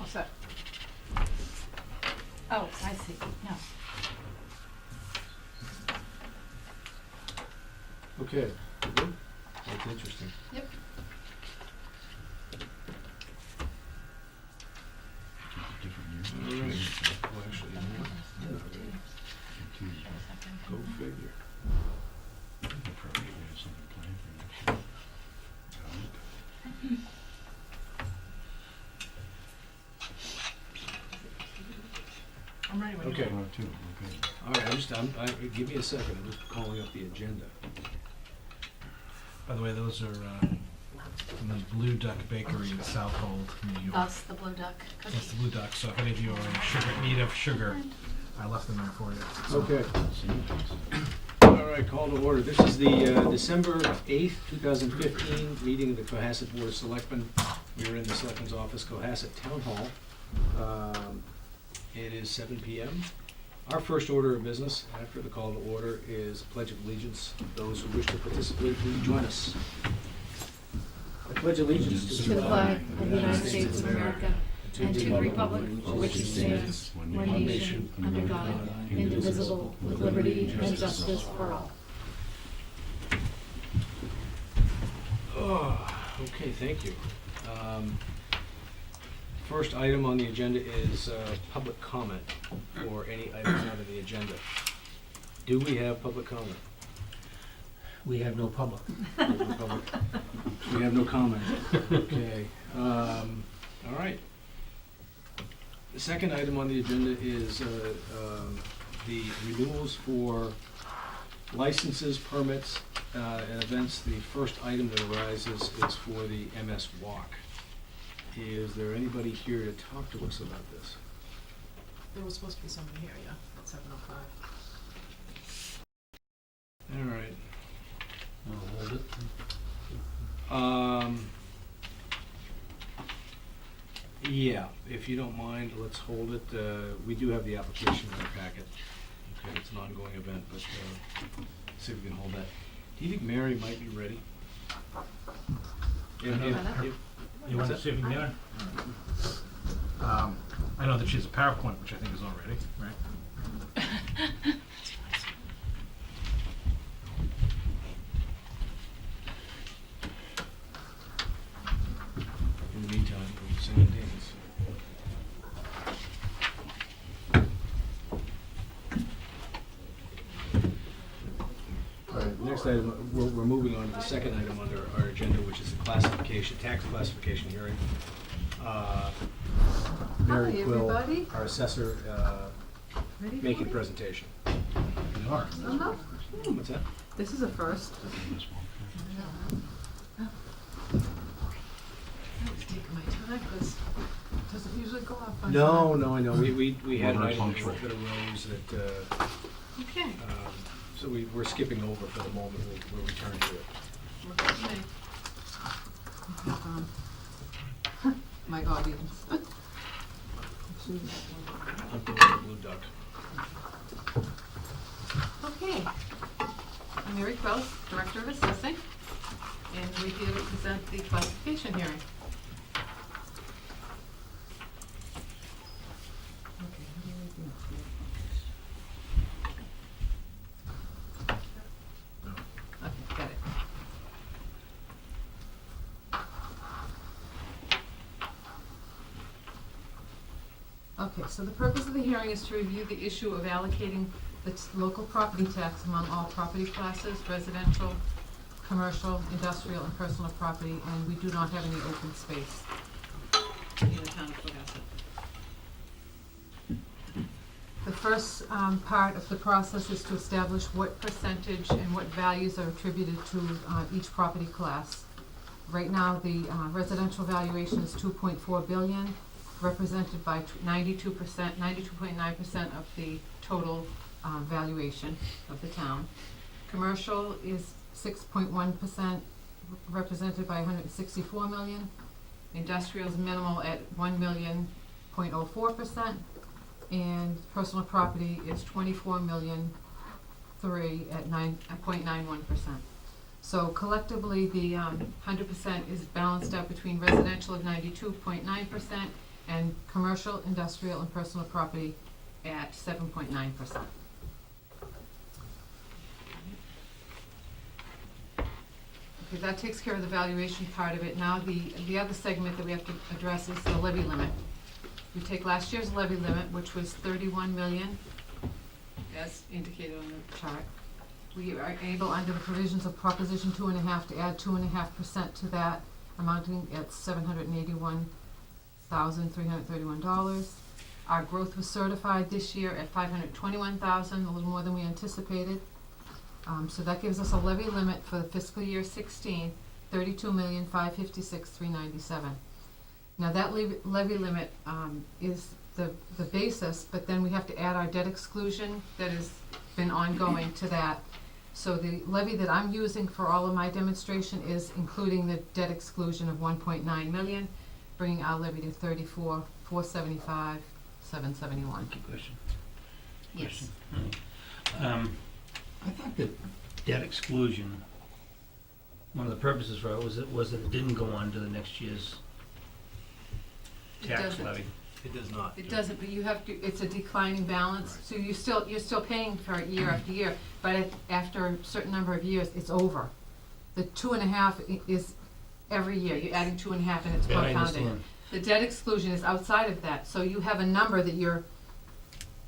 All set. Oh, I see, no. Okay, good. That's interesting. Yep. All right. Well, actually, yeah. Go figure. I'm ready when you Okay. are. All right, give me a second, I'm just calling up the agenda. By the way, those are from the Blue Duck Bakery in Southold, New York. That's the blue duck That's cookie. the Blue Duck, so if any of you are in need of sugar, I left them there for you. So- Okay. All right, call to order. This is the December 8th, 2015 meeting of the Cohasset Board of Selectmen. We're in the Selectmen's office, Cohasset Town Hall. It is 7 p.m. Our first order of business after the call to order is Pledge of Allegiance. Those who wish to participate, please join us. I pledge allegiance To the flag of the United States of America and to the republic for which it stands, one nation, under God, indivisible, with liberty and justice for all. Oh, okay, thank you. First item on the agenda is public comment for any items not on the agenda. Do we have public comment? We have no public. We have no comment. Okay. All right. The second item on the agenda is the renewals for licenses, permits, and events. The first item that arises is for the MS Walk. Is there anybody here to talk to us about this? There was supposed to be somebody here, yeah, at 7:05. All right. I'll hold it. Yeah, if you don't mind, let's hold it. We do have the application in our packet. Okay, it's an ongoing event, but see if we can hold that. Do you think Mary might be ready? You want to see if you can get her? I know that she has a PowerPoint, which I think is all ready, right? In the meantime, we'll sing and dance. All right, next item, we're moving on to the second item under our agenda, which is the classification, tax classification hearing. Mary Hi, Quill, everybody. our assessor, Ready making for it? presentation. You are. Uh-huh. What's that? This is a first. I was taking my time because it doesn't usually go off on No, time. no, I know, we had an We're item punctual. that arose that, Okay. so we're skipping over for the moment, we'll return to it. Works for me. My audience. Hunting the blue duck. Okay. I'm Mary Quill, Director of Assessing, and we're here to present the classification hearing. Okay, how do I do it? Okay, got it. Okay, so the purpose of the hearing is to review the issue of allocating the local property tax among all property classes, residential, commercial, industrial, and personal property, and we do not have any open space in the town of Cohasset. The first part of the process is to establish what percentage and what values are attributed to each property class. Right now, the residential valuation is 2.4 billion, represented by 92%, 92.9% of the total valuation of the town. Commercial is 6.1%, represented by 164 million. Industrial is minimal at 1,000,000.04%, and personal property is 24,000,003 at 9.91%. So collectively, the 100% is balanced out between residential of 92.9% and commercial, industrial, and personal property at 7.9%. Okay, that takes care of the valuation part of it. Now, the other segment that we have to address is the levy limit. We take last year's levy limit, which was 31 million, as indicated on the chart. We are able, under the provisions of Proposition 2.5, to add 2.5% to that, amounting at $781,331. Our growth was certified this year at $521,000, a little more than we anticipated. So that gives us a levy limit for the fiscal year 16, $32,556,397. Now that levy limit is the basis, but then we have to add our debt exclusion that has been ongoing to that. So the levy that I'm using for all of my demonstration is including the debt exclusion of 1.9 million, bringing our levy to 34,475,771. Question. Yes. I thought that debt exclusion, one of the purposes for it was that it didn't go on to the next year's It tax doesn't. levy. It does not. It doesn't, but you have to, it's a declining balance, so you're still paying for it year after year, but after a certain number of years, it's over. The 2.5 is every year, you're adding 2.5 and it's That I compounding. understand. The debt exclusion is outside of that, so you have a number that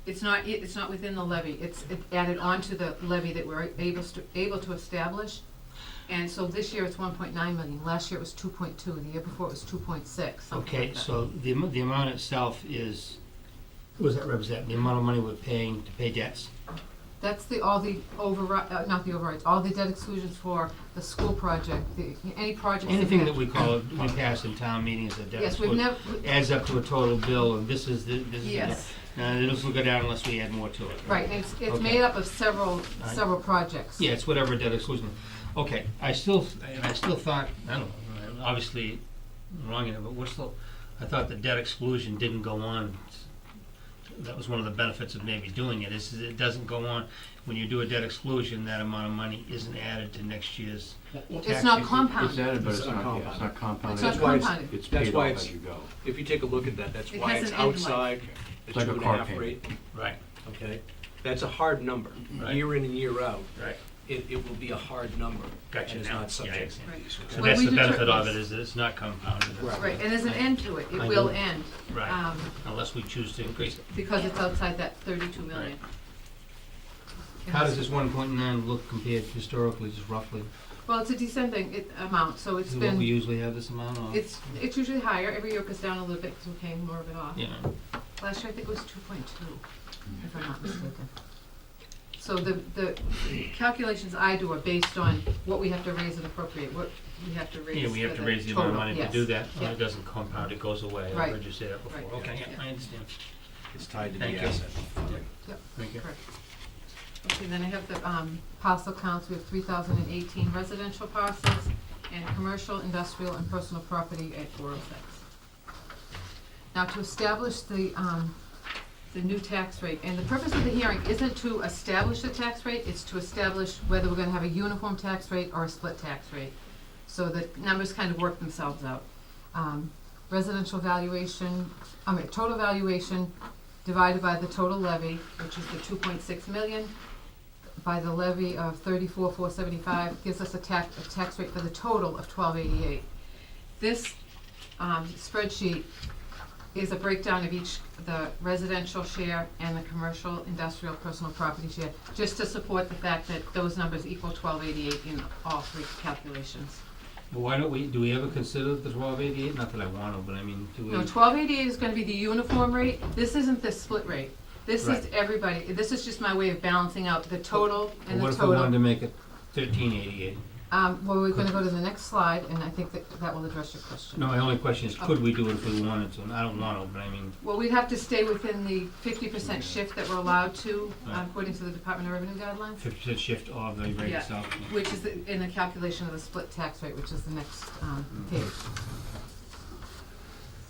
it's not within the levy, it's added onto the levy that we're able to establish. And so this year it's 1.9 million, last year it was 2.2, the year before it was 2.6, something Okay, like that. so the amount itself is, what does that represent? The amount of money we're paying to pay debts? That's all the not the overrides, all the debt exclusions for the school project, any projects. Anything that we pass in town meeting as a debt Yes, we've exclusion never, adds up to a total bill, and this is yes, this will go down unless we add more to it. right, and it's Okay. made up of several projects. Yeah, it's whatever debt exclusion. Okay, I still thought, I don't know, obviously wrong in it, but I thought the debt exclusion didn't go on. That was one of the benefits of maybe doing it, is it doesn't go on. When you do a debt exclusion, that amount of money isn't added to next year's It's tax. not It's compounded. added, but It's it's not not, yeah, it's compounded. not compounded. It's not That's why it's- compounded. It's That's paid why off it's- as you go. If you take a look at that, that's It why has it's an end life. outside the It's like a car 2.5 payment. rate, Right, okay? That's a hard number, Right. year in and year out. right. It will be a hard number. Gotcha And it's now. not Yeah, I subject. understand. Right. So When that's we the benefit deter- of it, is that it's not compounded. Right. Right, and there's an end to it, it I will know. end, Right, um, unless we choose to increase it. because it's outside that 32 million. How does this 1.9 look compared historically, just roughly? Well, it's a descending amount, so it's Is it what we been, usually have this amount on? it's usually higher, every year it goes down a little bit because we're paying more of it off. Yeah, Last year I think it was 2.2, if I'm not mistaken. So the calculations I do are based on what we have to raise and appropriate, what we have to raise yeah, we have for to raise the amount of total, money to yes. do that, or Yeah. it doesn't compound, it goes away. Right. I heard you say that before. Right. Okay, yeah, Yeah. I understand. It's tied to Thank the you. asset. Thank you. Correct. Okay, then I have the parcel counts, we have 3,018 residential parcels, and commercial, industrial, and personal property at 406. Now, to establish the new tax rate, and the purpose of the hearing isn't to establish the tax rate, it's to establish whether we're gonna have a uniform tax rate or a split tax rate. So the numbers kind of work themselves out. Residential valuation, total valuation divided by the total levy, which is the 2.6 million, by the levy of 34,475, gives us a tax rate for the total of 1288. This spreadsheet is a breakdown of the residential share and the commercial, industrial, personal property share, just to support the fact that those numbers equal 1288 in all three calculations. But why don't do we ever consider the 1288? Not that I want to, but I mean, do we? No, 1288 is gonna be the uniform rate, this isn't the split rate. This is Right. everybody, this is just my way of balancing out the total and the What if we wanted total. to make it 1388? Well, we're gonna go to the next slide, and I think that will address your question. No, my only question is, could we do it if we wanted to? And I don't want to, but I mean, Well, we'd have to stay within the 50% shift that we're allowed to, Right. according to the Department of Revenue guidelines, 50% shift of the rate Yeah. itself. which is in the calculation of the split tax rate, which is the next page.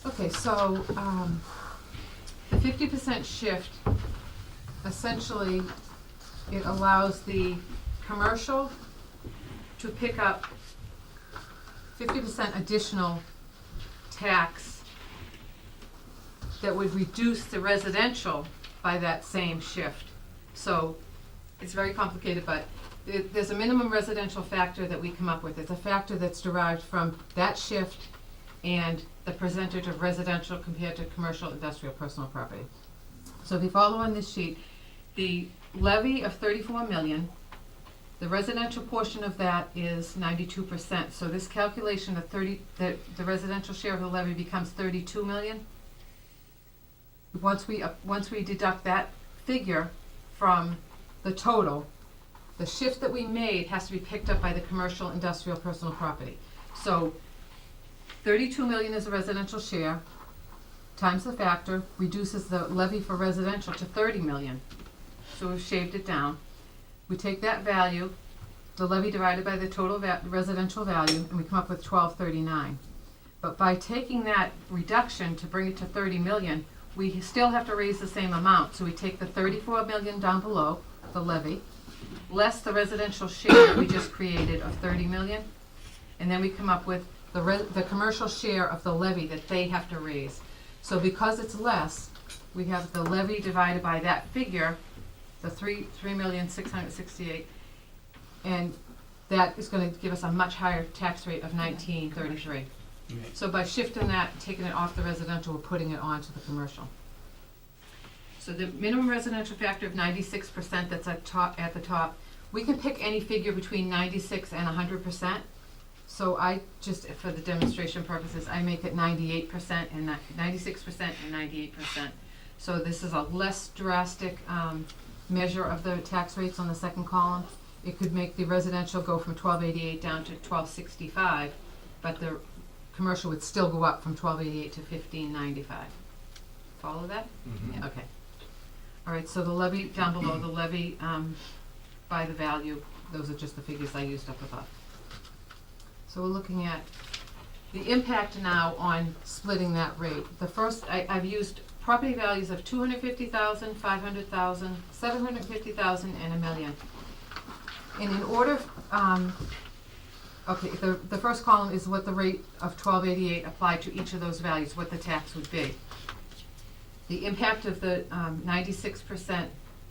Okay, so the 50% shift, essentially, it allows the commercial to pick up 50% additional tax that would reduce the residential by that same shift. So it's very complicated, but there's a minimum residential factor that we come up with. It's a factor that's derived from that shift and the percentage of residential compared to commercial, industrial, personal property. So if you follow on this sheet, the levy of 34 million, the residential portion of that is 92%. So this calculation of the residential share of the levy becomes 32 million. Once we deduct that figure from the total, the shift that we made has to be picked up by the commercial, industrial, personal property. So 32 million is the residential share, times the factor, reduces the levy for residential to 30 million. So we've shaved it down. We take that value, the levy divided by the total residential value, and we come up with 1239. But by taking that reduction to bring it to 30 million, we still have to raise the same amount. So we take the 34 million down below, the levy, less the residential share that we just created of 30 million, and then we come up with the commercial share of the levy that they have to raise. So because it's less, we have the levy divided by that figure, the 3,668,000, and that is going to give us a much higher tax rate of 1933. So by shifting that, taking it off the residential, we're putting it onto the commercial. So the minimum residential factor of 96% that's at the top, we can pick any figure between 96 and 100%. So I just, for the demonstration purposes, I make it 98% and 96% and 98%. So this is a less drastic measure of the tax rates on the second column. It could make the residential go from 1288 down to 1265, but the commercial would still go up from 1288 to 1595. Follow that? Mhm. Yeah, okay. All right, so the levy down below, the levy by the value, those are just the figures I used up above. So we're looking at the impact now on splitting that rate. The first, I've used property values of 250,000, 500,000, 750,000, and $1 million. And in order, okay, the first column is what the rate of 1288 applied to each of those values, what the tax would be. The impact of the 96%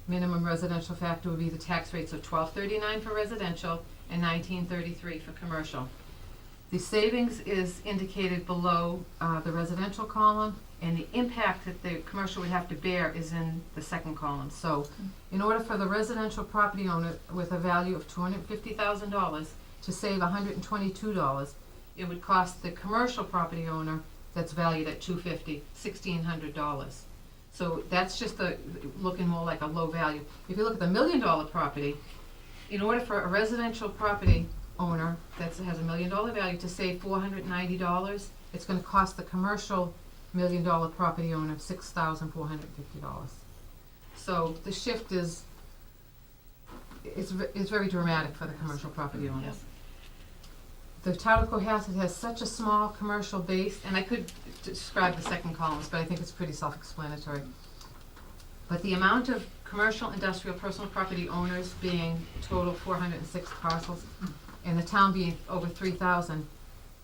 minimum residential factor would be the tax rates of 1239 for residential and 1933 for commercial. The savings is indicated below the residential column, and the impact that the commercial would have to bear is in the second column. So in order for the residential property owner with a value of $250,000 to save $122, it would cost the commercial property owner that's valued at $250, $1,600. So that's just looking more like a low value. If you look at the $1 million property, in order for a residential property owner that has $1 million value to save $490, it's going to cost the commercial $1 million property owner $6,450. So the shift is very dramatic for the commercial property owners. The town of Cohasset has such a small commercial base, and I could describe the second columns, but I think it's pretty self-explanatory. But the amount of commercial, industrial, personal property owners being total 406 parcels, and the town being over 3,000,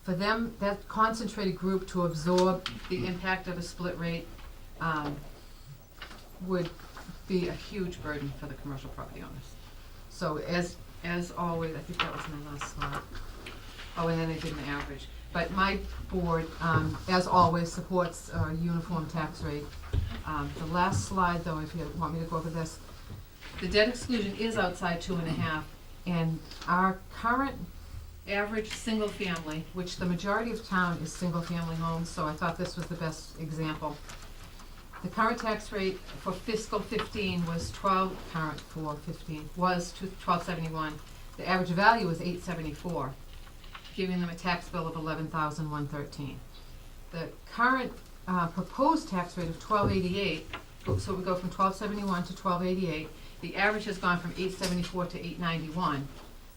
for them, that concentrated group to absorb the impact of a split rate would be a huge burden for the commercial property owners. So as always, I think that was my last slide. Oh, and then they did an average. But my board, as always, supports a uniform tax rate. The last slide, though, if you want me to go over this, the debt exclusion is outside 2.5, and our current average single family, which the majority of town is single family homes, so I thought this was the best example. The current tax rate for fiscal 15 was was to 1271. The average value was 874, giving them a tax bill of 11,113. The current proposed tax rate of 1288, so we go from 1271 to 1288. The average has gone from 874 to 891.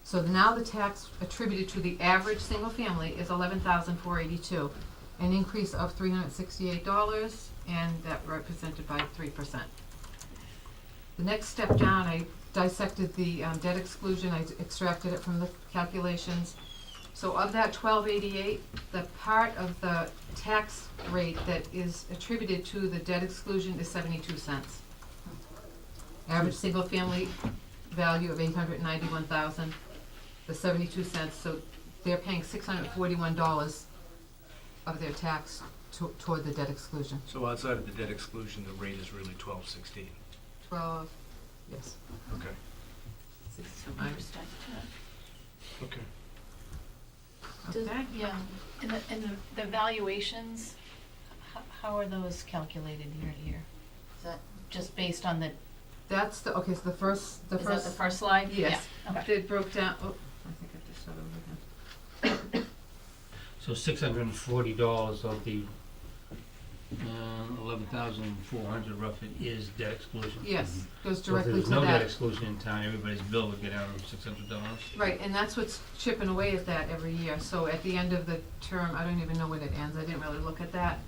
So now the tax attributed to the average single family is 11,482, an increase of $368, and that represented by 3%. The next step down, I dissected the debt exclusion. I extracted it from the calculations So of that 1288, the part of the tax rate that is attributed to the debt exclusion is 72 cents. Average single-family value of 891,000, the 72 cents, so they're paying $641 of their tax toward the debt exclusion. So outside of the debt exclusion, the rate is really 12.16. 12, yes. Okay. Okay. Okay. Yeah, and the valuations, how are those calculated year to year? Is that just based on the, That's the, okay, so the first, is that the first slide? yes. Yeah, okay. It broke down, oh, I think I just started over again. So $640 of the 11,400 roughly is debt exclusion. Yes, goes So if directly there's to no debt that. exclusion in town, everybody's bill would get down to $600. Right, and that's what's chipping away at that every year. So at the end of the term, I don't even know when it ends, I didn't really look at that.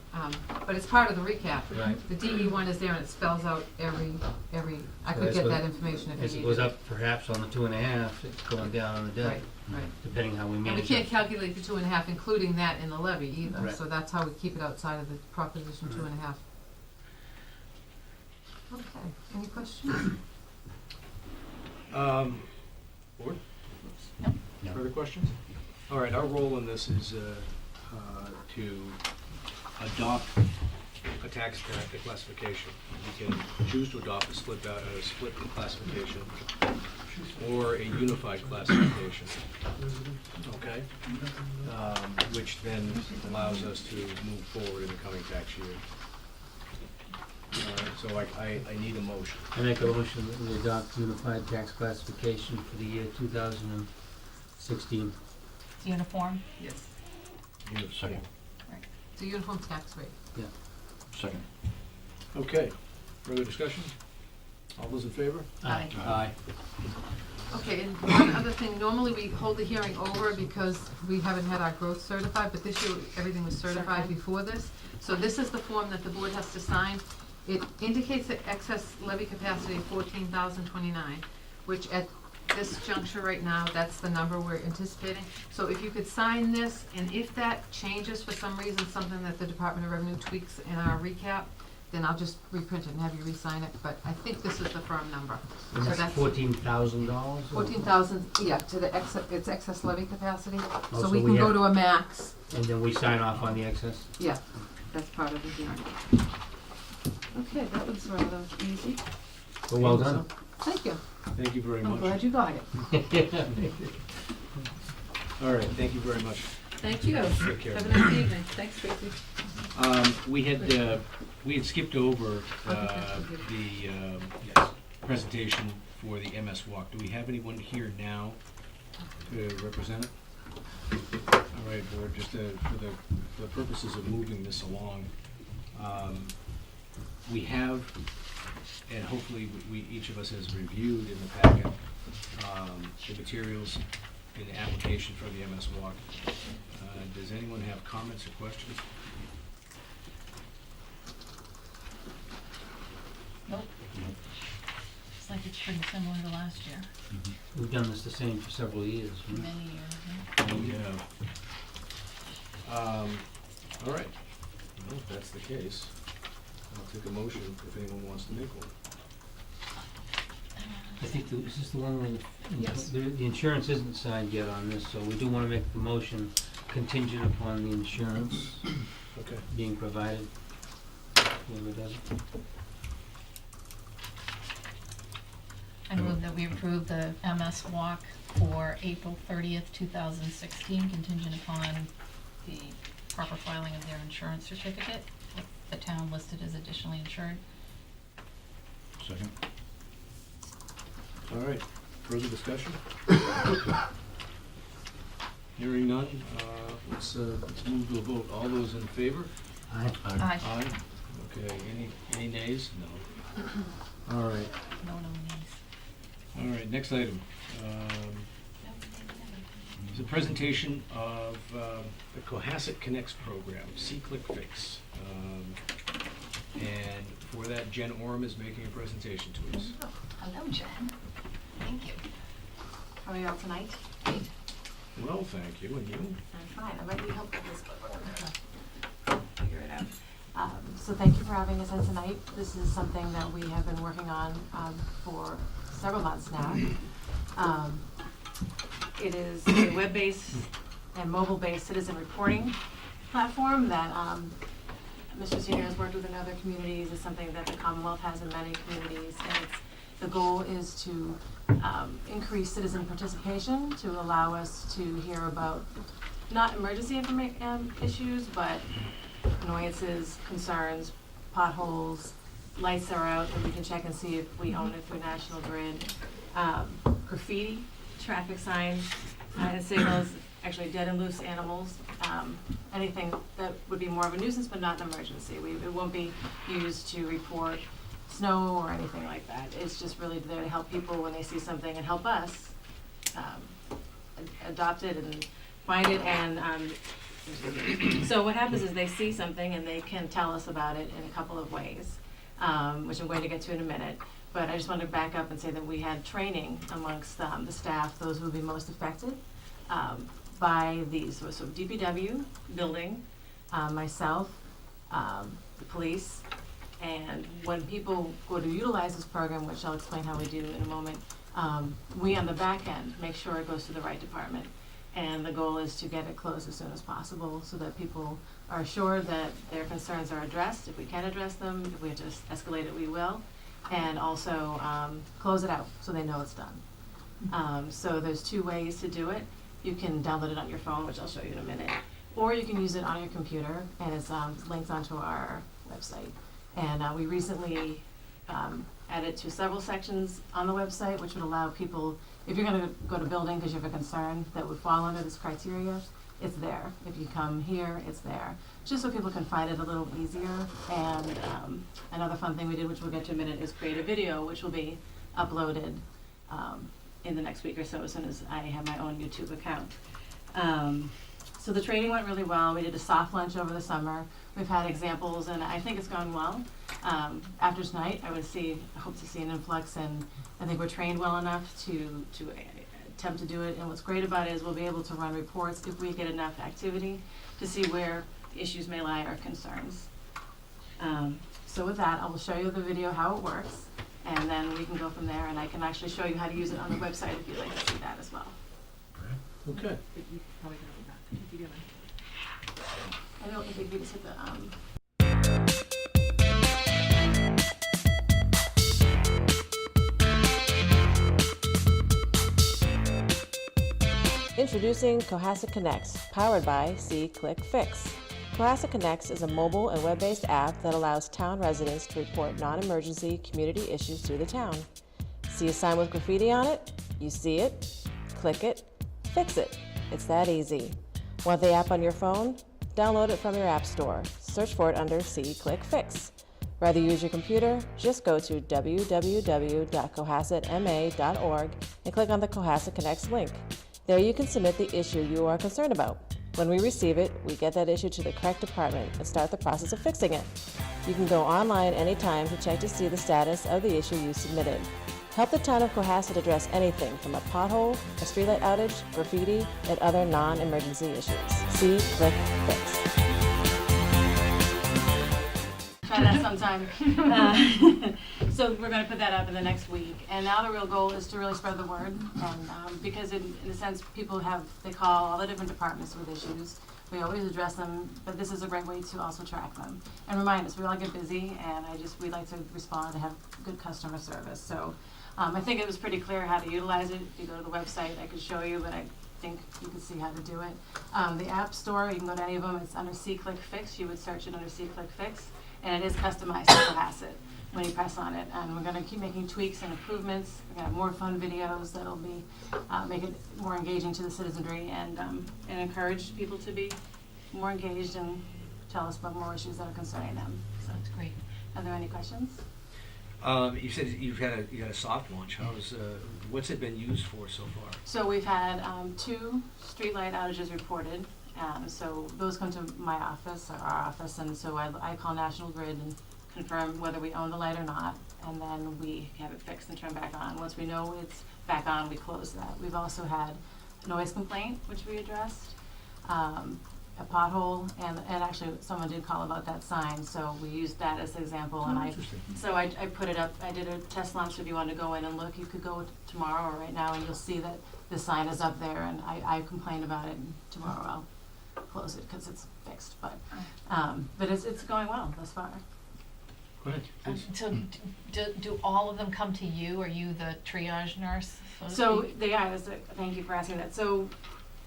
But it's part of the recap. Right. The DE one is there and it spells out every, I So could that's get what- that information if As you it needed goes it. up perhaps on the 2.5, it's going down on the debt, Right, right. depending how we And we manage can't it. calculate the 2.5, including that in the levy either, Right. so that's how we keep it outside of the proposition Right. 2.5. Okay, any questions? Board? Nope. No. Further questions? All right, our role in this is to adopt a tax classification. We can choose to adopt a split classification or a unified classification. Okay? Which then allows us to move forward in the coming tax year. All right, so I need a motion. I make a motion that we adopt unified tax classification for the year 2016. It's uniform? Yes. Second. It's a uniform tax rate. Second. Okay, further discussion? All those in favor? Aye. Aye. Okay, and one other thing, normally we hold the hearing over because we haven't had our growth certified, but this year, everything was certified before this. So this is the form that the board has to sign. It indicates the excess levy capacity of 14,029, which at this juncture right now, that's the number we're anticipating. So if you could sign this, and if that changes for some reason, something that the Department of Revenue tweaks in our recap, then I'll just reprint it and have you re-sign it, but I think this is the firm number. And So that's that's $14,000? 14,000, yeah, to the it's excess levy capacity, Oh, so so we we can go have- to a max, And then we sign off on the excess? yeah, that's part of the hearing. Okay, that was rather easy, Well done. thank you, Thank you very I'm much. glad you got it. All right, thank you very much. Thank you, Take care. have a nice evening, thanks Tracy. We had skipped over the presentation for the MS Walk. Do we have anyone here now to represent it? All right, board, just for the purposes of moving this along, we have, and hopefully we each of us has reviewed in the packet, the materials in the application for the MS Walk. Does anyone have comments or questions? Nope. It's like it's pretty similar to last year, We've done this the same for several years. right? many years, yeah. Oh, yeah. All right. Well, if that's the case, I'll take a motion if anyone wants to make one. I think, is this the one where Yes. the insurance isn't signed yet on this, so we do want to make the motion contingent upon the insurance Okay. being provided. Whoever does it. I move that we approve the MS Walk for April 30th, 2016, contingent upon the proper filing of their insurance certificate, with the town listed as additionally insured. Second. All right. Further discussion? Hearing none, let's move to a vote. All those in favor? Aye. Aye. Aye. Okay, any nays? No. All right. No nominees. All right, next item. Is a presentation of the Cohasset Connects program, See-Click-Fix. And for that, Jen Orm is making a presentation to us. Hello, Jen. Thank you. How are you all tonight? Well, thank you, and you? I'm fine. I might need help with this, but we'll figure it out. So thank you for having us in tonight. This is something that we have been working on for several months now. It is a web-based and mobile-based citizen reporting platform that Mr. Senior has worked with in other communities. It's something that the Commonwealth has in many communities, and the goal is to increase citizen participation to allow us to hear about not emergency issues, but annoyances, concerns, potholes, lights are out, and we can check and see if we own it through National Grid, graffiti, traffic signs, and signals, actually dead and loose animals, anything that would be more of a nuisance but not an emergency. It won't be used to report snow or anything like that. It's just really there to help people when they see something and help us adopt it and find it. And so what happens is they see something and they can tell us about it in a couple of ways, which I'm going to get to in a minute. But I just wanted to back up and say that we had training amongst the staff, those who would be most affected by these. So DPW, building, myself, the police, and when people go to utilize this program, which I'll explain how we do in a moment, we on the back end make sure it goes to the right department. And the goal is to get it closed as soon as possible so that people are assured that their concerns are addressed. If we can address them, if we have to escalate it, we will. And also close it out so they know it's done. So there's two ways to do it. You can download it on your phone, which I'll show you in a minute, or you can use it on your computer, and it's linked onto our website. And we recently added to several sections on the website, which would allow people, if you're going to go to building because you have a concern that would fall under this criteria, it's there. If you come here, it's there. Just so people can find it a little easier. And another fun thing we did, which we'll get to in a minute, is create a video, which will be uploaded in the next week or so, as soon as I have my own YouTube account. So the training went really well. We did a soft lunch over the summer. We've had examples, and I think it's gone well. After tonight, I hope to see an influx, and I think we're trained well enough to attempt to do it. And what's great about it is we'll be able to run reports if we get enough activity to see where issues may lie or concerns. So with that, I will show you the video how it works, and then we can go from there, and I can actually show you how to use it on the website if you'd like to see that as well. Okay. I don't think we just hit the Introducing Cohasset Connects, powered by C-Click Fix. Cohasset Connects is a mobile and web-based app that allows town residents to report non-emergency community issues through the town. See a sign with graffiti on it? You see it, click it, fix it. It's that easy. Want the app on your phone? Download it from your app store. Search for it under C-Click Fix. Rather use your computer? Just go to www.cohassetma.org and click on the Cohasset Connects link. There you can submit the issue you are concerned about. When we receive it, we get that issue to the correct department and start the process of fixing it. You can go online anytime to check to see the status of the issue you submitted. Help the town of Cohasset address anything from a pothole, a streetlight outage, graffiti, and other non-emergency issues. See, click, fix. Try that sometime. So we're going to put that up in the next week. And now the real goal is to really spread the word. And because in a sense, people they call all the different departments with issues. We always address them, but this is a great way to also track them. And remind us, we all get busy, and we like to respond and have good customer service. So I think it was pretty clear how to utilize it. If you go to the website, I could show you, but I think you can see how to do it. The App Store, you can go to any of them. It's under C-Click Fix. You would search it under C-Click Fix, and it is customized to Cohasset when you press on it. And we're going to keep making tweaks and improvements. We're going to have more fun videos that'll be make it more engaging to the citizenry, and encourage people to be more engaged and tell us about more issues that are concerning them. So That's great. are there any questions? You said you had a soft launch. What's it been used for so far? So we've had 2 streetlight outages reported. So those come to my office, or our office, and so I call National Grid and confirm whether we own the light or not, and then we have it fixed and turned back on. Once we know it's back on, we close that. We've also had noise complaint, which we addressed, a pothole, and actually someone did call about that sign, so we used that as an example, and I put it up, I did a test launch, so if you wanted to go in and look, you could go tomorrow or right now, and you'll see that the sign is up there, and I complained about it, and tomorrow I'll close it, cause it's fixed, but it's going well thus far. Go ahead, please. So do all of them come to you? Are you the triage nurse? to So speak? thank you for asking that. So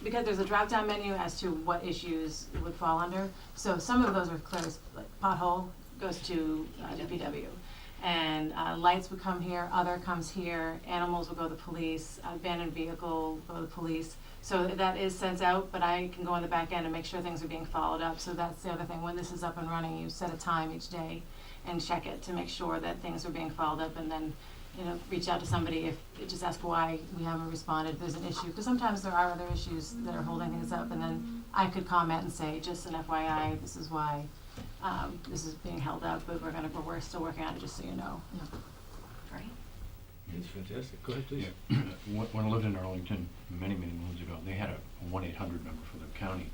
because there's a drop-down menu as to what issues it would fall under. So some of those are clear, like pothole goes to DPW. And lights would come here, other comes here, animals would go to police, abandoned vehicle go to police. So that is sent out, but I can go on the back end and make sure things are being followed up. So that's the other thing. When this is up and running, you set a time each day and check it to make sure that things are being followed up, and then, you know, reach out to somebody if, just ask why we haven't responded, if there's an issue. Because sometimes there are other issues that are holding things up, and then I could comment and say, just an FYI, this is why this is being held up, but we're still working on it, just so you know. Right. That's fantastic. Go ahead, please. Yeah. When I lived in Arlington many moons ago, they had a 1-800 number for the county.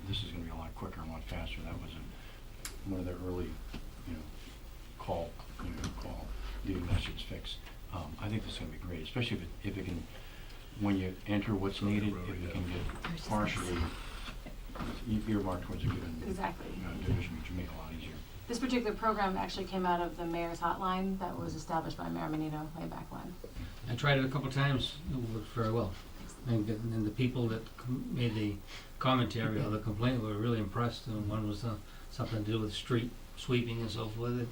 This is going to be a lot quicker and a lot faster. That was one of their early, call, leaving messages fixed. I think this is going to be great, especially if it can, when you enter what's needed, if it can get partially earmarked towards a given Exactly. division, which would make it a lot easier. This particular program actually came out of the mayor's hotline that was established by Mayor Menino way back when. I tried it a couple times, it worked very well. And the people that made the commentary or the complaint were really impressed. And one was something to do with street sweeping and so forth. It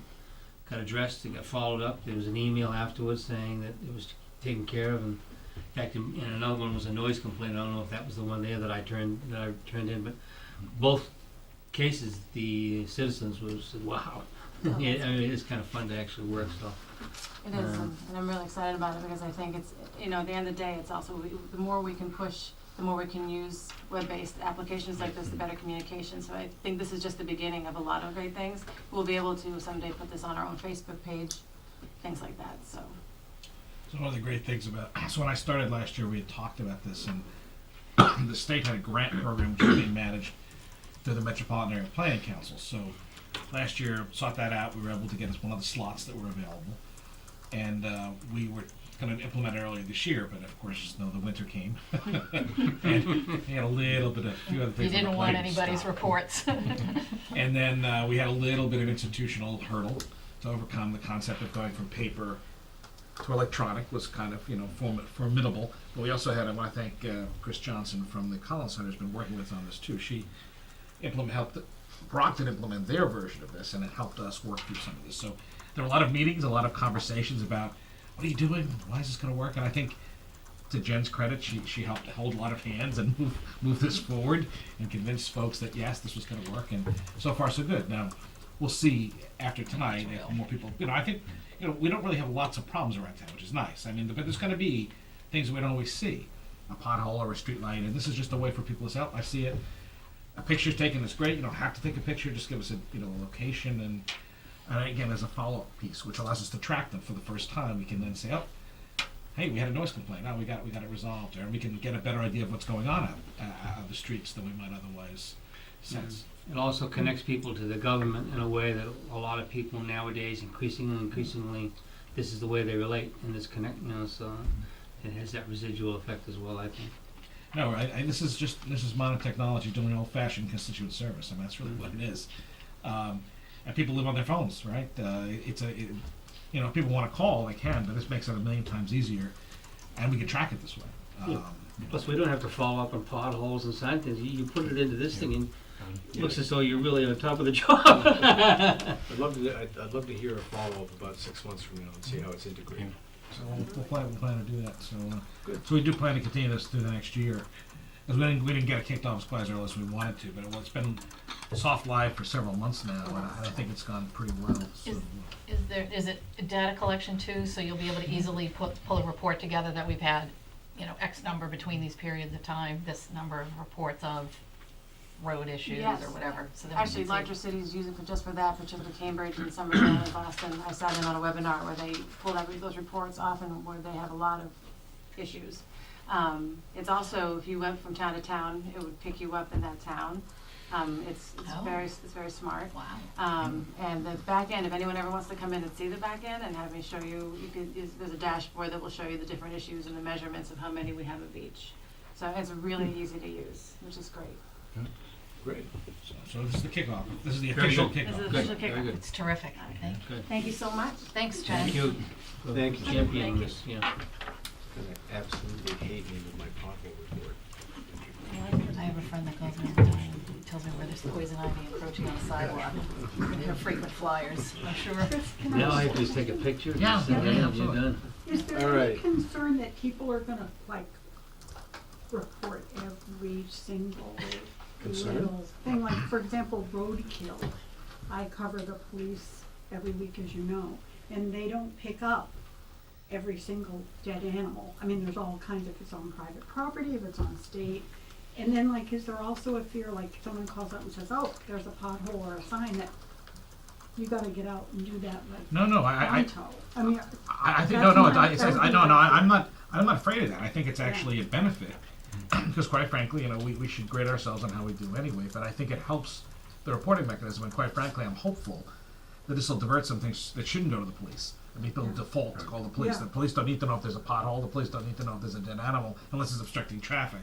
got addressed, it got followed up. There was an email afterwards saying that it was taken care of. And in fact, and another one was a noise complaint. I don't know if that was the one there that I turned in, but both cases, the citizens said, "Wow." Oh, I mean, it's kind of fun to actually work. So It is, and I'm really excited about it because I think it's, at the end of the day, it's also, the more we can push, the more we can use web-based applications like this, the better communication. So I think this is just the beginning of a lot of great things. We'll be able to someday put this on our own Facebook page, things like that, so. So one of the great things about, so when I started last year, we had talked about this, and the state had a grant program which was being managed through the Metropolitan Area Planning Council. So last year, sought that out, we were able to get us one of the slots that were available. And we were going to implement it earlier this year, but of course, the winter came. And we had a few other things. You didn't on the want plate. anybody's reports. And then we had a little bit of institutional hurdle to overcome. The concept of going from paper to electronic was kind of, formidable. But we also had, I want to thank Chris Johnson from the Collins Center has been working with on this too. She helped Brockton implement their version of this, and it helped us work through some of this. So there were a lot of meetings, a lot of conversations about what are you doing, why is this going to work, and I think to Jen's credit, she helped hold a lot of hands and move this forward and convince folks that yes, this was going to work, and so far so good. Now we'll see after tonight if more people. I think we don't really have lots of problems around town, which is nice. I mean, but there's going to be things that we don't always see, a pothole or a street light, and this is just a way for people to say, "Oh, I see it." A picture's taken is great. You don't have to take a picture. Just give us a location, and again, as a follow-up piece, which allows us to track them for the first time. We can then say, "Oh, hey, we had a noise complaint. Now we got it resolved," and we can get a better idea of what's going on out of the streets than we might otherwise sense. it also connects people to the government in a way that a lot of people nowadays, increasingly, this is the way they relate, and this connect. So it has that residual effect as well, I think. No, this is modern technology doing old-fashioned constituent service. I mean, that's really what it is. And people live on their phones, right? If people want to call, they can, but this makes it a million times easier, and we can track it this way. Plus, we don't have to follow up on potholes and sign things. You put it into this thing, and it looks as though you're really on top of the job. I'd love to hear a follow-up about 6 months from now and see how it's integrated. So we'll plan to do that. Good. So we do plan to continue this through the next year. Because we didn't get it kicked off as quite as early as we wanted to, but it's been soft live for several months now, and I think it's gone pretty well. So. Is it data collection too, so you'll be able to easily pull a report together that we've had, X number between these periods of time, this number of reports of road issues Yes. or whatever. So that Actually, we can larger cities use it just for that, particularly Cambridge and Somerville and Boston. I sat in on a webinar where they pulled those reports often where they have a lot of issues. It's also, if you went from town to town, it would pick you up in that town. It's Oh. it's very smart. Wow. And the back end, if anyone ever wants to come in and see the back end and have me show you, there's a dashboard that will show you the different issues and the measurements of how many we have of each. So it's really easy to use, which is great. Great. So this is the kickoff. This is the Very official good. This is kickoff. the official Very kickoff. good. It's terrific. Thank you. Good. Thank you so much. Thanks, Jen. Thank you. Thank you. Championing this, yeah. I absolutely hate me with my pothole report. I have a friend that calls me all the time, and tells me where there's poison ivy encroaching on the sidewalk. We're gonna have frequent flyers, I'm sure. Now I just take a picture. Yeah, send it in, yeah, you're absolutely. done. Is there All any right. concern that people are gonna, like, report every single Concern? little thing? Like, for example, roadkill. I cover the police every week, as you know, and they don't pick up every single dead animal. I mean, there's all kinds, if it's on private property, if it's on state. And then, like, is there also a fear, like, someone calls up and says, oh, there's a pothole or a sign that you gotta get out and do that, like, No, I pronto? I mean, I think That's no, my- it's, that would I be no, my- I'm not afraid of that. I think it's actually a benefit because, quite frankly, we should grade ourselves on how we do anyway. But I think it helps the reporting mechanism, and quite frankly, I'm hopeful that this will divert some things that shouldn't go to the police. I mean, they'll default to call the police. Yeah. The police don't need to know if there's a pothole. The police don't need to know if there's a dead animal unless it's obstructing traffic.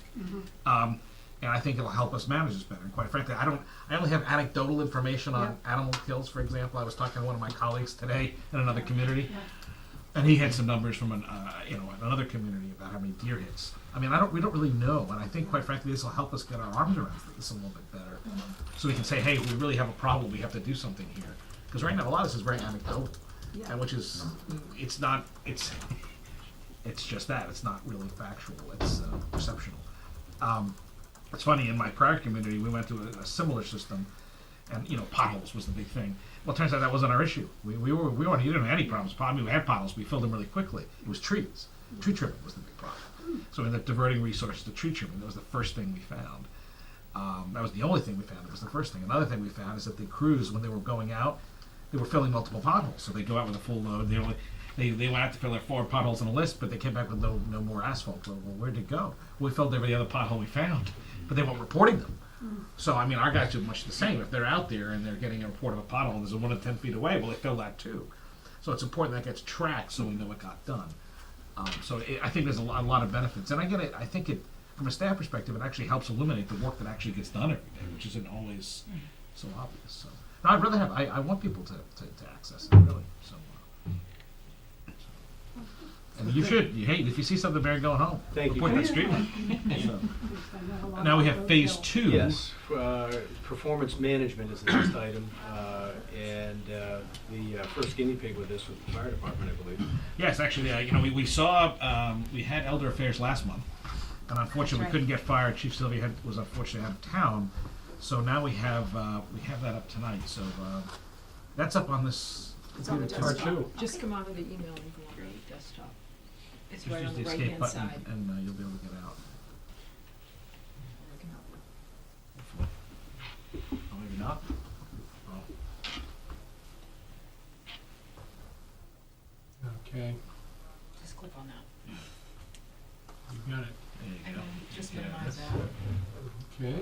And I think it'll help us manage this better. And quite frankly, I only have anecdotal information on animal kills. For example, I was talking to one of my colleagues today in another community, and he had some numbers from another community about how many deer hits. I mean, we don't really know, and I think quite frankly, this will help us get our arms around this a little bit better, so we can say, hey, we really have a problem. We have to do something here. Because right now, a lot of this is very anecdotal, and which is, it's just that. It's not really factual. It's perceptual. It's funny, in my prior community, we went to a similar system, and potholes was the big thing. Well, it turns out that wasn't our issue. We didn't have any problems. I mean, we had potholes. We filled them really quickly. It was trees. Tree trimming was the big problem. So we ended up diverting resources to tree trimming. That was the first thing we found. That was the only thing we found. It was the first thing. Another thing we found is that the crews, when they were going out, they were filling multiple potholes. So they go out with a full load. They went out to fill their 4 potholes on a list, but they came back with no more asphalt. Well, where'd it go? Well, we filled every other pothole we found, but they weren't reporting them. So, I mean, our guys do much the same. If they're out there and they're getting a report of a pothole and there's one at 10 feet away, well, they fill that too. So it's important that gets tracked so we know what got done. I think there's a lot of benefits. And I get it. I think from a staff perspective, it actually helps illuminate the work that actually gets done every day, which isn't always so obvious. So, no, I'd rather I want people to access it, really. So, and you should. If you see something bad going home, Thank you. report that street. So, I know a lot now we about have phase roadkill. 2. Yes, performance management is the next item, and the first guinea pig with this was the fire department, I believe. Yes, actually, we saw we had Elder Affairs last month, and unfortunately That's we couldn't get fire. Chief Sylvia was unfortunately out of town, so now we have that up tonight. So that's up on this It's on the computer desktop. too. Just come out of the email and go on the desktop. It's Just right use on the the escape right-hand button, side. and you'll be able to get out. I can help you. Oh, maybe not. Oh, Okay, Just click on that. you got it. there you And go. then just Yeah. minimize that. Okay,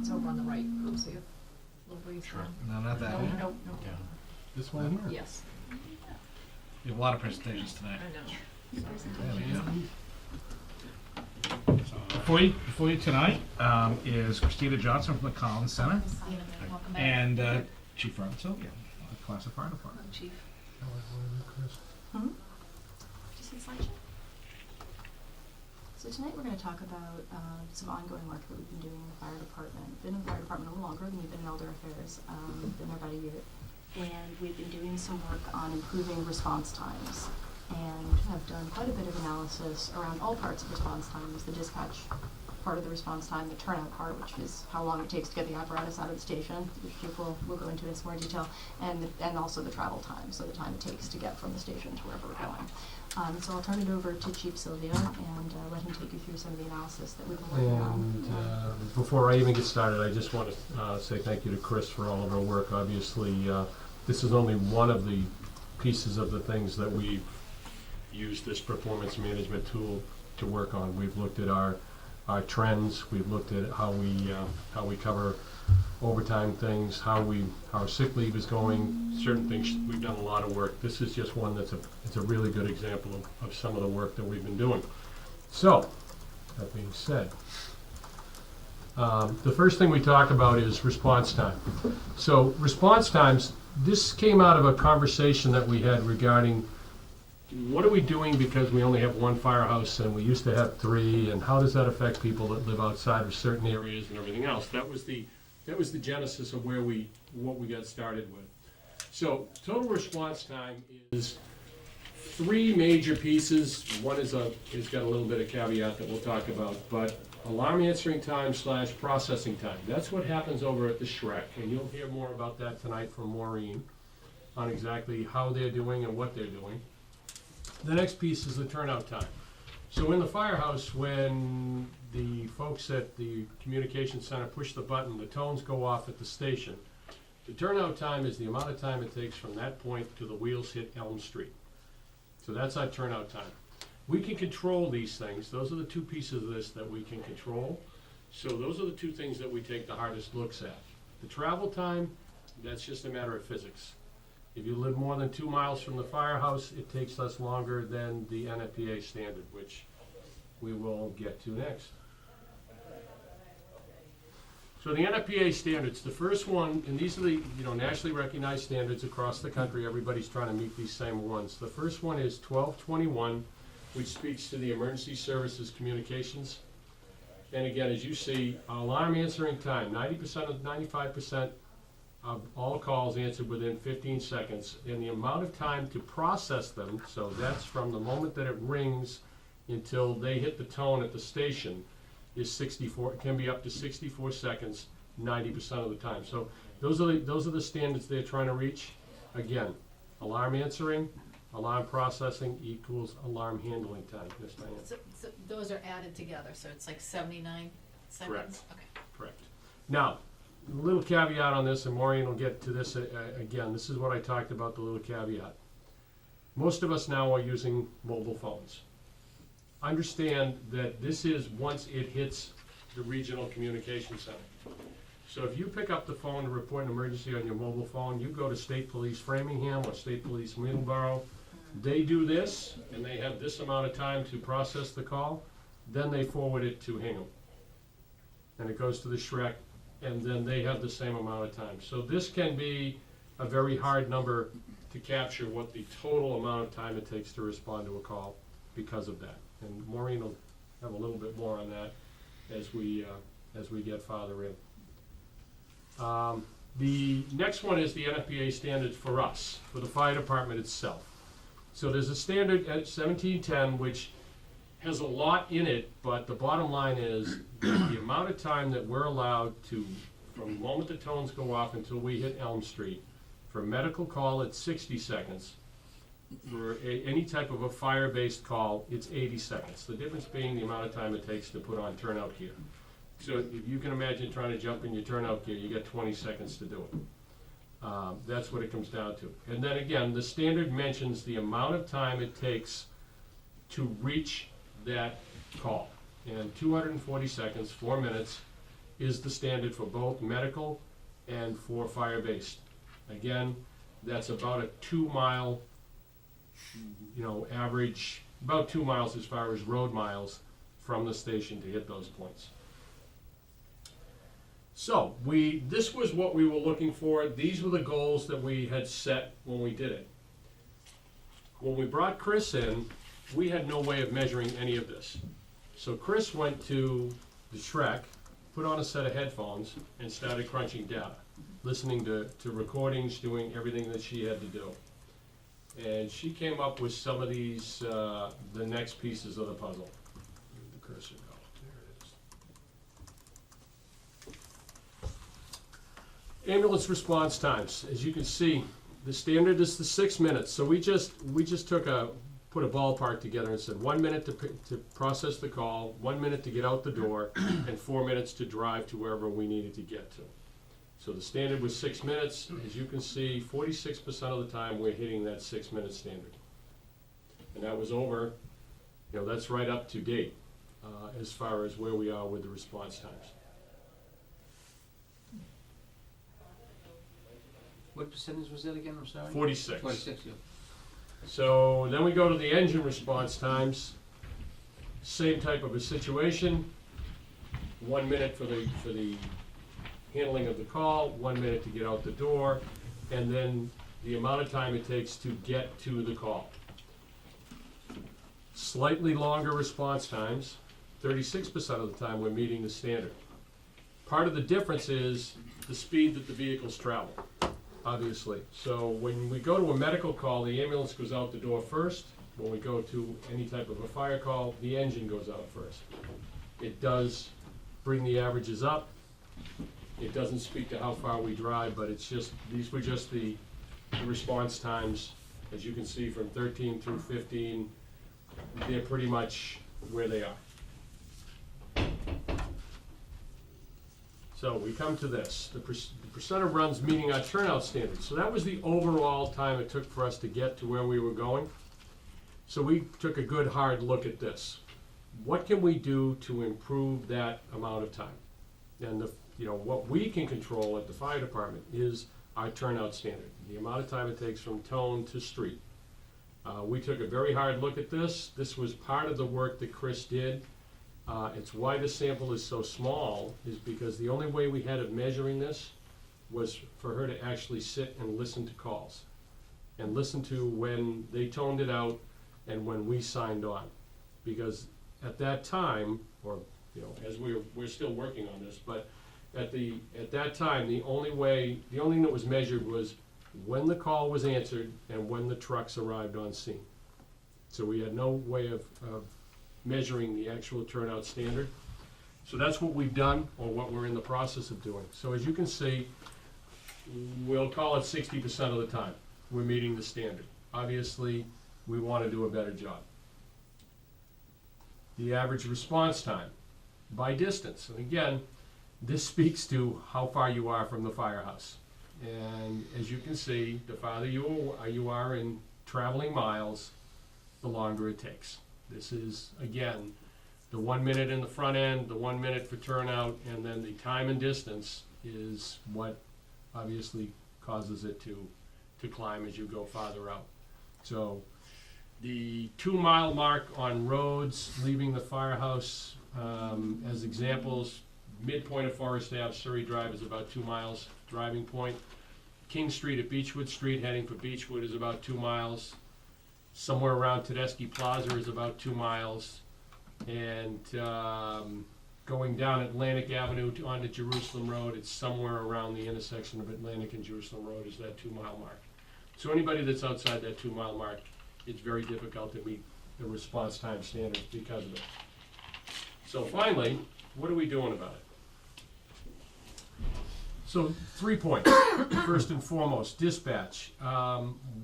It's over on the right. See it? Little breeze Sure. down. No, not that one. Nope. Yeah. this one here? Yes. We have a lot of presentations tonight. I know. There we go. Before you tonight is Christina Johnson from the Collins Center Welcome back. and Chief Robert Sylvia, Cohasset Fire Department. Chief. Did you see the slideshow? So tonight we're going to talk about some ongoing work that we've been doing in the fire department. Been in the fire department a little longer than you've been in Elder Affairs. Been there about a year. And we've been doing some work on improving response times and have done quite a bit of analysis around all parts of response times, the dispatch part of the response time, the turnout part, which is how long it takes to get the apparatus out of the station, which we'll go into in some more detail, and also the travel time, so the time it takes to get from the station to wherever we're going. So I'll turn it over to Chief Sylvia and let him take you through some of the analysis that we've been working And on. before I even get started, I just want to say thank you to Chris for all of her work. Obviously, this is only one of the pieces of the things that we've used this performance management tool to work on. We've looked at our trends, we've looked at how we cover overtime things, how our sick leave is going, certain things. We've done a lot of work. This is just one it's a really good example of some of the work that we've been doing. So, that being said, the first thing we talk about is response time. So response times, this came out of a conversation that we had regarding what are we doing because we only have one firehouse and we used to have 3, and how does that affect people that live outside of certain areas and everything else. That was the genesis of what we got started with. So total response time is 3 major pieces. One is got a little bit of caveat that we'll talk about, but alarm answering time / processing time. That's what happens over at the Shrek, and you'll hear more about that tonight from Maureen on exactly how they're doing and what they're doing. The next piece is the turnout time. So in the firehouse, when the folks at the communication center push the button, the tones go off at the station. The turnout time is the amount of time it takes from that point to the wheels hit Elm Street. So that's our turnout time. We can control these things. Those are the 2 pieces of this that we can control. So those are the 2 things that we take the hardest looks at. The travel time, that's just a matter of physics. If you live more than 2 miles from the firehouse, it takes us longer than the NFPA standard, which we will get to next. So the NFPA standards, the first one, and these are the nationally recognized standards across the country. Everybody's trying to meet these same ones. The first one is 1221, which speaks to the emergency services communications. And again, as you see, alarm answering time, 95% of all calls answered within 15 seconds, and the amount of time to process them, so that's from the moment that it rings until they hit the tone at the station, is 64. It can be up to 64 seconds, 90% of the time. So those are the standards they're trying to reach. Again, alarm answering, alarm processing equals alarm handling time. Yes, Diane? So those are added together, so it's like 79 seconds? Correct. Okay. Correct. Now, a little caveat on this, and Maureen will get to this again. This is what I talked about, the little caveat. Most of us now are using mobile phones. Understand that this is once it hits the regional communication center. So if you pick up the phone to report an emergency on your mobile phone, you go to State Police Framingham or State Police Middleborough. They do this, and they have this amount of time to process the call. Then they forward it to Hingham. And it goes to the Shrek, and then they have the same amount of time. So this can be a very hard number to capture what the total amount of time it takes to respond to a call because of that. And Maureen will have a little bit more on that as we get farther in. The next one is the NFPA standard for us, for the fire department itself. So there's a standard at 1710 which has a lot in it, but the bottom line is the amount of time that we're allowed to, from the moment the tones go off until we hit Elm Street, for a medical call it's 60 seconds. For any type of a fire-based call, it's 80 seconds. The difference being the amount of time it takes to put on turnout gear. So if you can imagine trying to jump in your turnout gear, you get 20 seconds to do it. That's what it comes down to. And then again, the standard mentions the amount of time it takes to reach that call. And 240 seconds, 4 minutes, is the standard for both medical and for fire-based. Again, that's about a 2-mile, average, about 2 miles as far as road miles from the station to hit those points. So this was what we were looking for. These were the goals that we had set when we did it. When we brought Chris in, we had no way of measuring any of this. So Chris went to the Shrek, put on a set of headphones, and started crunching data, listening to recordings, doing everything that she had to do. And she came up with some of these, the next pieces of the puzzle. Where'd the cursor go? There it is. Ambulance response times. As you can see, the standard is the 6 minutes. So we just put a ballpark together and said 1 minute to process the call, 1 minute to get out the door, and 4 minutes to drive to wherever we needed to get to. So the standard was 6 minutes. As you can see, 46% of the time we're hitting that 6-minute standard. And that was over, that's right up to date, as far as where we are with the response times. What percentage was that again, I'm sorry? 46. 46, yeah. So then we go to the engine response times. Same type of a situation. 1 minute for the handling of the call, 1 minute to get out the door, and then the amount of time it takes to get to the call. Slightly longer response times. 36% of the time we're meeting the standard. Part of the difference is the speed that the vehicles travel, obviously. So when we go to a medical call, the ambulance goes out the door first. When we go to any type of a fire call, the engine goes out first. It does bring the averages up. It doesn't speak to how far we drive, but these were just the response times. As you can see, from 13 through 15, they're pretty much where they are. So we come to this, the percent of runs meeting our turnout standards. So that was the overall time it took for us to get to where we were going. So we took a good hard look at this. What can we do to improve that amount of time? And what we can control at the fire department is our turnout standard, the amount of time it takes from tone to street. We took a very hard look at this. This was part of the work that Chris did. It's why the sample is so small, is because the only way we had of measuring this was for her to actually sit and listen to calls and listen to when they toned it out and when we signed on. Because at that time, or as we're still working on this, but at that time, the only thing that was measured was when the call was answered and when the trucks arrived on scene. So we had no way of measuring the actual turnout standard. So that's what we've done, or what we're in the process of doing. So as you can see, we'll call it 60% of the time we're meeting the standard. Obviously, we want to do a better job. The average response time by distance. And again, this speaks to how far you are from the firehouse. And as you can see, the farther you are in traveling miles, the longer it takes. This is, again, the 1 minute in the front end, the 1 minute for turnout, and then the time and distance is what obviously causes it to climb as you go farther out. So the 2 mile mark on roads leaving the firehouse, as examples, midpoint of Forest Ave, Surrey Drive is about 2 miles driving point. King Street at Beechwood Street heading for Beechwood is about 2 miles. Somewhere around Tedeschi Plaza is about 2 miles. And going down Atlantic Avenue onto Jerusalem Road, it's somewhere around the intersection of Atlantic and Jerusalem Road is that 2 mile mark. So anybody that's outside that 2 mile mark, it's very difficult to meet the response time standards because of it. So finally, what are we doing about it? So 3 points. First and foremost, dispatch.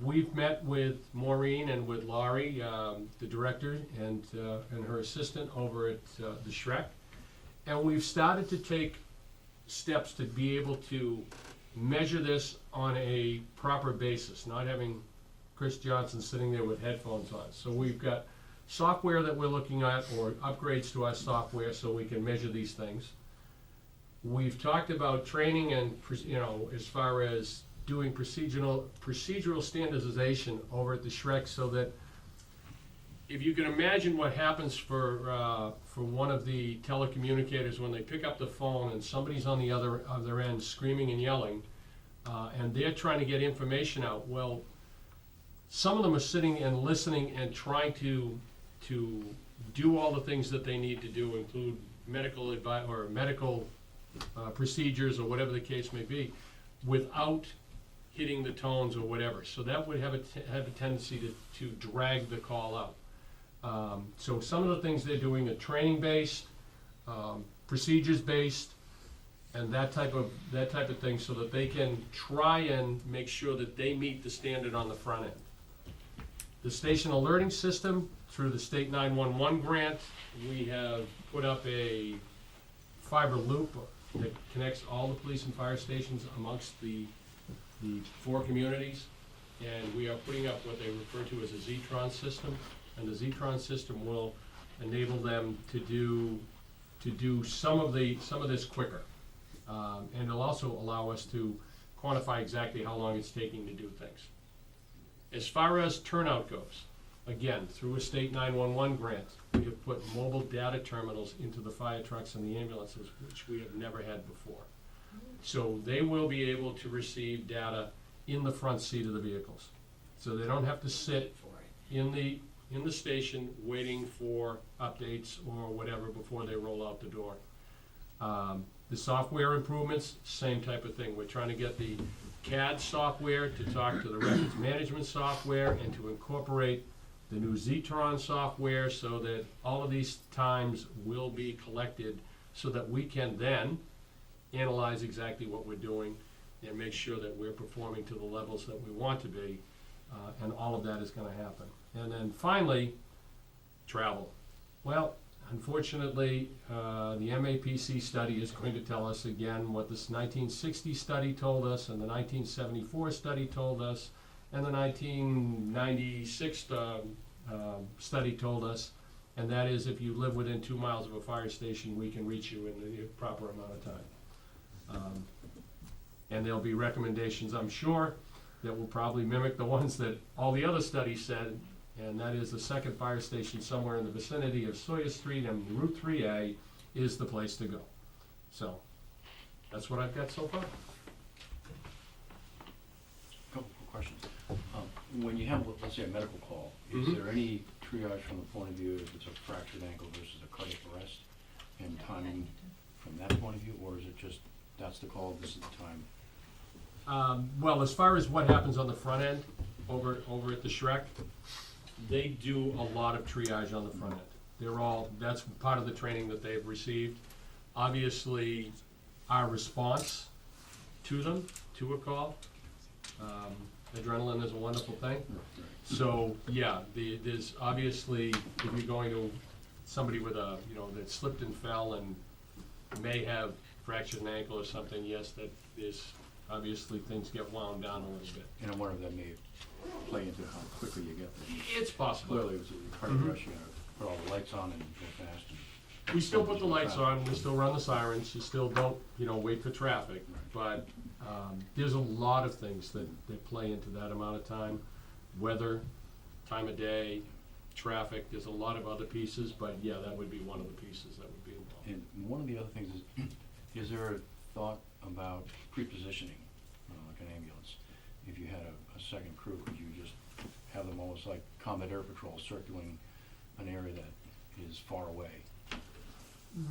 We've met with Maureen and with Laurie, the director, and her assistant over at the Shrek, and we've started to take steps to be able to measure this on a proper basis, not having Chris Johnson sitting there with headphones on. So we've got software that we're looking at, or upgrades to our software, so we can measure these things. We've talked about training and, as far as doing procedural standardization over at the Shrek, so that if you can imagine what happens for one of the telecommunicators when they pick up the phone and somebody's on the other end screaming and yelling, and they're trying to get information out. Well, some of them are sitting and listening and trying to do all the things that they need to do, include medical advice or medical procedures or whatever the case may be, without hitting the tones or whatever. So that would have a tendency to drag the call out. So some of the things they're doing are training based, procedures based, and that type of thing, so that they can try and make sure that they meet the standard on the front end. The station alerting system, through the state 911 grant, we have put up a fiber loop that connects all the police and fire stations amongst the 4 communities, and we are putting up what they refer to as a Zetron system. And the Zetron system will enable them to do some of this quicker. And it'll also allow us to quantify exactly how long it's taking to do things. As far as turnout goes, again, through a state 911 grant, we have put mobile data terminals into the fire trucks and the ambulances, which we have never had before. So they will be able to receive data in the front seat of the vehicles. So they don't have to sit in the station waiting for updates or whatever before they roll out the door. The software improvements, same type of thing. We're trying to get the CAD software to talk to the records management software and to incorporate the new Zetron software so that all of these times will be collected so that we can then analyze exactly what we're doing and make sure that we're performing to the levels that we want to be, and all of that is going to happen. And then finally, travel. Well, unfortunately, the MAPC study is going to tell us again what this 1960 study told us, and the 1974 study told us, and the 1996 study told us, and that is if you live within 2 miles of a fire station, we can reach you in the proper amount of time. And there'll be recommendations, I'm sure, that will probably mimic the ones that all the other studies said, and that is the second fire station somewhere in the vicinity of Sawyer Street and Route 3A is the place to go. So, that's what I've got so far. Couple of questions. When you have, let's say, a medical call, is Mhm. there any triage from the point of view if it's a fractured ankle versus a cardiac arrest and timing from that point of view, or is it just, that's the call, this is the time? Well, as far as what happens on the front end, over at the Shrek, they do a lot of triage on the front end. That's part of the training that they've received. Obviously, our response to them, to a call, adrenaline is a wonderful thing. So, yeah, there's obviously, if you're going to somebody with that slipped and fell and may have fractured an ankle or something, yes, that is, obviously things get wound down a little bit. And I wonder if that may play into how quickly you get there. It's possible. Clearly, it was a cardiac arrest, you gotta put all the lights on and go fast. We still put the lights on, we still run the sirens, you still don't, wait for traffic. But there's a lot of things that play into that amount of time. Weather, time of day, traffic, there's a lot of other pieces, but yeah, that would be one of the pieces that would be involved. And one of the other things is there a thought about pre-positioning, like an ambulance? If you had a second crew, could you just have them almost like combat air patrol circling an area that is far away?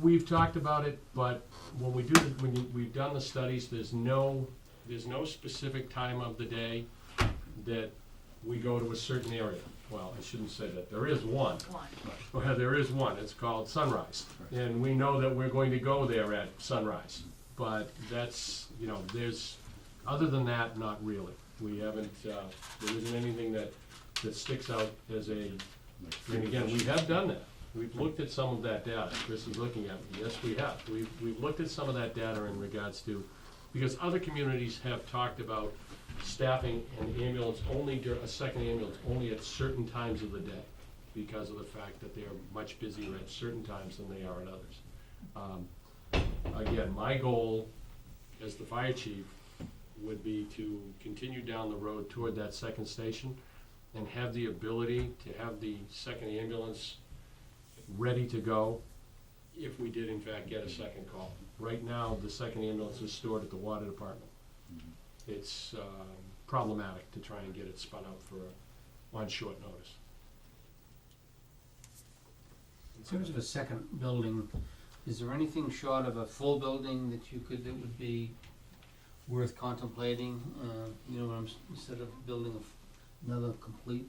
We've talked about it, but when we've done the studies, there's no specific time of the day that we go to a certain area. Well, I shouldn't say that. There is one. Well, there is one. It's called sunrise. And we know that we're going to go there at sunrise. But that's, there's, other than that, not really. We haven't, there isn't anything that sticks out as and again, we have done that. We've looked at some of that data. Chris is looking at me. Yes, we have. We've looked at some of that data in regards to, because other communities have talked about staffing an ambulance a second ambulance only at certain times of the day because of the fact that they are much busier at certain times than they are at others. Again, my goal as the fire chief would be to continue down the road toward that second station and have the ability to have the second ambulance ready to go if we did in fact get a second call. Right now, the second ambulance is stored at the water department. It's problematic to try and get it spun out on short notice. In terms of a second building, is there anything short of a full building that that would be worth contemplating? Instead of building another complete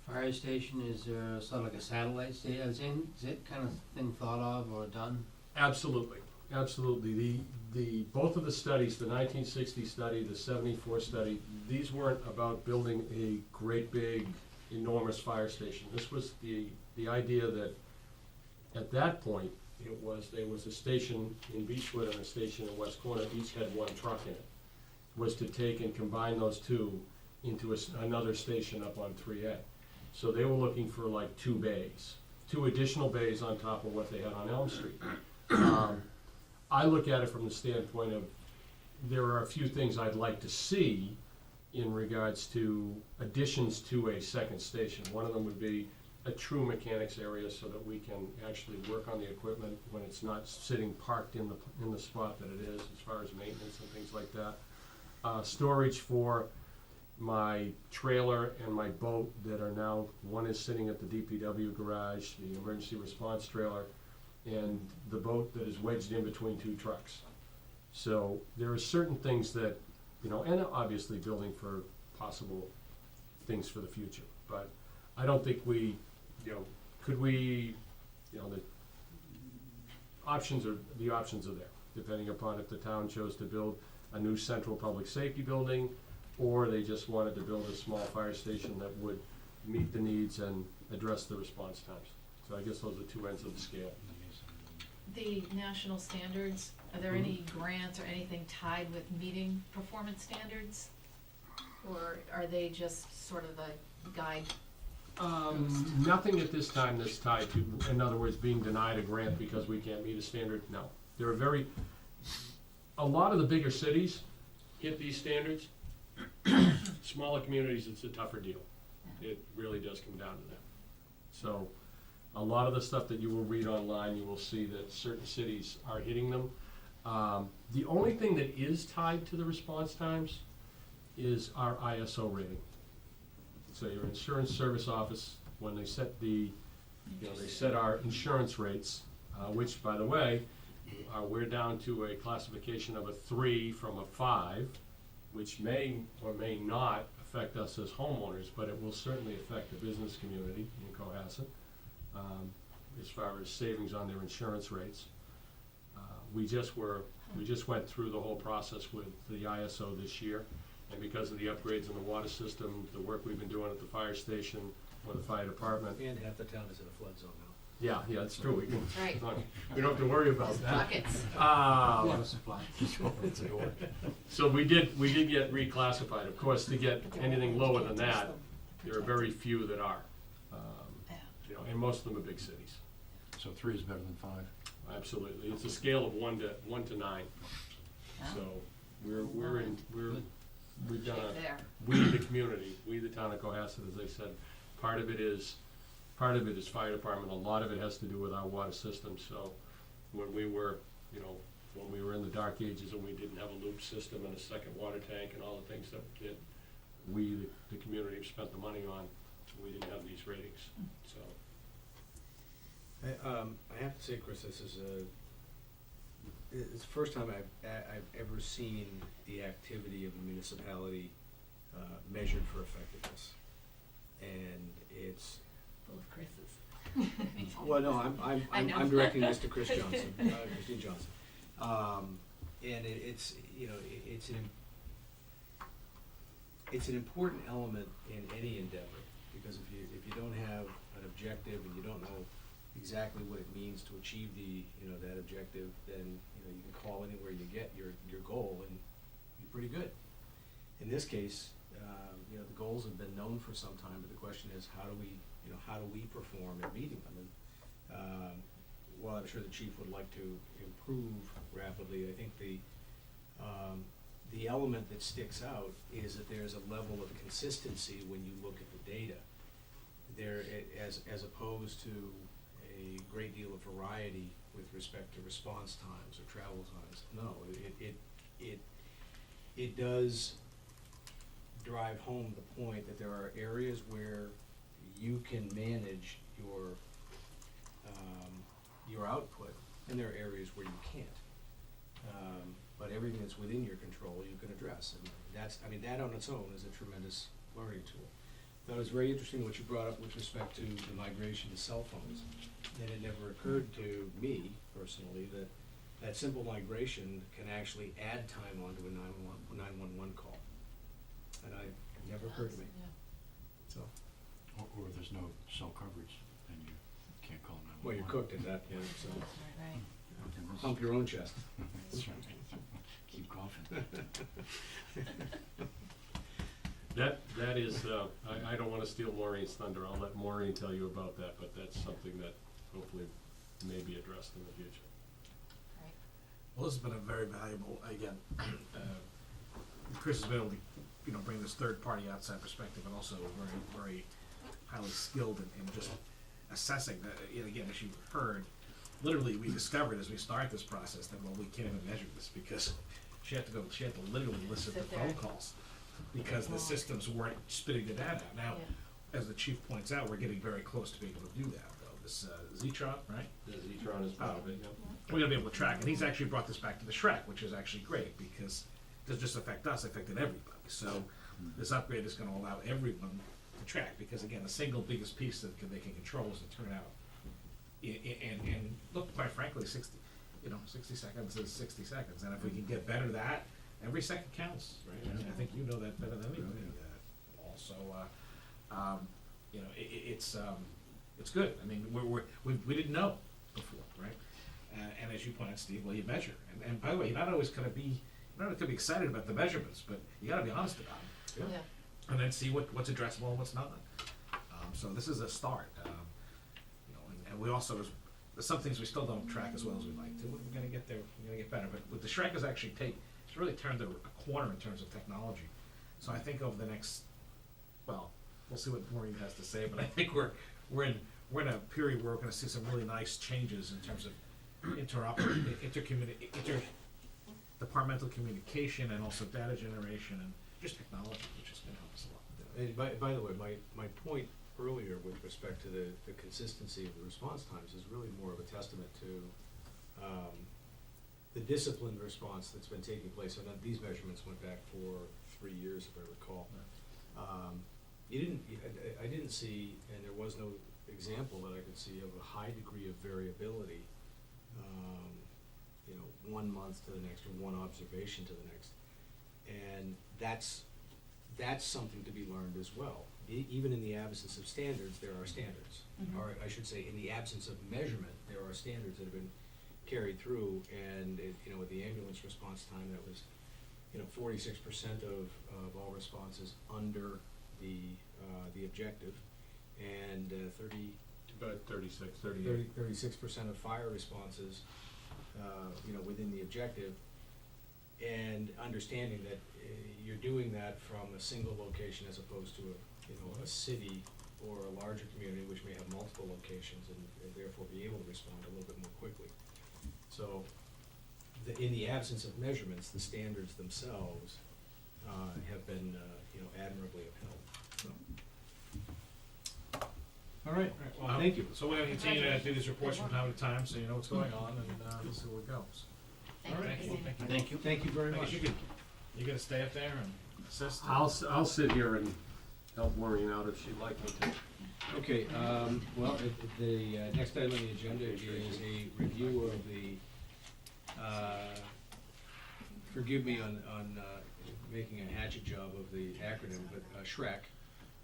fire station, is there sort of like a satellite station? Is that kind of thing thought of or done? Absolutely, absolutely. Both of the studies, the 1960 study, the 74 study, these weren't about building a great big, enormous fire station. This was the idea that at that point, there was a station in Beechwood and a station in West Corner, each had one truck in it. Was to take and combine those two into another station up on 3A. So they were looking for like 2 bays, 2 additional bays on top of what they had on Elm Street. I look at it from the standpoint of, there are a few things I'd like to see in regards to additions to a second station. One of them would be a true mechanics area so that we can actually work on the equipment when it's not sitting parked in the spot that it is, as far as maintenance and things like that. Storage for my trailer and my boat that are now, one is sitting at the DPW garage, the emergency response trailer, and the boat that is wedged in between 2 trucks. So there are certain things that, you know, and obviously building for possible things for the future. But I don't think we, you know, could we, you know, the options are there, depending upon if the town chose to build a new central public safety building, or they just wanted to build a small fire station that would meet the needs and address the response times. So I guess those are 2 ends of the scale. The national standards, are there any grants or anything tied with meeting performance standards? Or are they just sort of a guide? Nothing at this time that's tied to, in other words, being denied a grant because we can't meet a standard, no. There are a lot of the bigger cities hit these standards. Smaller communities, it's a tougher deal. It really does come down to that. So, a lot of the stuff that you will read online, you will see that certain cities are hitting them. The only thing that is tied to the response times is our ISO rating. So your insurance service office, when they set they set our insurance rates, which, by the way, we're down to a classification of a 3 from a 5, which may or may not affect us as homeowners, but it will certainly affect the business community in Cohasset, as far as savings on their insurance rates. We just went through the whole process with the ISO this year, and because of the upgrades in the water system, the work we've been doing at the fire station or the fire department. And half the town is in a flood zone now. Yeah, that's true. Right. We don't have to worry about that. Buckets. Water supply. So we did get reclassified. Of course, to get anything lower than that, there are very few that are. You know, and most of them are big cities. So 3 is better than 5? Absolutely. It's a scale of 1 to 9. So we've done There. we the community, we the town of Cohasset, as I said, part of it is fire department, a lot of it has to do with our water system. So when we were in the dark ages and we didn't have a loop system and a second water tank and all the things that we, the community, have spent the money on, we didn't have these ratings. So I have to say, Chris, this is it's the first time I've ever seen the activity of a municipality measured for effectiveness, and it's. Both Chris's. Well, no, I know. I'm directing this to Chris Johnson, Christine Johnson, and it's an important element in any endeavor, because if you don't have an objective and you don't know exactly what it means to achieve that objective, then you can call anywhere you get your goal and be pretty good. In this case, the goals have been known for some time, but the question is how do we perform at meeting them? And while I'm sure the chief would like to improve rapidly, I think the element that sticks out is that there's a level of consistency when you look at the data. There, as opposed to a great deal of variety with respect to response times or travel times. No, it does drive home the point that there are areas where you can manage your output, and there are areas where you can't. But everything that's within your control you can address, and that on its own is a tremendous learning tool. That was very interesting what you brought up with respect to the migration to cell phones. And it never occurred to me personally that simple migration can actually add time onto a 911 call. And it never occurred to me. Yeah. So, Or there's no cell coverage, then you can't call 911. well, you're cooked at that point, so Right. hump your own chest. That's right. Keep coughing. That is, I don't wanna steal Maureen's thunder, I'll let Maureen tell you about that, but that's something that hopefully may be addressed in the future. Well, this has been a very valuable, again, Chris has been able to, bring this third-party outside perspective and also very, very highly skilled in just assessing that, again, as you've heard, literally, we discovered as we started this process that, well, we can't even measure this because she had to literally listen to Sit there. phone calls because the systems weren't spitting the data out. Now, Yeah. as the chief points out, we're getting very close to being able to do that, though. This Z-Tron, right? The Z-Tron is part of it, yep. We're gonna be able to track, and he's actually brought this back to the Shrek, which is actually great, because it doesn't just affect us, it affected everybody. So this upgrade is gonna allow everyone to track, because again, the single biggest piece that they can control is the turnout. And look, quite frankly, 60 seconds is 60 seconds, and if we can get better at that, every second counts, right? I mean, I think you know that better than anybody, also, it's good. I mean, we didn't know before, right? And as you pointed out, Steve, well, you measure. And by the way, you're not always gonna be excited about the measurements, but you gotta be honest about them. Yeah. And then see what's addressable and what's not. So this is a start. And we also, there's some things we still don't track as well as we'd like to. We're gonna get there, we're gonna get better. But with the Shrek has actually it's really turned a corner in terms of technology. So I think over the next, well, we'll see what Maureen has to say, but I think we're in a period where we're gonna see some really nice changes in terms of interdepartmental communication and also data generation and just technology, which is gonna help us a lot. And by the way, my point earlier with respect to the consistency of the response times is really more of a testament to the disciplined response that's been taking place. And these measurements went back for 3 years, if I recall. I didn't see, and there was no example that I could see of a high degree of variability, 1 month to the next or one observation to the next. And that's something to be learned as well. Even in the absence of standards, there are standards. Mhm. Or I should say, in the absence of measurement, there are standards that have been carried through. And with the ambulance response time, that was 46% of all responses under the objective, and 36% of fire responses within the objective. And understanding that you're doing that from a single location as opposed to a city or a larger community which may have multiple locations and therefore be able to respond a little bit more quickly. So in the absence of measurements, the standards themselves have been admirably upheld. So. All right. Well, thank you. So we're gonna continue to do these reports from time to time, so you know what's going on, and we'll see where it goes. Thank All you, right. Christine. Thank you. Thank you very I much. guess you gonna stay up there and assist? I'll sit here and help Maureen out if she'd like me to. Okay, the next item on the agenda is a review of the, forgive me on making a hatchet job of the acronym, but SHREC,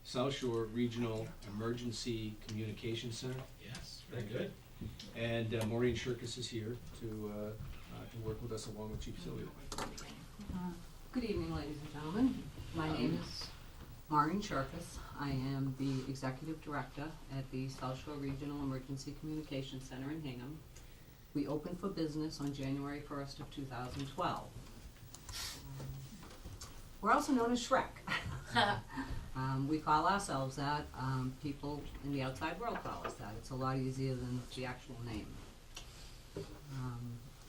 South Shore Regional Emergency Communication Center. Yes, very good. And Maureen Shirkus is here to work with us along with Chief Sylvia. Good evening, ladies and gentlemen. My name is Maureen Shirkus. I am the Executive Director at the South Shore Regional Emergency Communication Center in Hingham. We opened for business on January 1st of 2012. We're also known as Shrek. We call ourselves that. People in the outside world call us that. It's a lot easier than the actual name.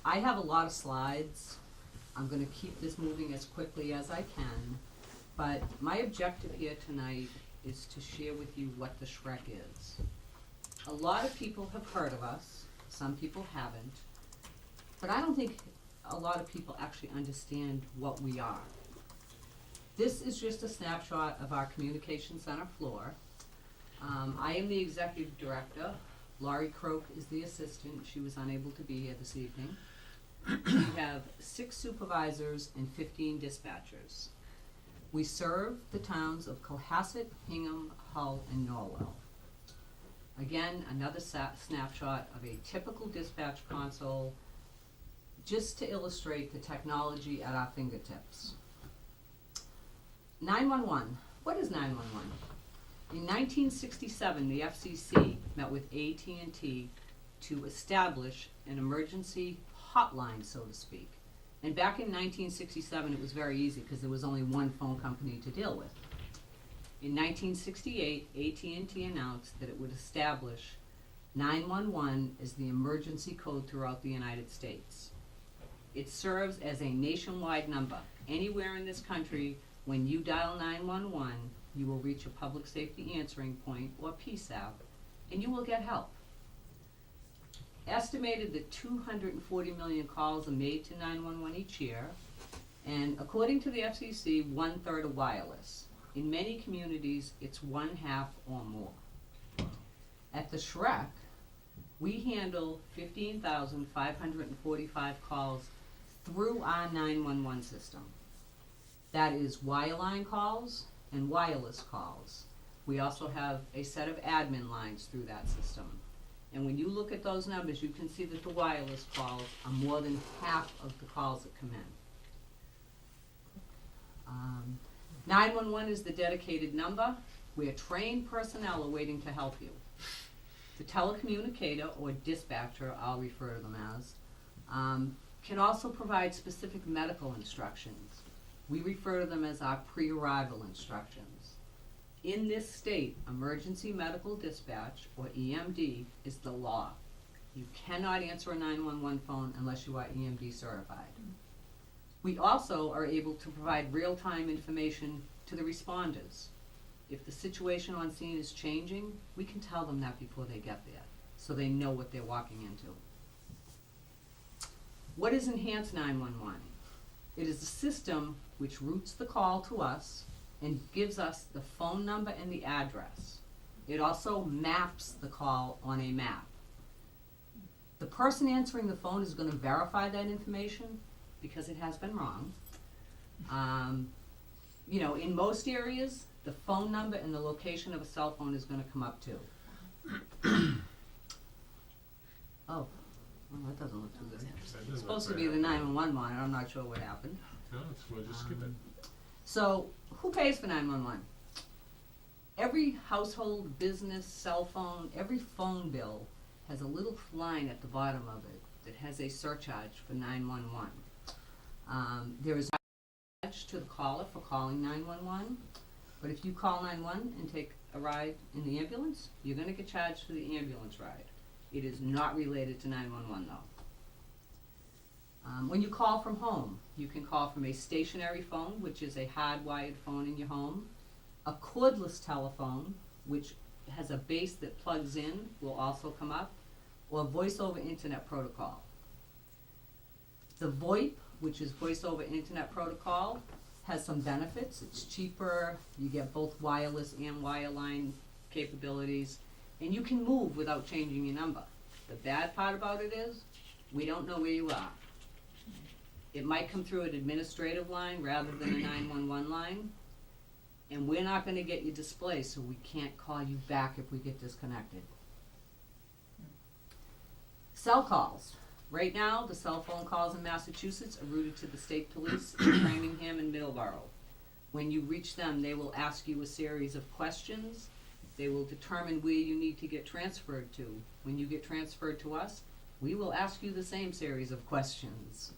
I have a lot of slides. I'm going to keep this moving as quickly as I can, but my objective here tonight is to share with you what the Shrek is. A lot of people have heard of us, some people haven't, but I don't think a lot of people actually understand what we are. This is just a snapshot of our communication center floor. I am the executive director. Laurie Croak is the assistant. She was unable to be here this evening. We have 6 supervisors and 15 dispatchers. We serve the towns of Cohasset, Hingham, Hull, and Norwell. Again, another snapshot of a typical dispatch console, just to illustrate the technology at our fingertips. 911. What is 911? In 1967, the FCC met with AT&T to establish an emergency hotline, so to speak. And back in 1967, it was very easy because there was only one phone company to deal with. In 1968, AT&T announced that it would establish 911 as the emergency code throughout the United States. It serves as a nationwide number. Anywhere in this country, when you dial 911, you will reach a public safety answering point, or PSAP, and you will get help. Estimated that 240 million calls are made to 911 each year, and according to the FCC, 1/3 are wireless. In many communities, it's 1/2 or more. At the Shrek, we handle 15,545 calls through our 911 system. That is wireline calls and wireless calls. We also have a set of admin lines through that system. And when you look at those numbers, you can see that the wireless calls are more than half of the calls that come in. 911 is the dedicated number where trained personnel are waiting to help you. The telecommunicator, or dispatcher, I'll refer to them as, can also provide specific medical instructions. We refer to them as our pre-arrival instructions. In this state, emergency medical dispatch, or EMD, is the law. You cannot answer a 911 phone unless you are EMD certified. We also are able to provide real-time information to the responders. If the situation on scene is changing, we can tell them that before they get there, so they know what they're walking into. What is Enhanced 911? It is a system which routes the call to us and gives us the phone number and the address. It also maps the call on a map. The person answering the phone is going to verify that information because it has been wrong. In most areas, the phone number and the location of a cell phone is going to come up too. Oh, well, that doesn't look too good. It's supposed to be the 911 monitor. I'm not sure what happened. No, we'll just skip it. So, who pays for 911? Every household, business, cell phone, every phone bill has a little line at the bottom of it that has a surcharge for 911. There is a charge to the caller for calling 911, but if you call 911 and take a ride in the ambulance, you're going to get charged for the ambulance ride. It is not related to 911 though. When you call from home, you can call from a stationary phone, which is a hardwired phone in your home. A cordless telephone, which has a base that plugs in, will also come up, or voice over internet protocol. The VoIP, which is voice over internet protocol, has some benefits. It's cheaper, you get both wireless and wireline capabilities, and you can move without changing your number. The bad part about it is, we don't know where you are. It might come through an administrative line rather than a 911 line, and we're not going to get you displaced, so we can't call you back if we get disconnected. Cell calls. Right now, the cell phone calls in Massachusetts are routed to the state police in Framingham and Middleborough. When you reach them, they will ask you a series of questions. They will determine where you need to get transferred to. When you get transferred to us, we will ask you the same series of questions.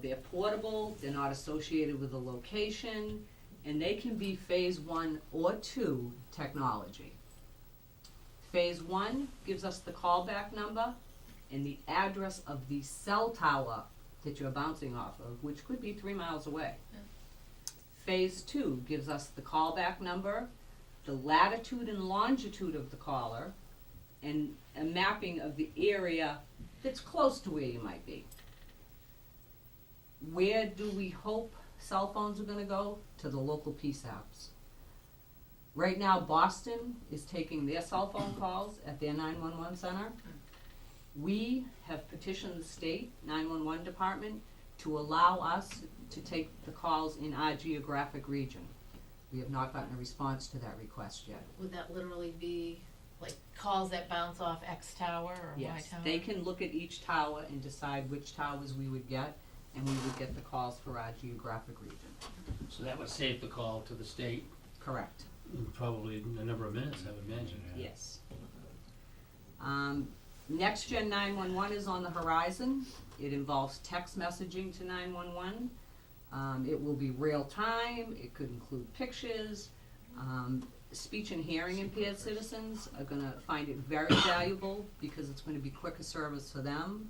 They're portable, they're not associated with a location, and they can be phase 1 or 2 technology. Phase 1 gives us the callback number and the address of the cell tower that you're bouncing off of, which could be 3 miles away. Phase 2 gives us the callback number, the latitude and longitude of the caller, and a mapping of the area that's close to where you might be. Where do we hope cell phones are going to go? To the local PSAPs. Right now, Boston is taking their cell phone calls at their 911 center. We have petitioned the state 911 department to allow us to take the calls in our geographic region. We have not gotten a response to that request yet. Would that literally be like calls that bounce off X tower or Y Yes, tower? they can look at each tower and decide which towers we would get, and we would get the calls for our geographic region. So that would save the call to the state Correct. in probably a number of minutes, I would imagine. Yes. Next Gen 911 is on the horizon. It involves text messaging to 911. It will be real time. It could include pictures. Speech and hearing impaired citizens are going to find it very valuable because it's going to be quicker service for them.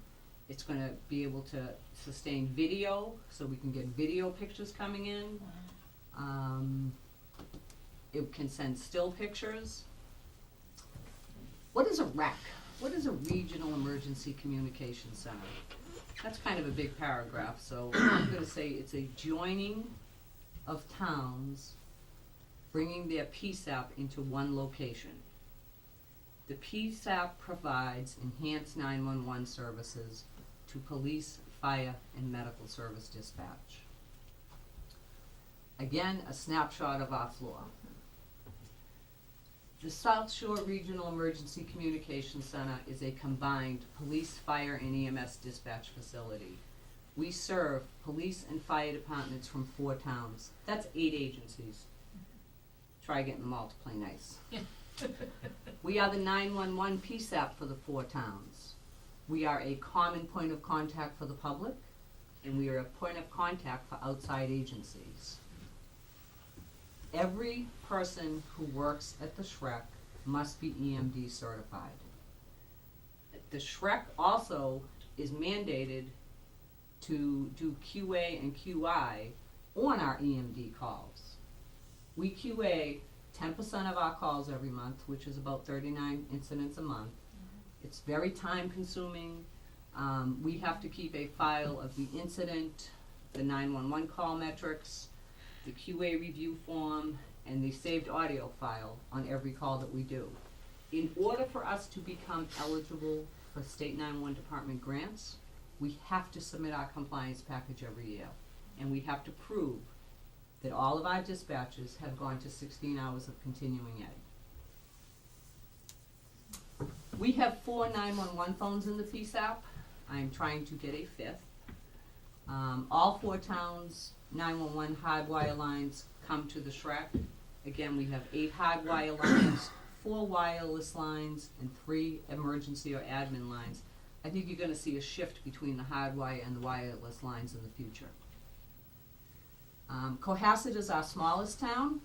It's going to be able to sustain video, so we can get video pictures coming in. It can send still pictures. What is a REC? What is a Regional Emergency Communication Center? That's kind of a big paragraph, so I'm going to say it's a joining of towns bringing their PSAP into one location. The PSAP provides enhanced 911 services to police, fire, and medical service dispatch. Again, a snapshot of our floor. The South Shore Regional Emergency Communication Center is a combined police, fire, and EMS dispatch facility. We serve police and fire departments from 4 towns. That's 8 agencies. Try getting them all to play nice. We are the 911 PSAP for the 4 towns. We are a common point of contact for the public, and we are a point of contact for outside agencies. Every person who works at the SHREC must be EMD certified. The SHREC also is mandated to do QA and QI on our EMD calls. We QA 10% of our calls every month, which is about 39 incidents a month. It's very time consuming. We have to keep a file of the incident, the 911 call metrics, the QA review form, and the saved audio file on every call that we do. In order for us to become eligible for state 911 department grants, we have to submit our compliance package every year. And we have to prove that all of our dispatches have gone to 16 hours of continuing ed. We have 4 911 phones in the PSAP. I'm trying to get a 5th. All 4 towns' 911 hardwire lines come to the SHREC. Again, we have 8 hardwire lines, 4 wireless lines, and 3 emergency or admin lines. I think you're gonna see a shift between the hardwire and the wireless lines in the future. Cohasset is our smallest town.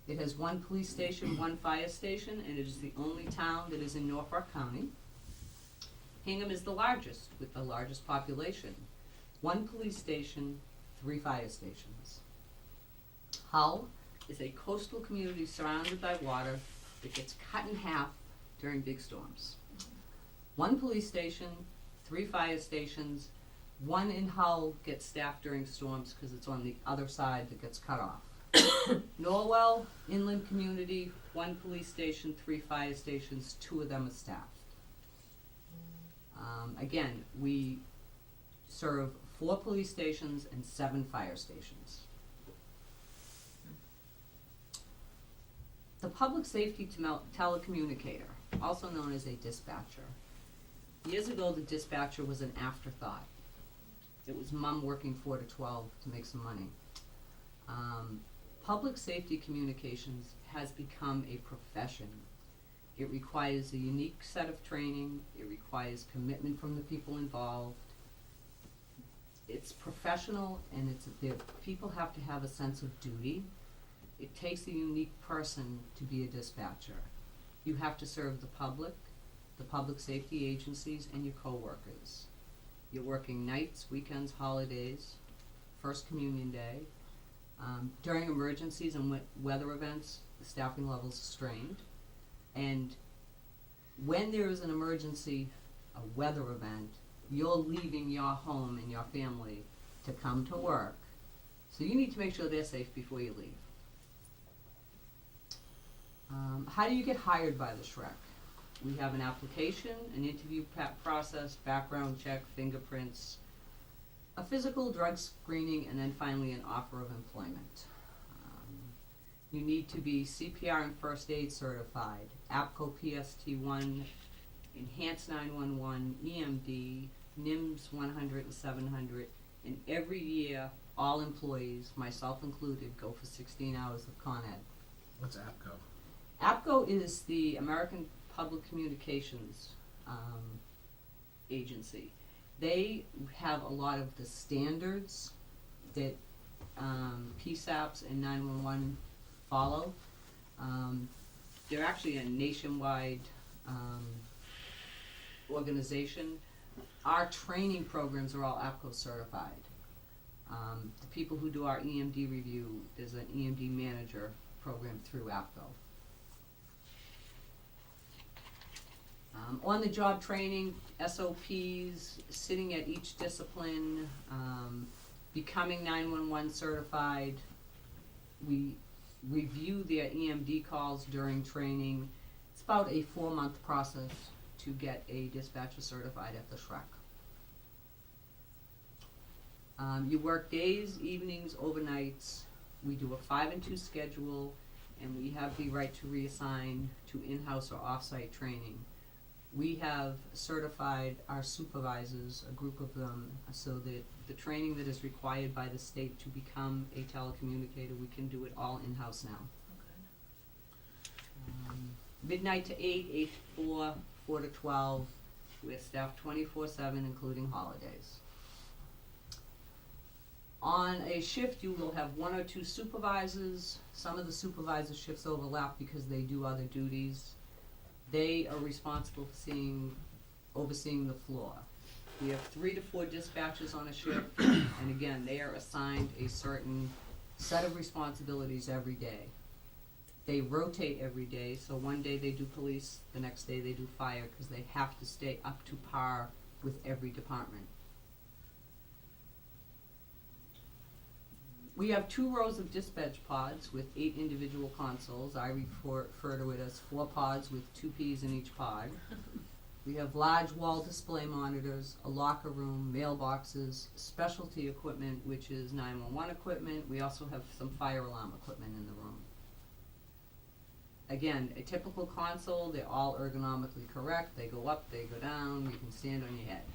It has 1 police station, 1 fire station, and it is the only town that is in Norfolk County. Hingham is the largest, with the largest population. 1 police station, 3 fire stations. Hull is a coastal community surrounded by water that gets cut in half during big storms. 1 police station, 3 fire stations. 1 in Hull gets staffed during storms because it's on the other side that gets cut off. Norwell, inland community, 1 police station, 3 fire stations, 2 of them are staffed. Again, we serve 4 police stations and 7 fire stations. The public safety telecommunicator, also known as a dispatcher. Years ago, the dispatcher was an afterthought. It was mom working 4 to 12 to make some money. Public safety communications has become a profession. It requires a unique set of training. It requires commitment from the people involved. It's professional, and people have to have a sense of duty. It takes a unique person to be a dispatcher. You have to serve the public safety agencies, and your coworkers. You're working nights, weekends, holidays, First Communion Day. During emergencies and weather events, the staffing levels are strained. And when there is an emergency, a weather event, you're leaving your home and your family to come to work. So you need to make sure they're safe before you leave. How do you get hired by the SHREC? We have an application, an interview process, background check, fingerprints, a physical drug screening, and then finally an offer of employment. You need to be CPR and first aid certified, APCO PST1, Enhanced 911, EMD, NIMS 100 and 700, And every year, all employees, myself included, go for 16 hours of Con Ed. What's APCO? APCO is the American Public Communications Agency. They have a lot of the standards that PSAPs and 911 follow. They're actually a nationwide organization. Our training programs are all APCO certified. The people who do our EMD review, there's an EMD manager program through APCO. On-the-job training, SOPs, sitting at each discipline, becoming 911 certified. We review their EMD calls during training. It's about a 4-month process to get a dispatcher certified at the SHREC. You work days, evenings, overnights. We do a 5 and 2 schedule, and we have the right to reassign to in-house or off-site training. We have certified our supervisors, a group of them, so that the training that is required by the state to become a telecommunicator, we can do it all in-house now. Midnight to 8, 8 to 4, 4 to 12. We're staffed 24/7, including holidays. On a shift, you will have 1 or 2 supervisors. Some of the supervisor shifts overlap because they do other duties. They are responsible for overseeing the floor. We have 3 to 4 dispatchers on a shift, and again, they are assigned a certain set of responsibilities every day. They rotate every day, so one day they do police, the next day they do fire, because they have to stay up to par with every department. We have 2 rows of dispatch pods with 8 individual consoles. I refer to it as 4 pods with 2 Ps in each pod. We have large wall display monitors, a locker room, mailboxes, specialty equipment, which is 911 equipment. We also have some fire alarm equipment in the room. Again, a typical console, they're all ergonomically correct. They go up, they go down, you can stand on your head.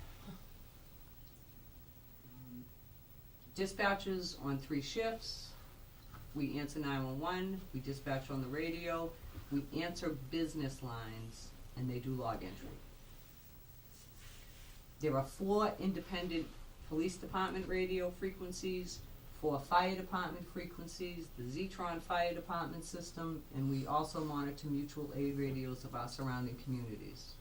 Dispatches on 3 shifts. We answer 911, we dispatch on the radio, we answer business lines, and they do log entry. There are 4 independent police department radio frequencies, 4 fire department frequencies, the Zetron fire department system, and we also monitor mutual aid radios of our surrounding communities.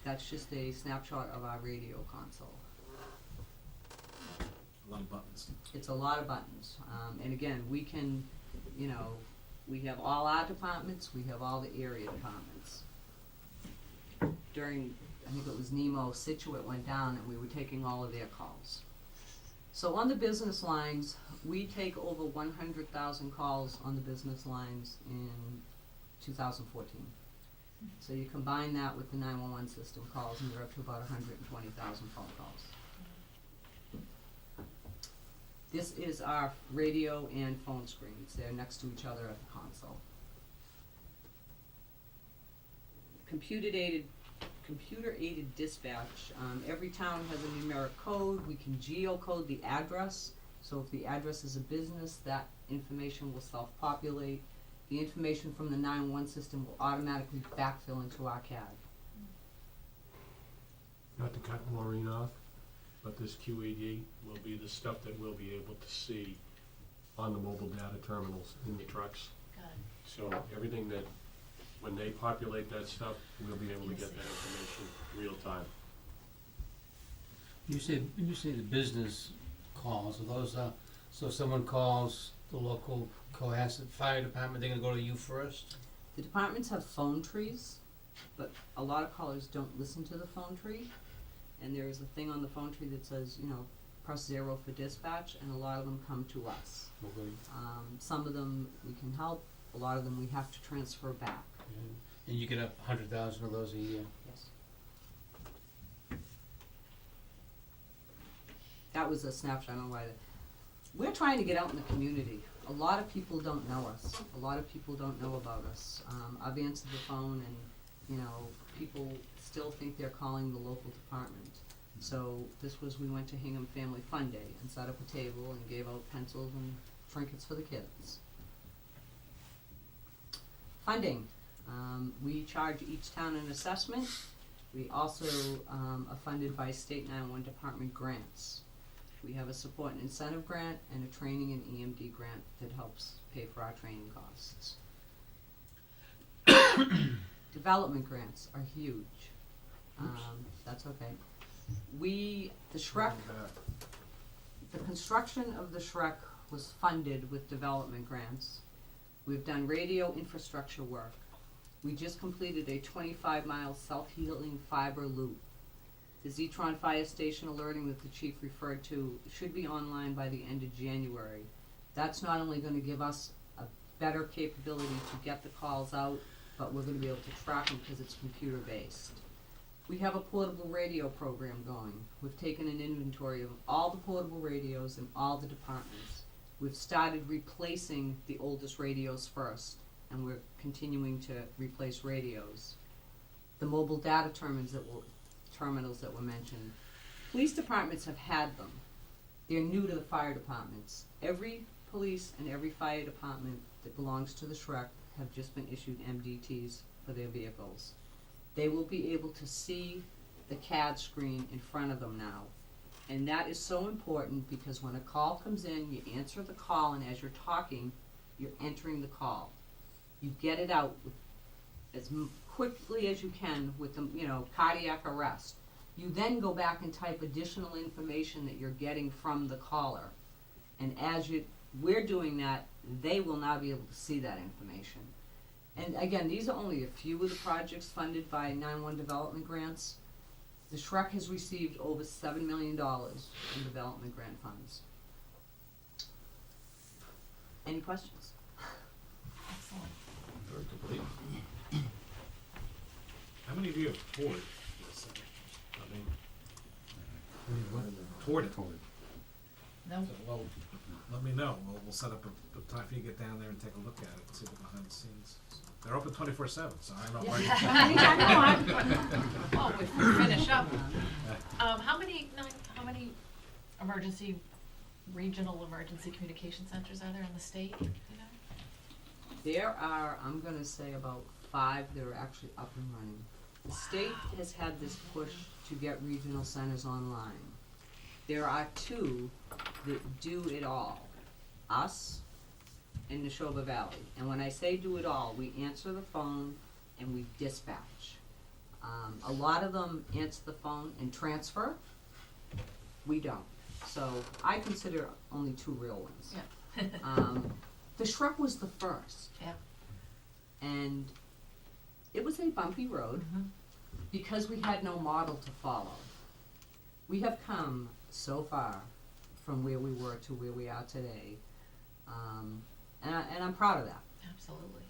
That's just a snapshot of our radio console. A lot of buttons. It's a lot of buttons. And again, we can, we have all our departments, we have all the area departments. During, I think it was Nemo, Situate went down and we were taking all of their calls. So on the business lines, we take over 100,000 calls on the business lines in 2014. So you combine that with the 911 system calls and you're up to about 120,000 phone calls. This is our radio and phone screens. They're next to each other at the console. Computer-aided dispatch. Every town has a numeric code. We can geocode the address. So if the address is a business, that information will self-populate. The information from the 911 system will automatically backfill into our CAD. Not to cut Maureen off, but this Q88 will be the stuff that we'll be able to see on the mobile data terminals in the trucks. Got it. So everything that, when they populate that stuff, we'll be able to get that information real time. You say the business calls, are those, so if someone calls the local Cohasset Fire Department, they're gonna go to you first? The departments have phone trees, but a lot of callers don't listen to the phone tree. And there is a thing on the phone tree that says, press 0 for dispatch, and a lot of them come to us. Okay. Some of them we can help, a lot of them we have to transfer back. And you get up 100,000 of those a year? Yes. That was a snapshot. I don't know why. We're trying to get out in the community. A lot of people don't know us. A lot of people don't know about us. I've answered the phone and, people still think they're calling the local department. So this was, we went to Hingham Family Fun Day and set up a table and gave out pencils and trinkets for the kids. Funding, we charge each town an assessment. We also are funded by state 911 department grants. We have a support and incentive grant and a training and EMD grant that helps pay for our training costs. Development grants are huge. That's okay. The Shrek, the construction of the Shrek was funded with development grants. We've done radio infrastructure work. We just completed a 25-mile self-healing fiber loop. The Zetron fire station alerting that the chief referred to should be online by the end of January. That's not only gonna give us a better capability to get the calls out, but we're gonna be able to track them because it's computer-based. We have a portable radio program going. We've taken an inventory of all the portable radios in all the departments. We've started replacing the oldest radios first, and we're continuing to replace radios. The mobile data terminals that were mentioned, police departments have had them. They're new to the fire departments. Every police and every fire department that belongs to the Shrek have just been issued MDTs for their vehicles. They will be able to see the CAD screen in front of them now. And that is so important because when a call comes in, you answer the call, and as you're talking, you're entering the call. You get it out as quickly as you can with the, cardiac arrest. You then go back and type additional information that you're getting from the caller. And as we're doing that, they will now be able to see that information. And again, these are only a few of the projects funded by 911 development grants. The Shrek has received over $7 million in development grant funds. Any questions? Excellent. Very complete. How many of you have toured this center? Toured it. No, So, well, let me know. We'll set up a time for you to get down there and take a look at it and see the behind the scenes. So, they're open 24/7, so I don't know why well, if we finish up, how many regional emergency communication centers are there in the state, you know? There are, I'm gonna say about 5 that are actually up and running. The state has had this push to get regional centers online. There are 2 that do it all, us and Neshoba Valley. And when I say do it all, we answer the phone and we dispatch. A lot of them answer the phone and transfer. We don't. So I consider only 2 real ones. Yeah. The Shrek was the first. Yeah. And it was a bumpy road because we had no model to follow. We have come so far from where we were to where we are today, and I'm proud of that. Absolutely.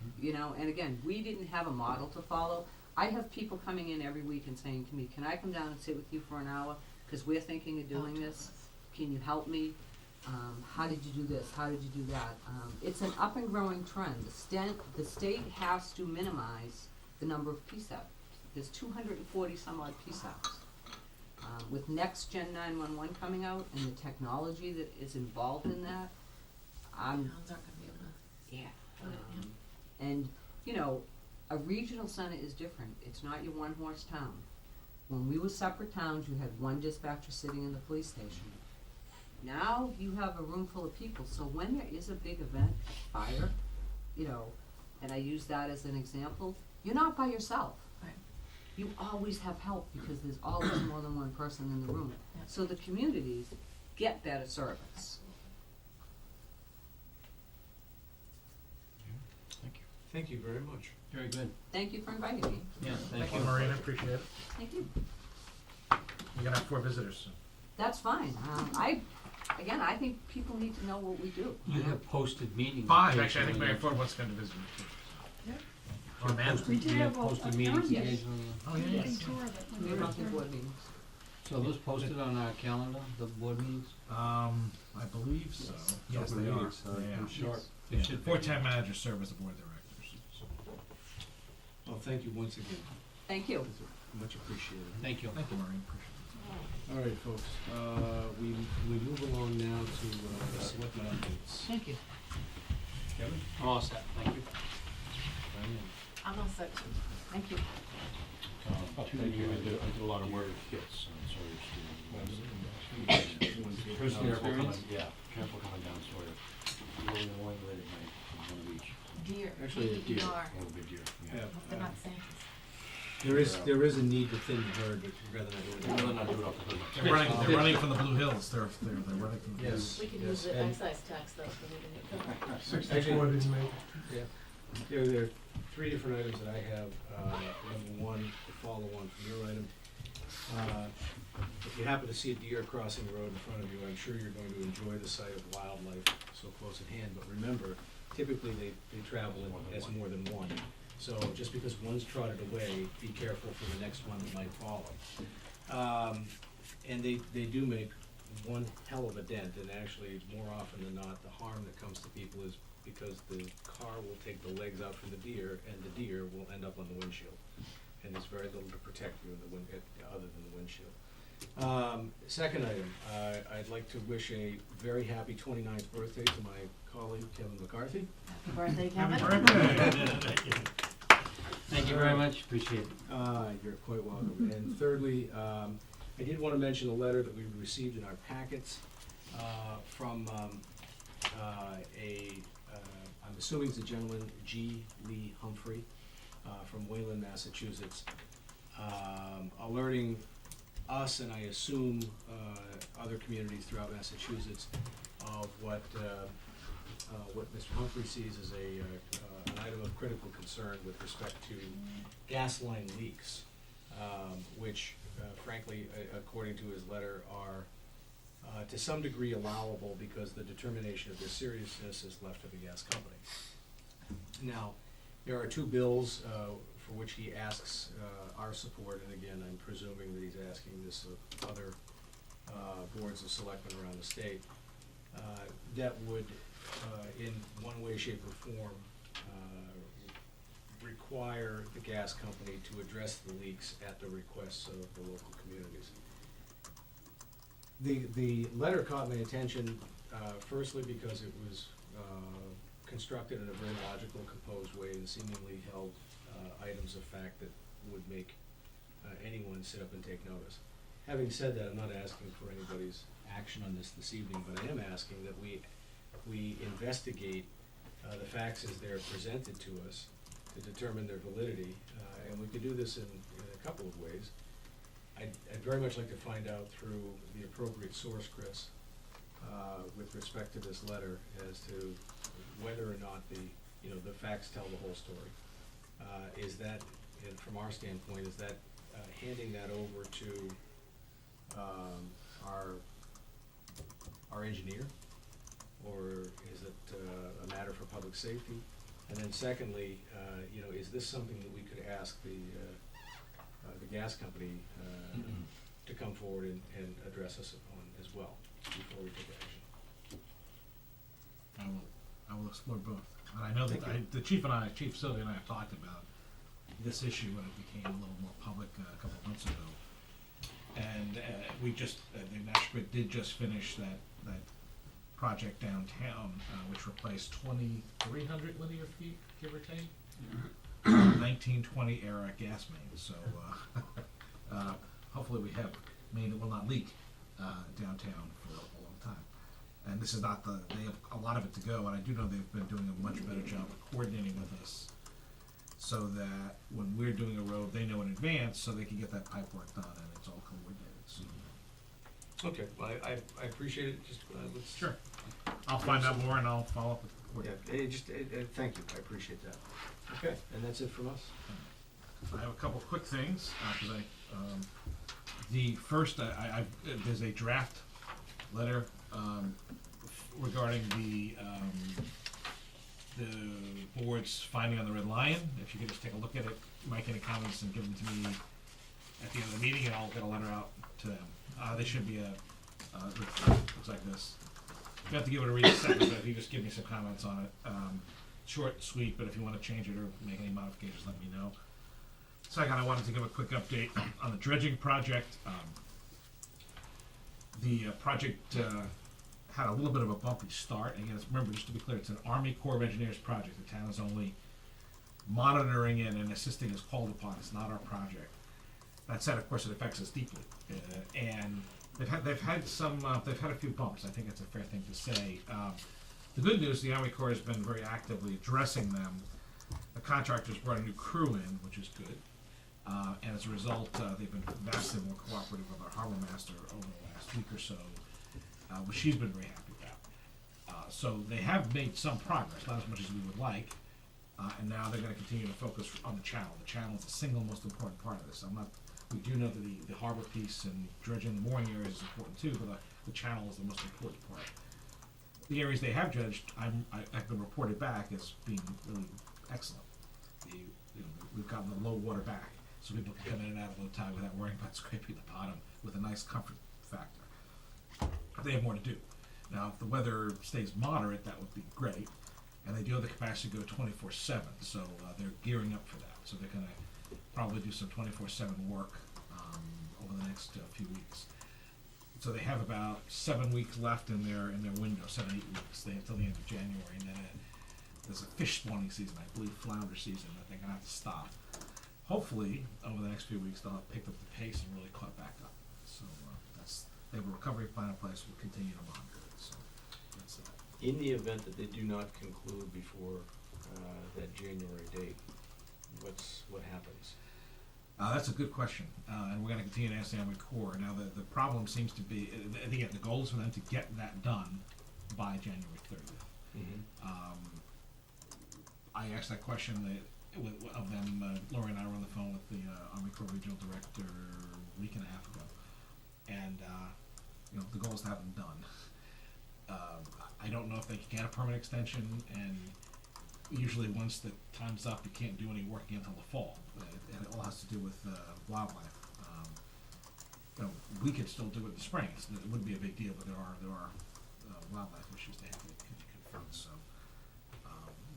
And again, we didn't have a model to follow. I have people coming in every week and saying to me, can I come down and sit with you for an hour? Because we're thinking of doing this. Can you help me? How did you do this? How did you do that? It's an up and growing trend. The state has to minimize the number of PSAPs. There's 240 some odd PSAPs. With next gen 911 coming out and the technology that is involved in that, Towns aren't gonna be able to. Put it in. And a regional center is different. It's not your one horse town. When we were separate towns, you had one dispatcher sitting in the police station. Now you have a room full of people, so when there is a big event, fire, and I use that as an example, you're not by yourself. Right. You always have help because there's always more than one person in the room. Yeah. So the communities get better service. Thank you. Thank you very much. Very good. Thank you for inviting me. Yeah, Thank you, Marina, appreciate it. Thank you. You're gonna have 4 visitors soon. That's fine. I think people need to know what we do. You have posted meetings. 5, actually, I think occasionally. Mary Ford wants to come to visit me too. Yeah. Or Amanda. We did You have posted a meetings Yes. occasionally. Oh, yeah, Yes. yes. tour of it when We we have were monthly here. board meetings. So those posted on our calendar, the board meetings? I believe so. Yes, they are. Yeah. I'm sure. Yeah. 4 town managers serve as the board directors. Well, thank you once again. Thank you. Much appreciated. Thank you. Thank you, Maureen, appreciate it. All right, folks, we move along now to selectmen updates. Thank you. Kevin? I'm all set, thank you. Diane? I'm all set too. Thank you. Thank you. I did a lot of work with kits, I'm sorry, Steve. Personal Careful coming- experience? Yeah, careful coming down Sawyer. Rolling away late at night, from one beach. Deer. Actually, a deer. DER. Oh, big deer, Yeah. yeah. They're not Santas. There is a need to thin the herd, but we'd rather not do it. I'd rather not do it off the hood. They're running from the Blue Hills. They're running from the Blue Hills. Yes. We could yes, use the and- excise tax though, for moving it. Sixty-four didn't make it. There are three different items that I have. Number one, the follow on from your item. If you happen to see a deer crossing the road in front of you, I'm sure you're going to enjoy the sight of wildlife so close at hand. But remember, typically they travel as more than one. So just because one's trotted away, be careful for the next one that might follow. And they do make one hell of a dent, and actually, more often than not, the harm that comes to people is because the car will take the legs out from the deer, and the deer will end up on the windshield. And there's very little to protect you in the other than the windshield. Second item, I'd like to wish a very happy 29th birthday to my colleague Kevin McCarthy. Happy birthday, Kevin. Thank you very much, appreciate it. You're quite welcome. And thirdly, I did want to mention a letter that we received in our packets from I'm assuming it's a gentleman, G. Lee Humphrey, from Wayland, Massachusetts, alerting us, and I assume other communities throughout Massachusetts, of what Mr. Humphrey sees as an item of critical concern with respect to gas line leaks, which frankly, according to his letter, are to some degree allowable because the determination of their seriousness is left to the gas company. Now, there are two bills for which he asks our support, and again, I'm presuming that he's asking this of other boards of selectmen around the state, that would, in one way, shape, or form, require the gas company to address the leaks at the requests of the local communities. The letter caught my attention, firstly because it was constructed in a very logical, composed way and seemingly held items of fact that would make anyone sit up and take notice. Having said that, I'm not asking for anybody's action on this evening, but I am asking that we investigate the facts as they're presented to us to determine their validity, and we could do this in a couple of ways. I'd very much like to find out through the appropriate source, Chris, with respect to this letter, as to whether or not the facts tell the whole story. Is that, and from our standpoint, is that handing that over to our engineer, or is it a matter for public safety? And then secondly, is this something that we could ask the gas company to come forward and address us on as well before we take action? I will explore both. And I know that the Chief Sylvia and I have talked about this issue when it became a little more public a couple of months ago. And we just, the National Grid did just finish that project downtown, which replaced 2,300 linear feet, give or take, 1920 era gas mains. So hopefully we have a main that will not leak downtown for a long time. And this is not they have a lot of it to go, and I do know they've been doing a much better job of coordinating with us so that when we're doing a road, they know in advance so they can get that pipe work done and it's all coordinated. So. Okay, well, I appreciate it, just, let's. Sure. I'll find out more and I'll follow up with the board. Thank you, I appreciate that. Okay, and that's it from us? I have a couple quick things, because the first, there's a draft letter regarding the board's finding on the Red Lion. If you could just take a look at it, make any comments and give them to me at the end of the meeting, and I'll get a letter out to them. They should be looks like this. You have to give it a read a second, but if you just give me some comments on it. Short, sweet, but if you want to change it or make any modifications, let me know. Second, I wanted to give a quick update on the dredging project. The project had a little bit of a bumpy start. Again, remember, just to be clear, it's an Army Corps of Engineers project. The town is only monitoring it and assisting as called upon. It's not our project. That said, of course, it affects us deeply, and they've had a few bumps. I think that's a fair thing to say. The good news, the Army Corps has been very actively addressing them. The contractors brought a new crew in, which is good, and as a result, they've been vastly more cooperative with our harbor master over the last week or so, which she's been very happy about. So they have made some progress, not as much as we would like. And now they're going to continue to focus on the channel. The channel is the single most important part of this. We do know that the harbor piece and dredging the mooring areas is important too, but the channel is the most important part. The areas they have dredged, I've been reported back as being really excellent. We've gotten the low water back, so people can come in and out of low tide without worrying about scraping the bottom with a nice comfort factor. They have more to do. Now, if the weather stays moderate, that would be great. And they do have the capacity to go 24/7, so they're gearing up for that. So they're going to probably do some 24/7 work over the next few weeks. So they have about 7 weeks left in their window, 7, 8 weeks. They have till the end of January, and then there's a fish spawning season, I believe flounder season, that they're going to have to stop. Hopefully, over the next few weeks, they'll have picked up the pace and really caught back up. So they have a recovery plan in place. We'll continue to monitor it. So that's that. In the event that they do not conclude before that January date, what happens? That's a good question, and we're going to continue to ask the Army Corps. Now, the problem seems to be, again, the goal is for them to get that done by January 30th. Mm-hmm. I asked that question of them. Lori and I were on the phone with the Army Corps Regional Director a week and a half ago, and the goal is to have them done. I don't know if they can get a permanent extension, and usually once the time's up, you can't do any work again until the fall. It all has to do with wildlife. We could still do it in the spring. It wouldn't be a big deal, but there are wildlife issues they have to confront. So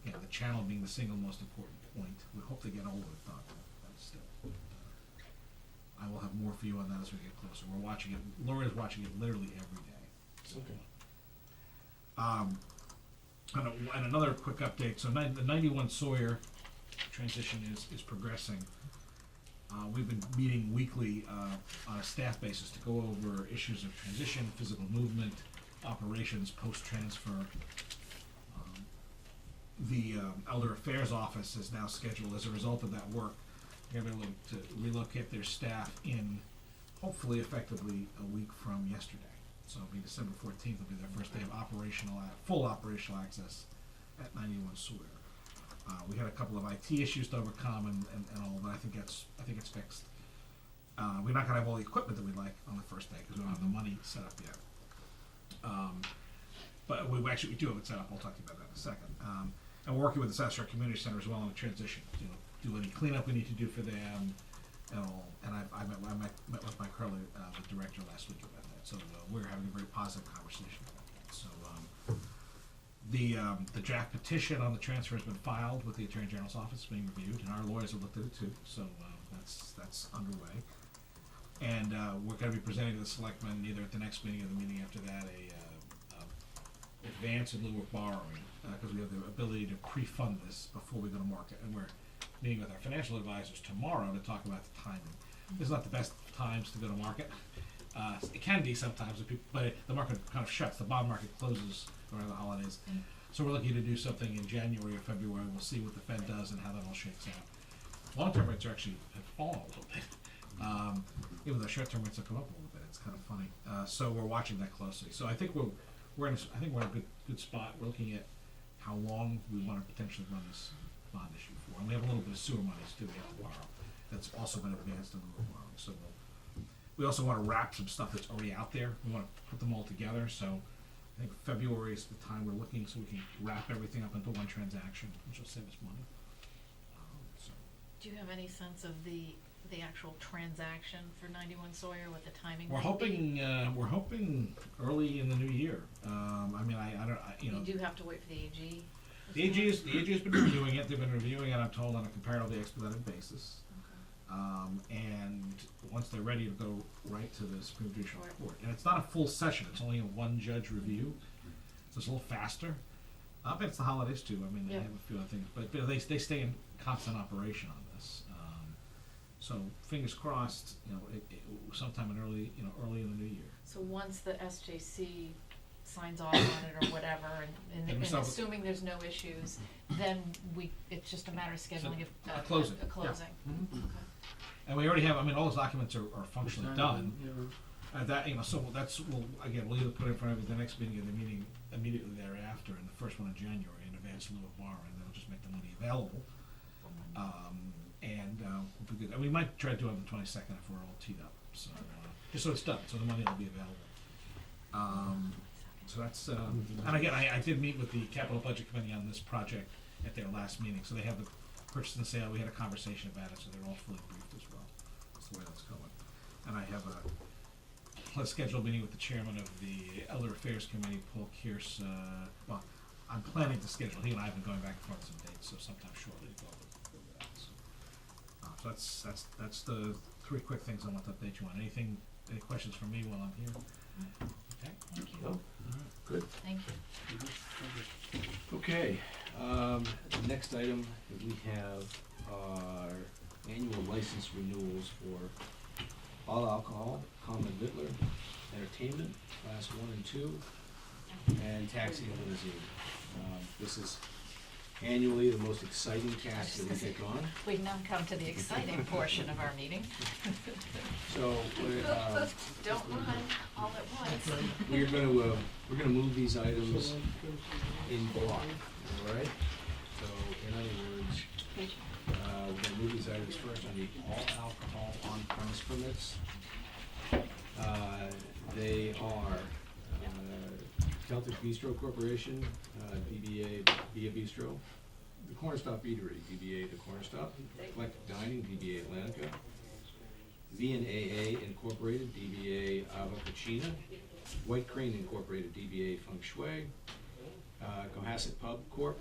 again, the channel being the single most important point. We hope they get all of it done. But still, I will have more for you on that as we get closer. We're watching it. Laura's watching it literally every day. So, Okay. And another quick update. So the 91 Sawyer transition is progressing. We've been meeting weekly on a staff basis to go over issues of transition, physical movement, operations, post-transfer. The Elder Affairs Office is now scheduled, as a result of that work, they're able to relocate their staff in, hopefully effectively, a week from yesterday. So it'll be December 14th, will be their first day of full operational access at 91 Sawyer. We had a couple of IT issues to overcome and all, but I think it's fixed. We're not gonna have all the equipment that we'd like on the first day because we don't have the money set up yet. But we do have it set up. We'll talk to you about that in a second. And we're working with the South Shore Community Center as well on the transition. Do any cleanup we need to do for them and all. And I met with Mike Curley, the director, last week about that. So we're having a very positive conversation about that. So the draft petition on the transfer has been filed with the Attorney General's office, being reviewed, and our lawyers have looked at it too. So that's underway. And we're going to be presenting to the Selectmen either at the next meeting or the meeting after that a advance in lieu of borrowing, because we have the ability to pre-fund this before we go to market. And we're meeting with our financial advisors tomorrow to talk about the timing. This is not the best times to go to market. It can be sometimes, but the market kind of shuts. The bond market closes around the holidays. So we're looking to do something in January or February. We'll see what the Fed does and how that all shakes out. Long-term rates actually have fallen a little bit. Even though short-term rates have come up a little bit, it's kind of funny. So we're watching that closely. So I think we're in a good spot. We're looking at how long we want to potentially run this bond issue for. And we have a little bit of sewer monies too we have to borrow. That's also been advanced in lieu of borrowing. So we also want to wrap some stuff that's already out there. We want to put them all together. So I think February is the time we're looking, so we can wrap everything up into one transaction, which will save us money. Do you have any sense of the actual transaction for 91 Sawyer, what the timing We're might be? hoping early in the new year. You do have to wait for the AG? The AG has been reviewing it. They've been reviewing it, I'm told, on a comparatively expedited basis. And once they're ready to go right to the Supreme Judicial Court. And it's not a full session, it's only a one-judge review, so it's a little faster. But it's the holidays too, I mean, they Yeah. have a few other things, but they stay in constant operation on this. So fingers crossed, sometime in early in the new year. So once the SJC signs off on it or whatever, and And we start with- assuming there's no issues, then it's just a matter of scheduling a closing, a closing. Okay. And we already have, I mean, all those documents are functionally done. That, so we'll either put it in front of the next meeting or the meeting immediately thereafter, and the first one in January, in advance in lieu of borrowing, and then we'll just make the money available. We'll be good. And we might try to do it on the 22nd if we're all teed up, so, just so it's done, so the money will be available. So that's, and again, I did meet with the Capital Budget Committee on this project at their last meeting, so they have the purchase and sale, we had a conversation about it, so they're all fully briefed as well. That's the way that's going. And I have a scheduled meeting with the chairman of the Elder Affairs Committee, Paul Kearse. Well, I'm planning to schedule, he and I have been going back and forth some dates, so sometime shortly to go over that. So that's the three quick things I want to update you on. Any questions from me while I'm here? Okay. Thank you. No? Good. Thank you. Okay, the next item that we have are annual license renewals for all alcohol, common vittler, entertainment, class 1 and 2, and taxi and limousine. This is annually the most exciting task that we take on. We've now come to the exciting portion of our meeting. So, Don't run all at once. we're gonna move these items in block, all right? So, in other words, we're gonna move these items first on the all alcohol on-premise permits. They are Celtic Bistro Corporation, DBA Via Bistro, The Corner Stop Eatery, DBA The Corner Stop, Eclectic Dining, DBA Atlantica, V&AA Incorporated, DBA Ava Cucina, White Crane Incorporated, DBA Feng Shui, Cohasset Pub Corp.,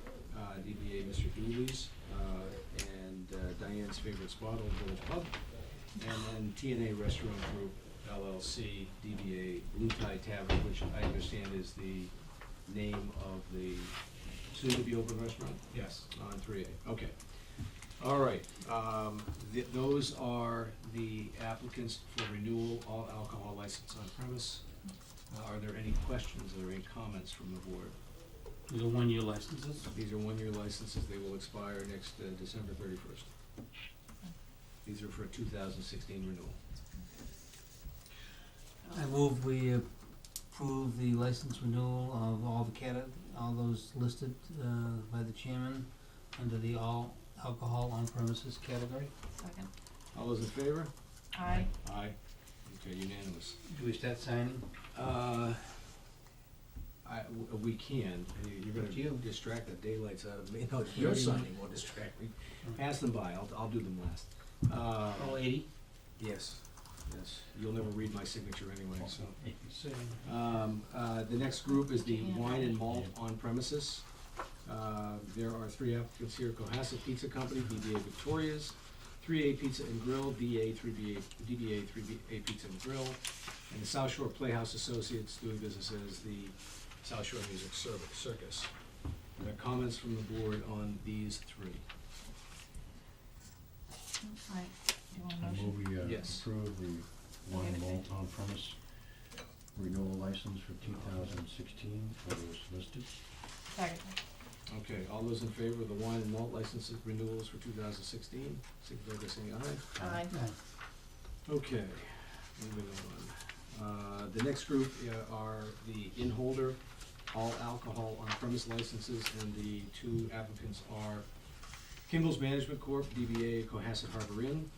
DBA Mr. Dooley's, and Diane's Favorite Spot, Old Village Pub, and then TNA Restaurant Group, LLC, DBA Blue Tie Tavern, which I understand is the name of the soon-to-be-open restaurant? Yes. On 3A, okay. All right, those are the applicants for renewal, all alcohol license on premise. Are there any questions or any comments from the board? These are one-year licenses? These are one-year licenses, they will expire next December 31st. These are for a 2016 renewal. I move we approve the license renewal of all those listed by the chairman under the all alcohol on premises category. Second. All those in favor? Aye. Aye. Okay, unanimous. Do we start signing? We can, you're Up to you. gonna distract the daylights out of me. No, your signing won't distract me. Pass them by, I'll do them last. All 80? Yes, you'll never read my signature anyway, so. So, The next group is the wine and malt on premises. There are three applicants here, Cohasset Pizza Company, DBA Victoria's, 3A Pizza and Grill, DBA 3A Pizza and Grill, and the South Shore Playhouse Associates doing business as the South Shore Music Circus. Are there comments from the board on these three? Aye. Do you want a I motion? move we Yes. approve the wine and malt on-premise renewal license for 2016 for those listed. Second. Okay, all those in favor of the wine and malt licenses renewals for 2016, signify by saying aye. Aye. Okay, moving on. The next group are the in-holder, all alcohol on-premise licenses, and the two applicants are Kimball's Management Corp., DBA Cohasset Harbor Inn,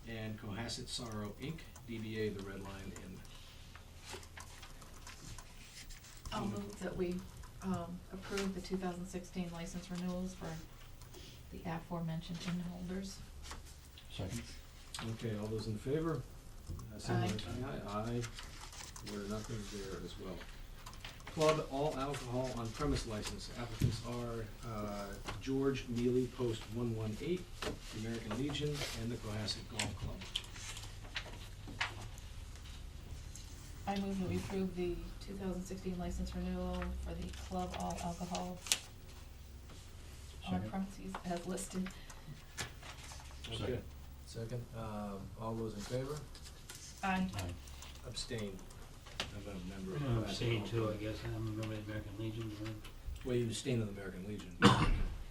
and Cohasset Sorrow Inc., DBA The Red Lion Inn. I'll move that we approve the 2016 license renewals for the aforementioned in-holders. Second. Okay, all those in favor? Signify by Aye. saying aye. Aye. 4-0 there as well. Club All Alcohol on Premise License. Applicants are George Mealy, Post 118, the American Legion, and the Cohasset Golf Club. I move that we approve the 2016 license renewal for the Club All Alcohol on Second. premises as listed. Okay. Second, all those in favor? Aye. Aye. Abstain. I'm a member of the I'm Cohasset saying Golf too, I Club. guess, I'm a member of the American Legion, Well, you abstain on the American Legion.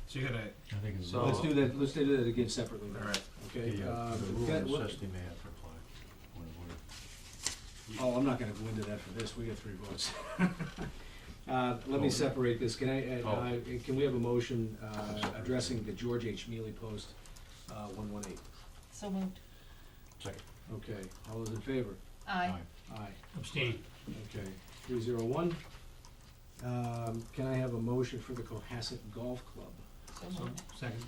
So you gotta, I think it's. So let's do that, let's do that again separately then. all right, Okay? The we've rule got- what- necessity may have to apply. Oh, I'm not gonna go into that for this, we got 3 votes. Let me Oh. separate this, can Oh. can we have a motion, addressing the George H. Mealy Post, 118? So moved. Second. Okay, all those in favor? Aye. Aye. Abstain. Okay, 301. Can I have a motion for the Cohasset Golf Club? So moved. Second.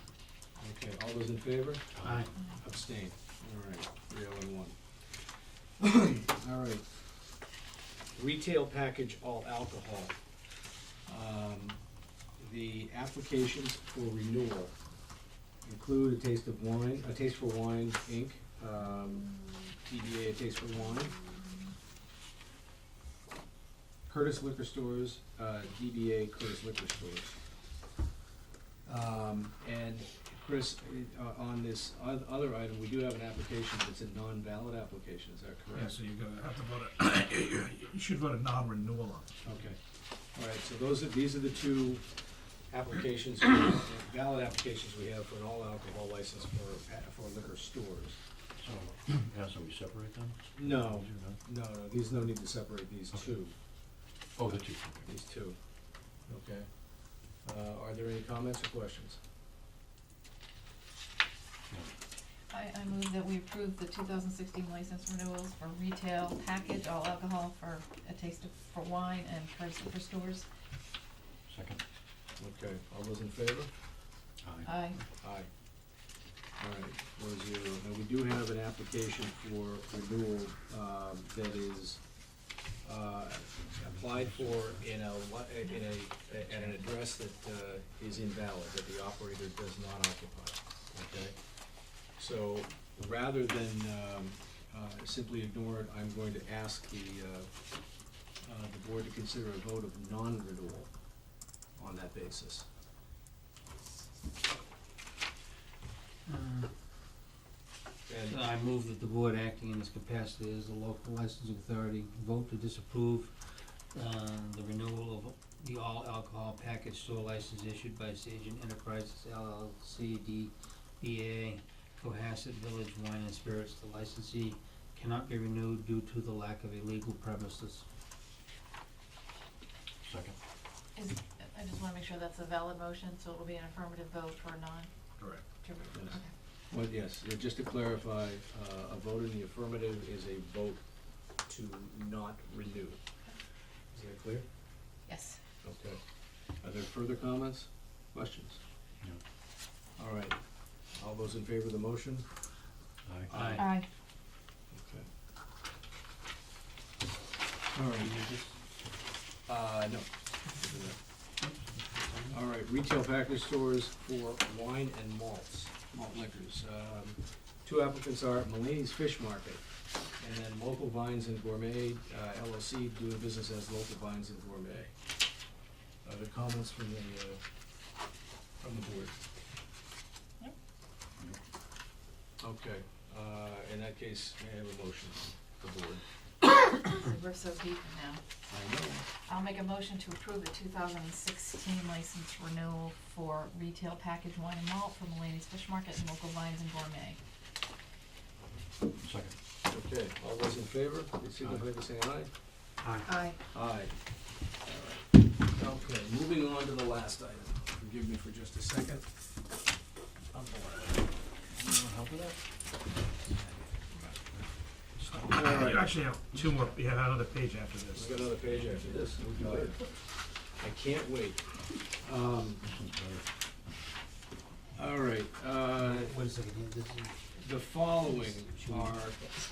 Okay, all those in favor? Aye. Abstain. All right, 301. All right. Retail package all alcohol. The applications for renewal include a taste of wine, a taste for wine, Inc., TBA, a taste for wine. Curtis Liquor Stores, DBA Curtis Liquor Stores. And Chris, on this other item, we do have an application that's a non-valid application, is that yeah, correct? so you're gonna have to vote you should vote a non-renewal on it. Okay, all right, so these are the 2 applications, valid applications we have for an all-alcohol license for liquor stores. So, yeah, so we separate them? No, These are done? no, there's no need to separate these Okay. 2, Oh, the two. these 2. Okay. Are there any comments or questions? I move that we approve the 2016 license renewals for retail package, all alcohol for a taste for wine and Curtis Liquor Stores. Second. Okay, all those in favor? Aye. Aye. Aye. All right, 4-0. Now, we do have an application for renewal, that is, applied for in at an address that, is invalid, that the operator does not occupy, okay? So, rather than, simply ignore it, I'm going to ask the board to consider a vote of non-renewal on that basis. And I move that the board acting in its capacity as the local licensing authority vote to disapprove the renewal of the all alcohol package store license issued by Sagent Enterprises LLC DBA Cohasset Village Wine and Spirits. The licensee cannot be renewed due to the lack of a legal premises. Second. I just wanna make sure that's a valid motion, so it will be an affirmative vote for a non, Correct. to, Yes. okay. Well, yes, just to clarify, a vote in the affirmative is a vote to not renew. Is that clear? Yes. Okay. Are there further comments, questions? No. All right. All those in favor of the motion? Aye. Aye. Aye. Okay. All right. No. All right, retail package stores for wine and malts, malt liquors. 2 applicants are Mulaney's Fish Market, and then Local Vines and Gourmet, LLC, doing business as Local Vines and Gourmet. Are there comments from the board? Yep. Okay, in that case, may I have a motion from the board? We're so deep now. I know. I'll make a motion to approve the 2016 license renewal for retail package wine and malt from Mulaney's Fish Market and Local Vines and Gourmet. Second. Okay, all those in favor, please signify by saying aye. Aye. Aye. Aye. All right. Okay, moving on to the last item. Forgive me for just a second. I'm bored. You want help with that? All right. You actually have 2 more, you have another page after this. We've got another page after this. I can't wait. This one's better. All right, Wait a second, here, this is, the following are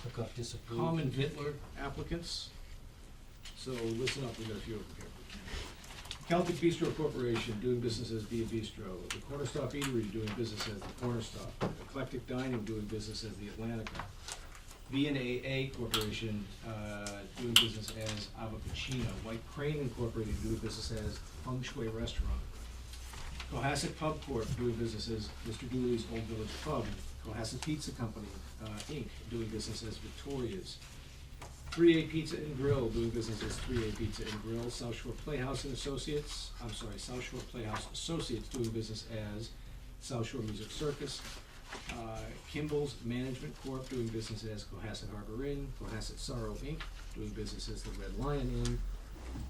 look up disapprove. common Hitler applicants. So listen up, we got a few of them here. Celtic Bistro Corporation, doing business as Via Bistro. The Corner Stop Eatery, doing business as the Corner Stop. Eclectic Dining, doing business as the Atlantica. V&AA Corporation, doing business as Ava Pacino. White Crane Incorporated, doing business as Feng Shui Restaurant. Cohasset Pub Corp., doing business as Mr. Dooley's Old Village Pub. Cohasset Pizza Company, Inc., doing business as Victoria's. 3A Pizza and Grill, doing business as 3A Pizza and Grill. South Shore Playhouse and Associates, South Shore Playhouse Associates, doing business as South Shore Music Circus. Kimball's Management Corp., doing business as Cohasset Harbor Inn. Cohasset Sorrow Inc., doing business as the Red Lion Inn.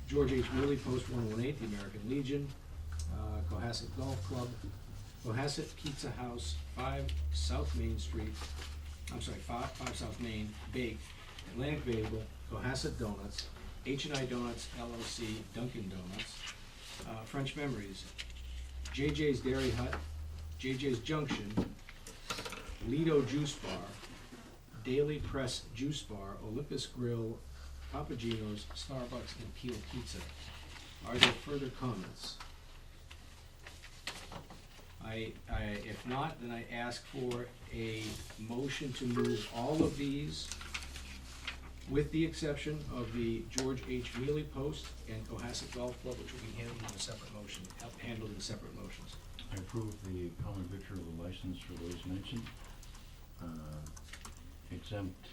George H. Mealy, Post 118, the American Legion. Cohasset Golf Club. Cohasset Pizza House, 5 South Main Street, 5 South Main, Bake, Atlantic Bagel, Cohasset Donuts, H&I Donuts LLC, Dunkin' Donuts, French Memories, JJ's Dairy Hut, JJ's Junction, Lido Juice Bar, Daily Press Juice Bar, Olympus Grill, Papagino's, Starbucks, and Peel Pizza. Are there further comments? If not, then I ask for a motion to move all of these, with the exception of the George H. Mealy Post and Cohasset Golf Club, which will be handled in separate motions. I approve the common victor of the license for those mentioned. Exempt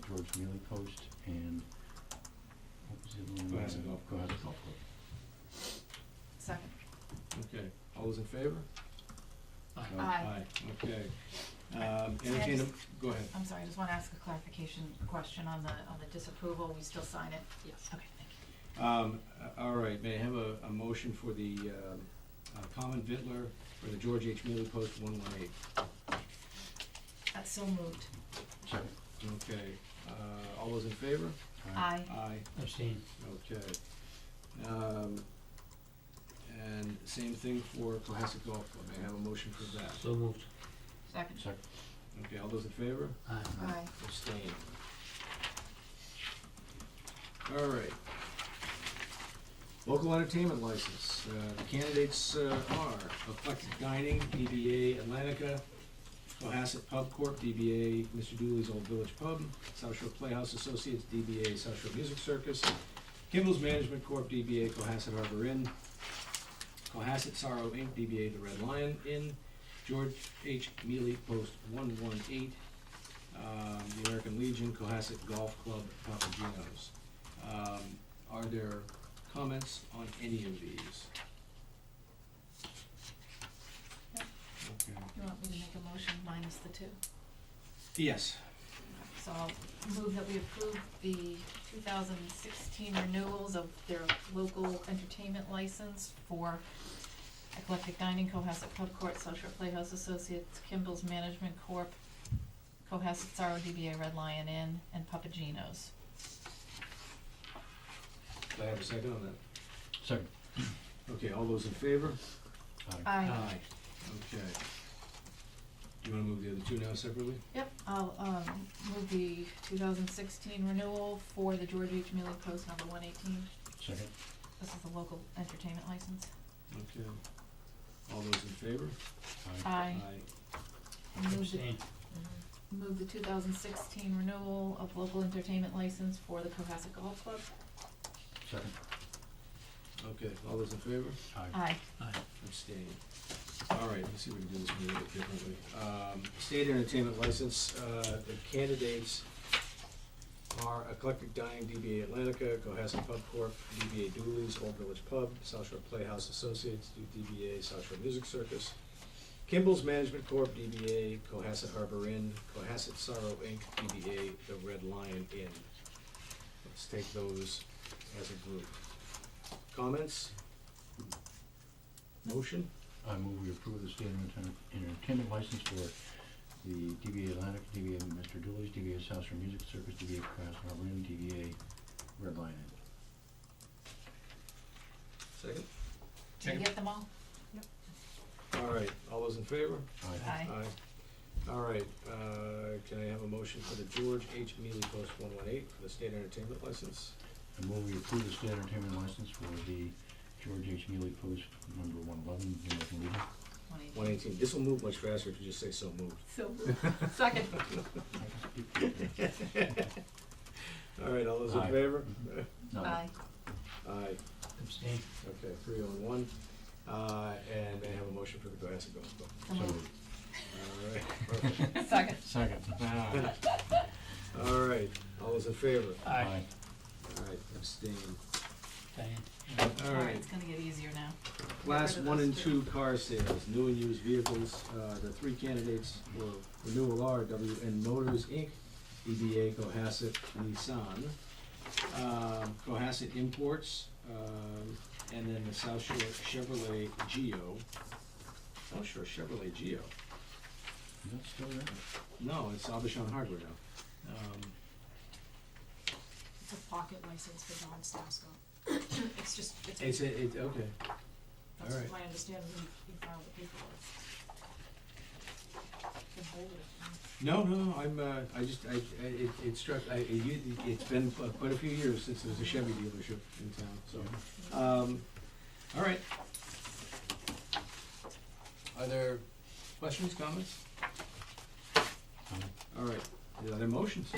George Mealy Post and, what was the other one? Cohasset Golf Club. Cohasset Golf Club. Second. Okay, all those in favor? Aye. Okay. Entertain a, go ahead. I'm sorry, I just wanna ask a clarification question on the disapproval, we still sign it? Yes. Okay, thank you. All right, may I have a motion for the common vitler for the George H. Mealy Post 118? That's so moved. Second. Okay, all those in favor? Aye. Aye, Abstain. okay. And same thing for Cohasset Golf Club, may I have a motion for that? So moved. Second. Second. Okay, all those in favor? Aye. Aye. Abstain. All right. Local entertainment license, the candidates are Eclectic Dining, DBA Atlantica, Cohasset Pub Corp., DBA Mr. Dooley's Old Village Pub, South Shore Playhouse Associates, DBA South Shore Music Circus, Kimball's Management Corp., DBA Cohasset Harbor Inn, Cohasset Sorrow Inc., DBA The Red Lion Inn, George H. Mealy Post 118, the American Legion, Cohasset Golf Club, Papagino's. Are there comments on any of these? Yep. Okay. You want me to make a motion minus the two? Yes. So I'll move that we approve the 2016 renewals of their local entertainment license for Eclectic Dining, Cohasset Pub Court, South Shore Playhouse Associates, Kimball's Management Corp., Cohasset Sorrow, DBA Red Lion Inn, and Papagino's. Do I have a second on that? Second. Okay, all those in favor? Aye. Okay. Do you wanna move the other two now separately? Yep, I'll, move the 2016 renewal for the George H. Mealy Post number 118. Second. This is the local entertainment license. Okay. All those in favor? Aye. And move the, Abstain. move the 2016 renewal of local entertainment license for the Cohasset Golf Club. Second. Okay, all those in favor? Aye. Abstain. All right, let's see if we can do this one a little bit differently. State entertainment license, the candidates are Eclectic Dining, DBA Atlantica, Cohasset Pub Corp., DBA Dooley's Old Village Pub, South Shore Playhouse Associates, DBA South Shore Music Circus, Kimball's Management Corp., DBA Cohasset Harbor Inn, Cohasset Sorrow Inc., DBA The Red Lion Inn. Let's take those as a group. Comments? Motion? I move we approve the state entertainment license for the DBA Atlantic, DBA Mr. Dooley's, DBA South Shore Music Circus, DBA Cohasset Harbor Inn, DBA Red Lion Inn. Second? Did you get them all? All right, all those in favor? Aye. All right, can I have a motion for the George H. Mealy Post 118 for the state entertainment license? I move we approve the state entertainment license for the George H. Neely Post number 111, American Legion. 118. This will move much faster if you just say so moved. So, second. All right, all those in Aye. favor? No. Aye. Aye. Abstain. Okay, 3 on 1. And may I have a motion for the Cohasset Golf Club? So moved. All right, perfect. Second. Second. All right, all those in favor? Aye. All right, abstain. Diane. All right. It's gonna get easier now. Class Get rid of 1 and those 2 car sales, new and used vehicles. The 3 candidates were Renewal R, WN Motors Inc., EBA, Cohasset, Nissan. Cohasset Imports, and then the South Shore Chevrolet Geo. South Shore Chevrolet Geo. Is that still there? No, it's Abishon Hardware now. It's a pocket license for John Stasko. It's just, It's okay. that's all right. my understanding, he filed the paperwork. Can hold it. No, it struck, it's been quite a few years since there was a Chevy dealership in town, so. All right. Are there questions, comments? All right, are there motions?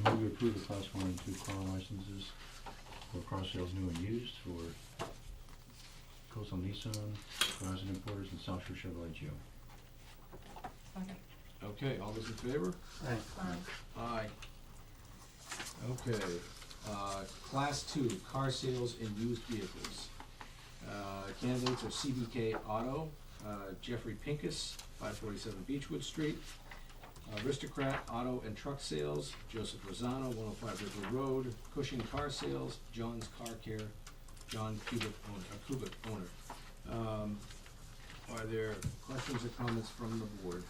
I move we approve the class 1 and 2 car licenses for car sales new and used for Coastal Nissan, Cohasset Importers, and South Shore Chevrolet Geo. Okay. Okay, all those in favor? Aye. Aye. Okay, class 2, car sales and used vehicles. Candidates are CBK Auto, Jeffrey Pincus, 547 Beechwood Street. Aristocrat Auto and Truck Sales, Joseph Rosano, 105 River Road. Cushing Car Sales, John's Car Care, John Kubik owner. Are there questions or comments from the board?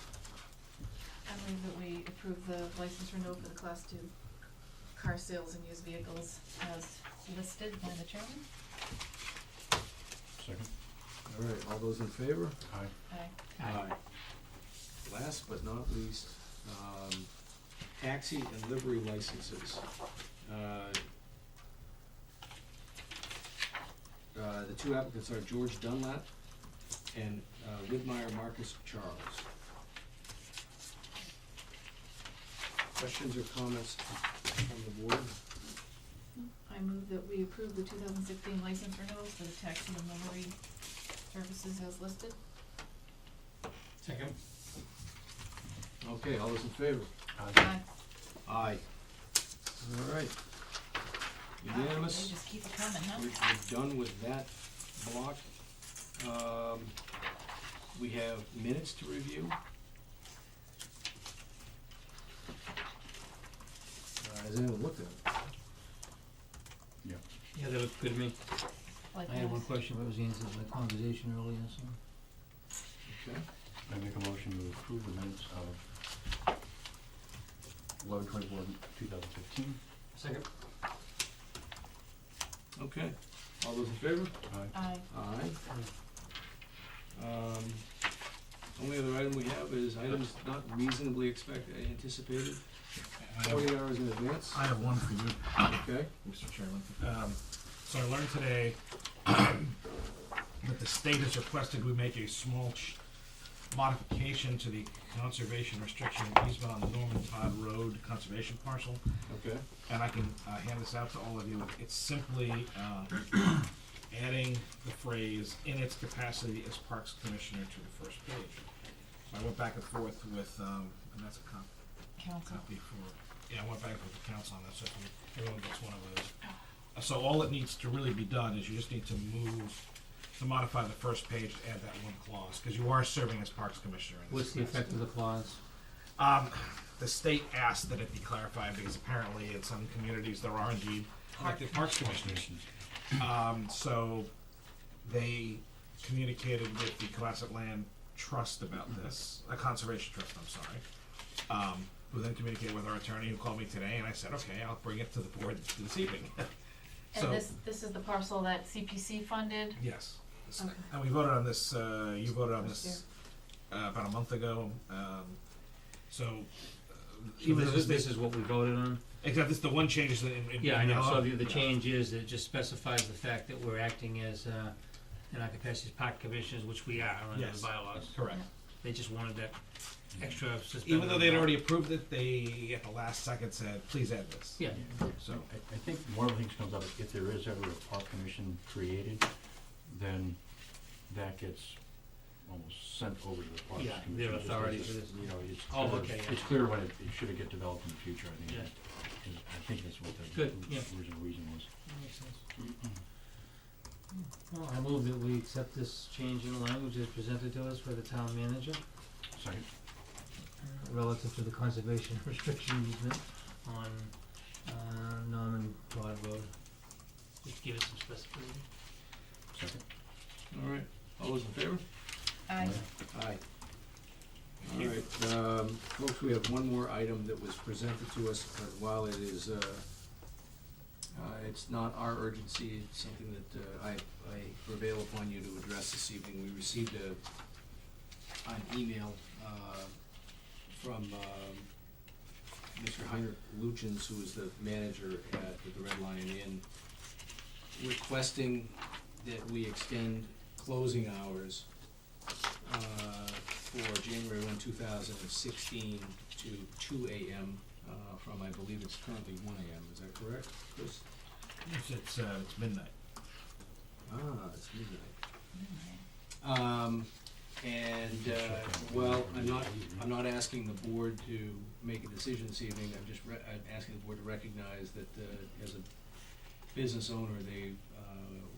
I move that we approve the license renewal for the class 2 car sales and used vehicles as listed by the chairman. Second. All right, all those in favor? Aye. Aye. Last but not least, taxi and livery licenses. The 2 applicants are George Dunlap and Whitmire Marcus Charles. Questions or comments from the board? I move that we approve the 2016 license renewals for the taxi and livery services as listed. Second. Okay, all those in favor? Aye. Aye. All right. Unanimous. They just keep it coming, huh? We're done with that block. We have minutes to review. Has anyone looked at it? Yeah, that looked good to me. Like I had one this. question, what was the answer to my conversation earlier, so. Okay. I make a motion to approve the minutes of 11/24/2015. Second. Okay. All those in favor? Aye. Aye. Aye. Only other item we have is items not reasonably anticipated, I have- 40 hours in advance. I have one for you, Okay. Mr. Chairman. So I learned today that the state has requested we make a small modification to the conservation restriction easement on the Norman Todd Road conservation parcel. Okay. And I can hand this out to all of you. It's simply adding the phrase "in its capacity as Parks Commissioner" to the first page. So I went back and forth with, and that's a Council. copy for, I went back with the council on that, so if everyone gets one of those. So all that needs to really be done is you just need to modify the first page to add that one clause, because you are serving as Parks Commissioner in this. What's the effect of the clause? The state asked that it be clarified because apparently in some communities there are indeed elected Parks Commissioners. So they communicated with the Cohasset Land Trust about this, a conservation trust, I'm sorry. Who then communicated with our attorney who called me today, and I said, okay, I'll bring it to the board this evening. So, And this is the parcel that CPC funded? yes. Okay. And we voted on this, you voted on Last this about a month ago. So So even though this is what we voted on? Except it's the one change is in. Yeah, I know, so the yeah. change is, it just specifies the fact that we're acting as, in our capacity as park commissioners, which we are under Yes. the bylaws. Correct. They just wanted that extra suspended. Even though they'd already approved it, they at the last second said, please add this. Yeah, So, I think one of the things comes up, if there is ever a park commission created, then that gets almost sent over to the parks Yeah, commission. their just authority as, for this. You know, it's Oh, clear, okay, yeah. it's clear when it should have get developed in the future, I think. Yeah. I think that's what the Good, yeah. original reason was. that makes sense. Well, I move that we accept this change in language as presented to us by the town manager, Second? relative to the conservation restriction easement on, Norman Broad Road. Just give it some specificity. Second. All right, all those in favor? Aye. Aye. All right, folks, we have one more item that was presented to us, but while it is, it's not our urgency, it's something that I prevail upon you to address this evening. We received an email from Mr. Heinrich Luchens, who is the manager at the Red Lion Inn, requesting that we extend closing hours for January 1, 2016 to 2 a.m. From, I believe it's currently 1 a.m. Is that correct, Chris? it's midnight. It's midnight. Well, I'm not asking the board to make a decision this evening. I'm asking the board to recognize that as a business owner, they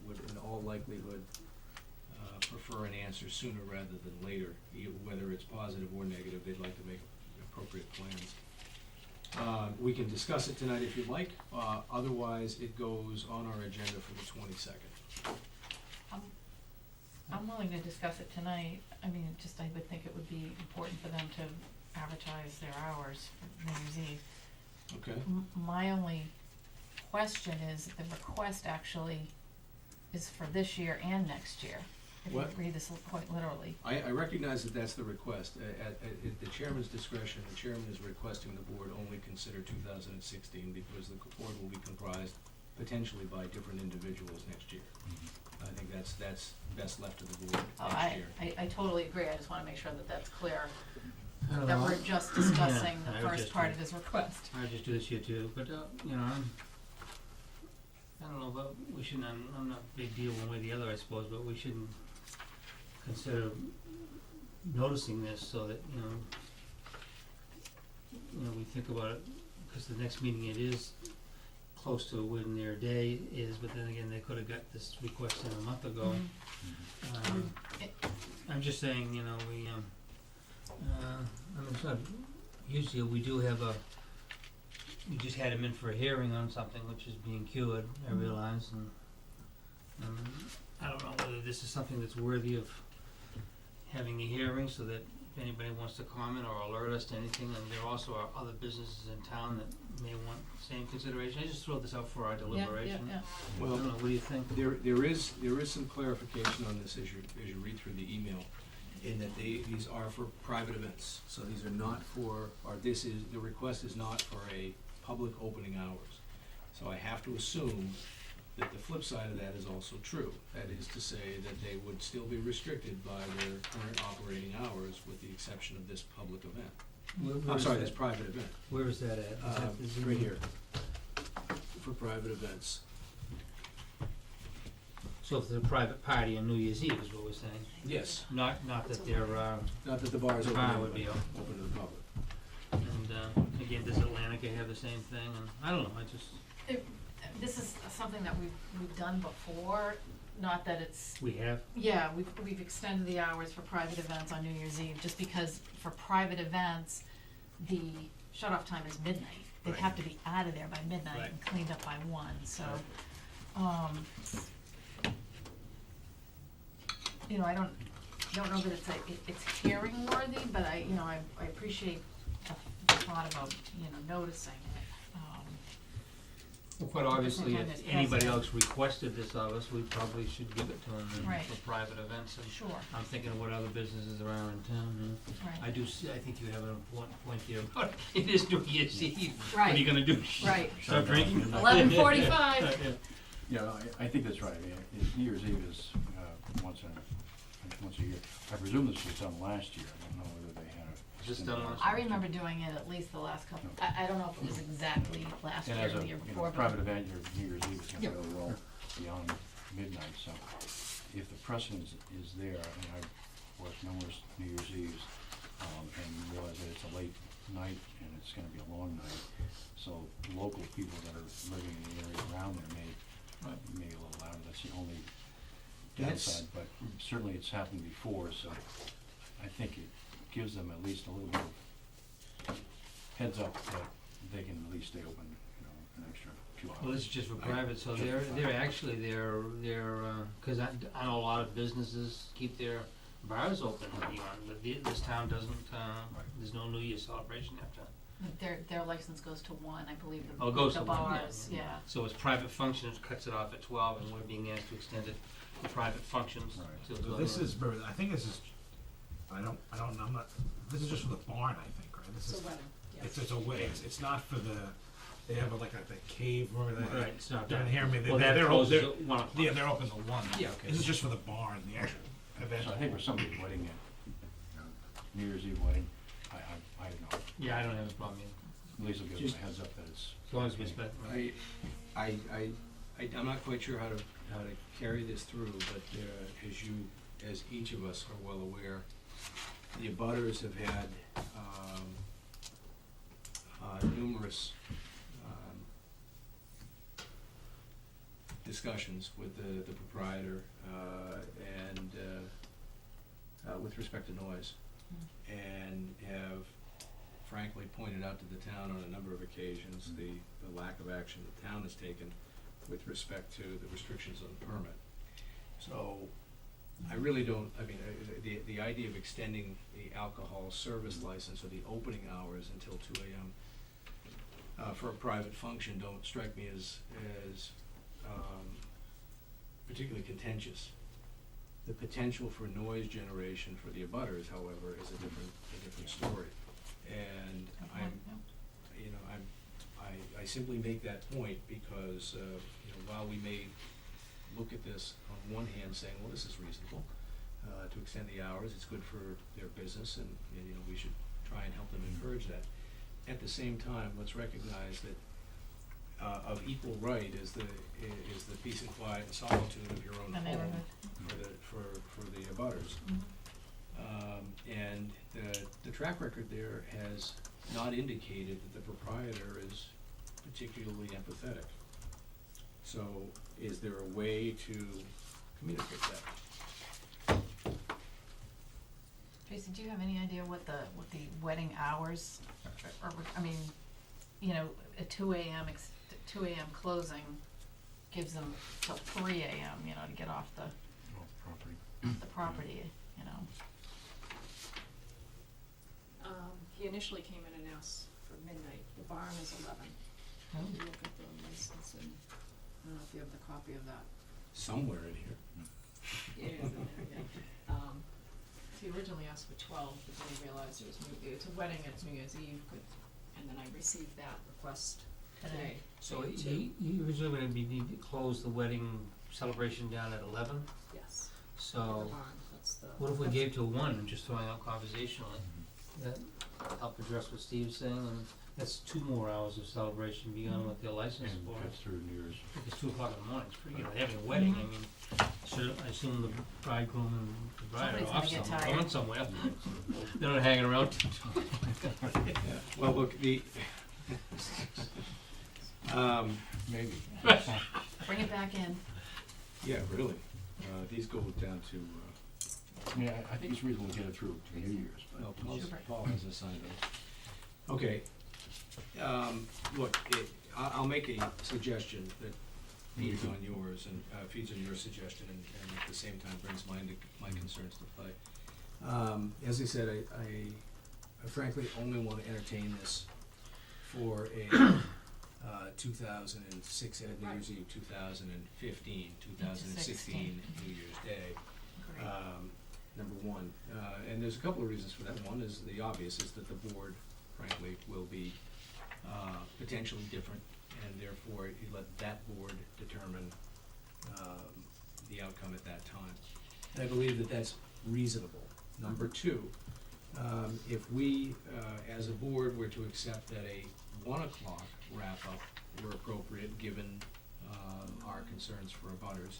would in all likelihood prefer an answer sooner rather than later. Whether it's positive or negative, they'd like to make appropriate plans. We can discuss it tonight if you'd like. Otherwise, it goes on our agenda for the 22nd. I'm willing to discuss it tonight. I mean, I would think it would be important for them to advertise their hours for New Year's Eve. Okay. My only question is, the request actually is for this year and next year, if you What? read this quite literally. I recognize that that's the request. At the chairman's discretion, the chairman is requesting the board only consider 2016 because the board will be comprised potentially by different individuals next year. I think that's best left to the board next year. I totally agree. I just wanna make sure that that's clear, I don't that know. we're just discussing Yeah, the I would first just part do- of his request. I just do this here too, but, you know, I don't know, but we shouldn't, I'm not a big deal one way or the other, I suppose, but we shouldn't consider noticing this so that, you know, we think about it, because the next meeting it is close to when their day is, but then again, they could have got this request in a month ago. I'm just saying, you know, I mean, it's not, usually we do have we just had him in for a hearing on something which is being cured, I realize, and I don't know whether this is something that's worthy of having a hearing so that if anybody wants to comment or alert us to anything, and there also are other businesses in town that may want the same consideration. I just throw this out for our deliberation. Yeah. I Well, don't know, what do you think? there is some clarification on this as you read through the email, in that these are for private events. So these are not for, the request is not for a public opening hours. So I have to assume that the flip side of that is also true. That is to say that they would still be restricted by their current operating hours with the exception of this public event. I'm sorry, this private event. Where is that at? Is that the Zoom? Right here. For private events. So if it's a private party on New Year's Eve is what we're saying? Yes. Not that they're, Not that the bar is The open, bar would be open open. to the public. and, again, does Atlantica have the same thing? And I don't know, I just, This is something that we've done before, not that it's, we have, yeah, we've extended the hours for private events on New Year's Eve, just because for private events, the shut-off time is midnight. They'd Right. have to be out of there by midnight Right. and cleaned up by 1, so, you know, I don't know that it's hearing worthy, but I appreciate the thought about, noticing it. Well, quite obviously, time if there's anybody precedent. else requested this of us, we probably should give it to them Right. for private events. And Sure, I'm thinking of what other businesses around in town, I right, do see, I think you have an important point there about it is New Year's Eve. What are you right, gonna do? right. Start drinking? 11:45. Yeah, I think that's right. I mean, New Year's Eve is once a year. I presume this was done last year. I don't know whether they had a. Just done last I remember doing it at least the last couple, I don't know if it was exactly last And year as or a, the year you know, before, but. private event, your New Year's Eve is gonna go well beyond midnight, so if the precedent is there, I mean, I've worked numerous New Year's Eves, and realize that it's a late night and it's gonna be a long night, so local people that are living in the area around there may be a little louder, that's the only That's- downside, but certainly it's happened before, so I think it gives them at least a little bit of heads up that they can at least stay open, you know, an extra few hours. Well, this is just for private, so they're actually, cause I know a lot of businesses keep their bars open beyond, but this town doesn't, there's no New Year's celebration after. Their license goes to 1, I believe, Oh, it goes the to one, yeah. bars, yeah. So it's private functions, cuts it off at 12, and we're being asked to extend it to private functions Right. till So 12. this is, I think this is, I'm not, this is just for the barn, I think, right? This It's is, a wedding, yeah. it's a way, it's not for the, they have like the cave, remember that? Right, it's not Down that. here, Well, that they're closes open, at 1 o'clock. yeah, they're open to 1. Yeah, okay. This is just for the barn, the actual event. So I think for somebody's wedding, New Year's Eve wedding, I have no, Yeah, I don't have a problem either, at least it'll give them a heads up that it's. as long as we spend. I'm not quite sure how to carry this through, but as each of us are well aware, the abutters have had numerous discussions with the proprietor and with respect to noise, and have frankly pointed out to the town on a number of occasions the lack of action the town has taken with respect to the restrictions on the permit. So, I really don't, I mean, the idea of extending the alcohol service license or the opening hours until 2 AM for a private function don't strike me as particularly contentious. The potential for noise generation for the abutters, however, is a different story. And I simply make that point because, while we may look at this on one hand saying, well, this is reasonable, to extend the hours, it's good for their business, and we should try and help them encourage that. At the same time, let's recognize that of equal right is the peace and quiet and solitude of your own The home neighborhood. for the abutters. And the track record there has not indicated that the proprietor is particularly empathetic. So is there a way to communicate that? Tracy, do you have any idea what the wedding hours are, I mean, a 2 AM, 2 AM closing gives them till 3 AM, to get off the Property. property. He initially came in and asked for midnight, the barn is 11. You look at the license and, I don't know if you have the copy of that. Somewhere in here. It is in there, yeah. He originally asked for 12, but then he realized it's a wedding, it's New Year's Eve, and then I received that request today. So to- he originally would need to close the wedding celebration down at 11, Yes, the so barn, that's the. what if we that's- gave to 1 and just throwing out conversationally? That help address what Steve's saying, and that's 2 more hours of celebration beyond what their license is And for. gets through New Year's. It's 2 o'clock in the morning, it's pretty good, they're having a wedding, I mean, so I assume the bridegroom and the bride Somebody's are gonna off get somewhere, tired. going somewhere. They're not hanging around. Yeah, well, look, Maybe. Bring it back in. yeah, really, these go down to, I mean, I think it's reasonable to get it through to New Year's, but. no, Super. Paul has a sign of. Okay, look, I'll make a suggestion that feeds on yours and, feeds on your suggestion and at the same time brings my concerns to play. As I said, I frankly only wanna entertain this for 2006, and New Year's Eve 2015, 2016, New Year's Day. Great. Number one, and there's a couple of reasons for that. One is the obvious, is that the board, frankly, will be potentially different, and therefore you let that board determine the outcome at that time. And I believe that that's reasonable. Number two, if we, as a board, were to accept that a 1 o'clock wrap-up were appropriate, given our concerns for abutters,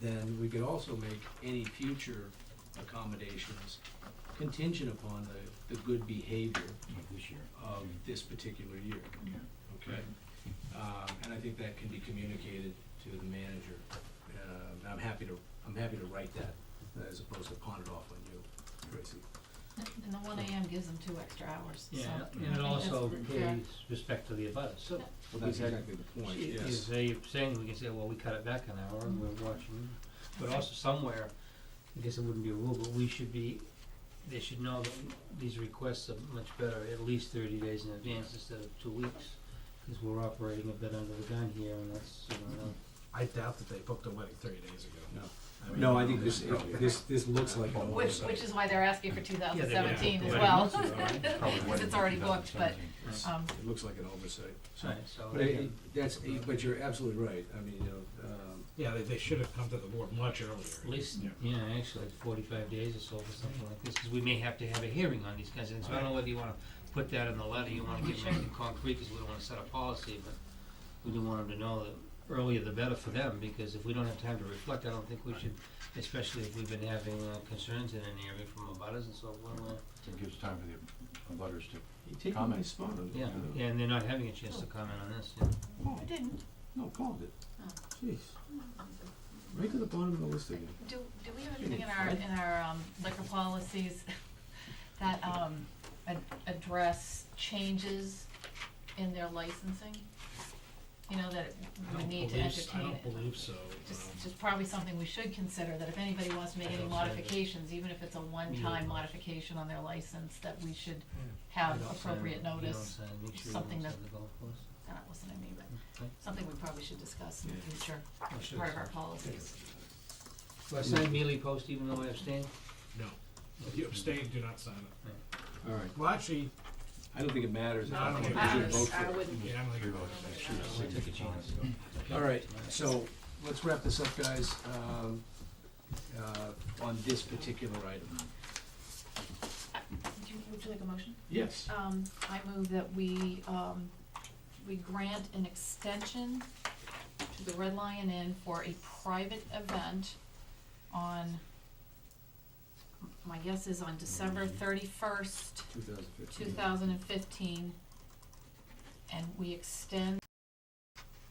then we could also make any future accommodations contingent upon the good behavior This year. of this particular year. Okay? And I think that can be communicated to the manager. I'm happy to write that, as opposed to pawn it off on you, Tracy. And the 1 AM gives them 2 extra hours, so. Yeah, I and think it also that's fair. pays respect to the abutters, so. Well, that's exactly the point, If yes. they saying, we can say, well, we cut it back an hour and we're watching, but also somewhere, I guess it wouldn't be a rule, but we should be, they should know that these requests are much better, at least 30 days in advance instead of 2 weeks, because we're operating a bit under the gun here, and that's, I doubt that they booked a wedding 30 days ago. No. mean, No, I think this looks like an Which oversight. is why they're asking for 2017 as Yeah, well, Probably because wedding it's already in booked, but, 2017. um, It looks like an oversight. right, so. But you're absolutely right. I mean, Yeah, they should have come to the board much earlier. At least, Yeah. yeah, actually, like 45 days or so for something like this, because we may have to have a hearing on these kinds of things. So I don't know whether you wanna put that in the letter, you wanna give them anything concrete, because we don't wanna set a policy, but we do want them to know that earlier the better for them, because if we don't have time to reflect, I don't think we should, especially if we've been having concerns in an area from abutters and so forth. It gives time for the abutters to you take my comment. spot on it. Yeah, and they're not having a chance to comment on this, yeah. Paul, I didn't. no, Paul did. Oh. Jeez. Right to the bottom of the list again. Do we have anything in our liquor policies that address changes in their licensing? You know, that we need to entertain. I don't believe so. Just probably something we should consider, that if anybody wants to make any modifications, even if it's a one-time modification on their license, that we should have appropriate notice. Something that- They're not listening to me, but something we probably should discuss in the future, part of our policies. Do I sign Mealy Post even though I abstain? No. If you abstain, do not sign it. All right. Well, actually, I don't think it matters. No, I don't think You it should matters. vote for it. wouldn't. yeah, I don't think it I'll take a chance. All right, so let's wrap this up, guys, on this particular item. Would you like a motion? Yes. I move that we grant an extension to the Red Lion Inn for a private event on, my guess is on December 31st, 2015. 2015, and we extend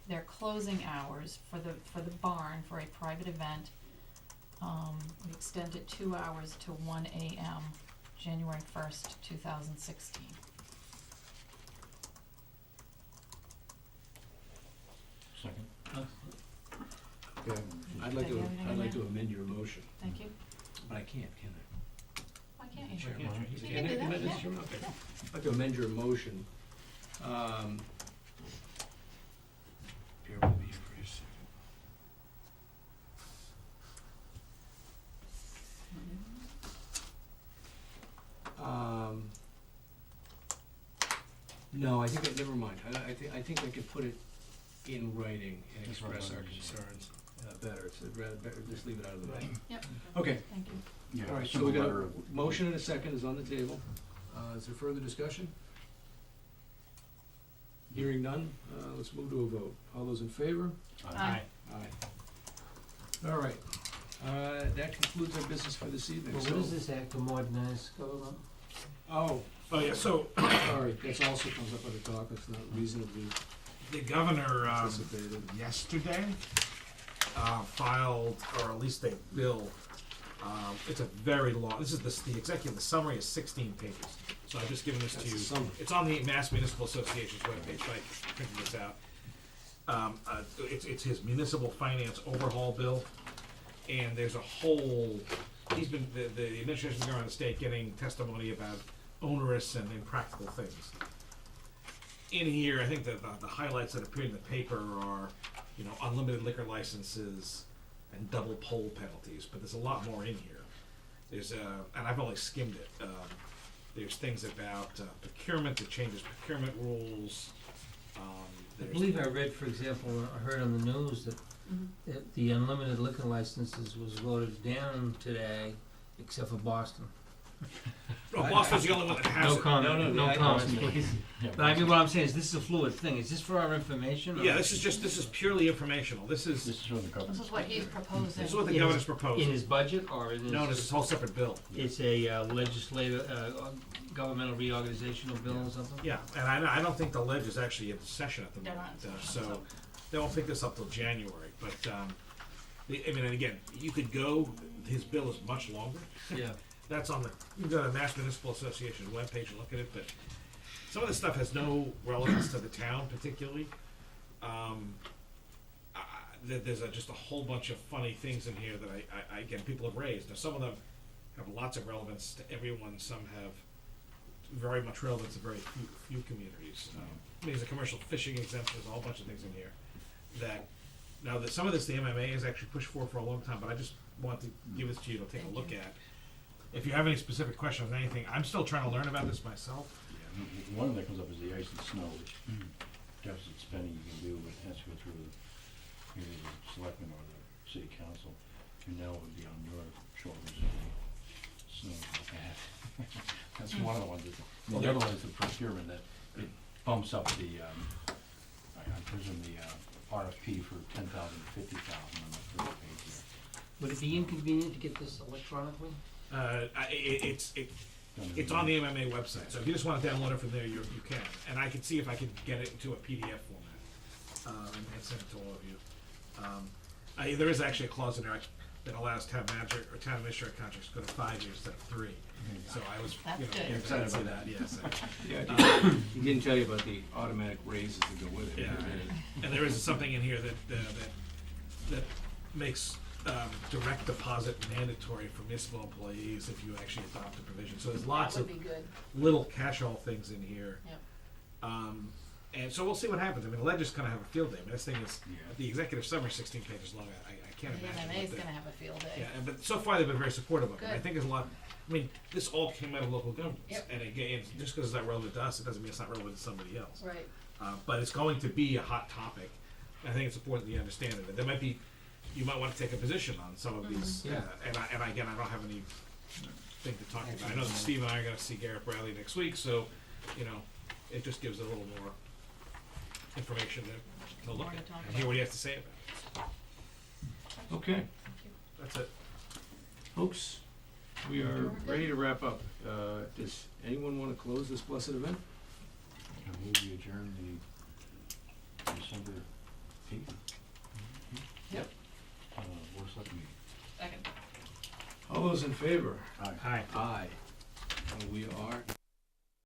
their closing hours for the barn for a private event. We extend it 2 hours to 1 AM, January 1st, 2016. Second. Okay, I'd like to amend your motion, Thank you. but I can't, can Why can't you? I? Sure. You can do that, Amend- yeah. okay. I'd like to amend your motion. Bear with me here for a second. No, I think, never mind. I think I could put it in writing and That's what express our letters, yeah. concerns better. So rather, better just leave it out of the way. Yep, Okay, thank you. Yeah, all right, so simple we got letter a of- motion and a second is on the table. Is there further discussion? Hearing none, let's move to a vote. All those in favor? Aye. Aye. All right, that concludes our business for this evening. Well, So- what is this act of modernized government? Oh, Oh, yeah, so sorry, that also comes up at the top, it's not reasonably the governor, anticipated. yesterday, filed, or at least a bill, it's a very long, this is the executive, the summary is 16 pages. So I've just given this to That's you. the summary. It's on the Mass Municipal Association's webpage, so I printed this out. It's his municipal finance overhaul bill, and there's a whole, the administration's been around the state getting testimony about onerous and impractical things. in here, I think the highlights that appear in the paper are, you know, unlimited liquor licenses and double poll penalties, but there's a lot more in here. There's, and I've only skimmed it, there's things about procurement, that changes procurement rules. I There's- believe I read, for example, I heard on the news that, that the unlimited liquor licenses was voted down today, except for Boston. Oh, Boston's the only one that has No it. comment, no comments, no. please. Yeah, But I mean, what I'm saying is, this is a fluid thing, is this for our information? or- Yeah, this is purely informational. This This is is what the government. This is what he's proposing. what the In governor's his- proposing. In his budget, or in his? No, this is a whole separate bill. It's a legislative, governmental reorganizational bill or something? Yeah, and I don't think the ledge is actually in session at the They're moment, not in session, so so- they won't pick this up till January, but, I mean, and again, you could go, his bill is much longer. Yeah. That's on the, you can go to the Mass Municipal Association webpage and look at it, but some of this stuff has no relevance to the town particularly. There's just a whole bunch of funny things in here that I again, people have raised. Now, some of them have lots of relevance to everyone, some have very much relevance to very few communities. I mean, there's a commercial fishing exemption, there's a whole bunch of things in here that, now that some of this the MMA has actually pushed for a long time, but I just want to give this to you to take a look at. If you have any specific questions on anything, I'm still trying to learn about this myself. Yeah, one that comes up is the ice and snow, which deficit spending you can do, but it has to go through either the selectmen or the city council. And now it would be on your shoulders if the snow is bad. That's one of the ones. The other one is the procurement, that it bumps up the, I presume the RFP for 10,000 to 50,000 on the first page here. Would it be inconvenient to get this electronically? It's on the MMA website, so if you just want to download it from there, you can. And I can see if I can get it into a PDF format, and send it to all of you. There is actually a clause in there that allows town manager or town administrator contracts to go to 5 years instead of 3. So I was, That's you know, good. excited about that, yes. Yeah, he didn't tell you about the automatic raises that go with it. Yeah, and there is something in here that makes direct deposit mandatory for municipal employees if you actually adopt a provision. So there's lots That of would be good. little catch-all things in here. Yep. And so we'll see what happens. I mean, the ledger's gonna have a field day. I mean, this thing is, Yeah. the executive summary is 16 pages long. I can't The imagine. MMA's what gonna have a field day. Yeah, but so far they've been very supportive of it. I Good. think there's a lot, I mean, this all came out of local governments. Yep. And again, just because it's not relevant to us, it doesn't mean it's not relevant to somebody else. Right. But it's going to be a hot topic. I think it's important that you understand it. There might be, you might want to take a position on some of these. Yeah. And again, I don't have any thing to talk about. I know that Steve and I are gonna see Garrett Bradley next week, so, you know, it just gives a little more information to look More to at talk and hear about. what he has to say about it. Okay, Thank you. That's it. folks, we are ready to wrap up. Does anyone want to close this blessed event? I move we adjourn the December 8th. Yep. Board of Selectmen meeting. Second. All those in favor? Aye. Hi. Aye. We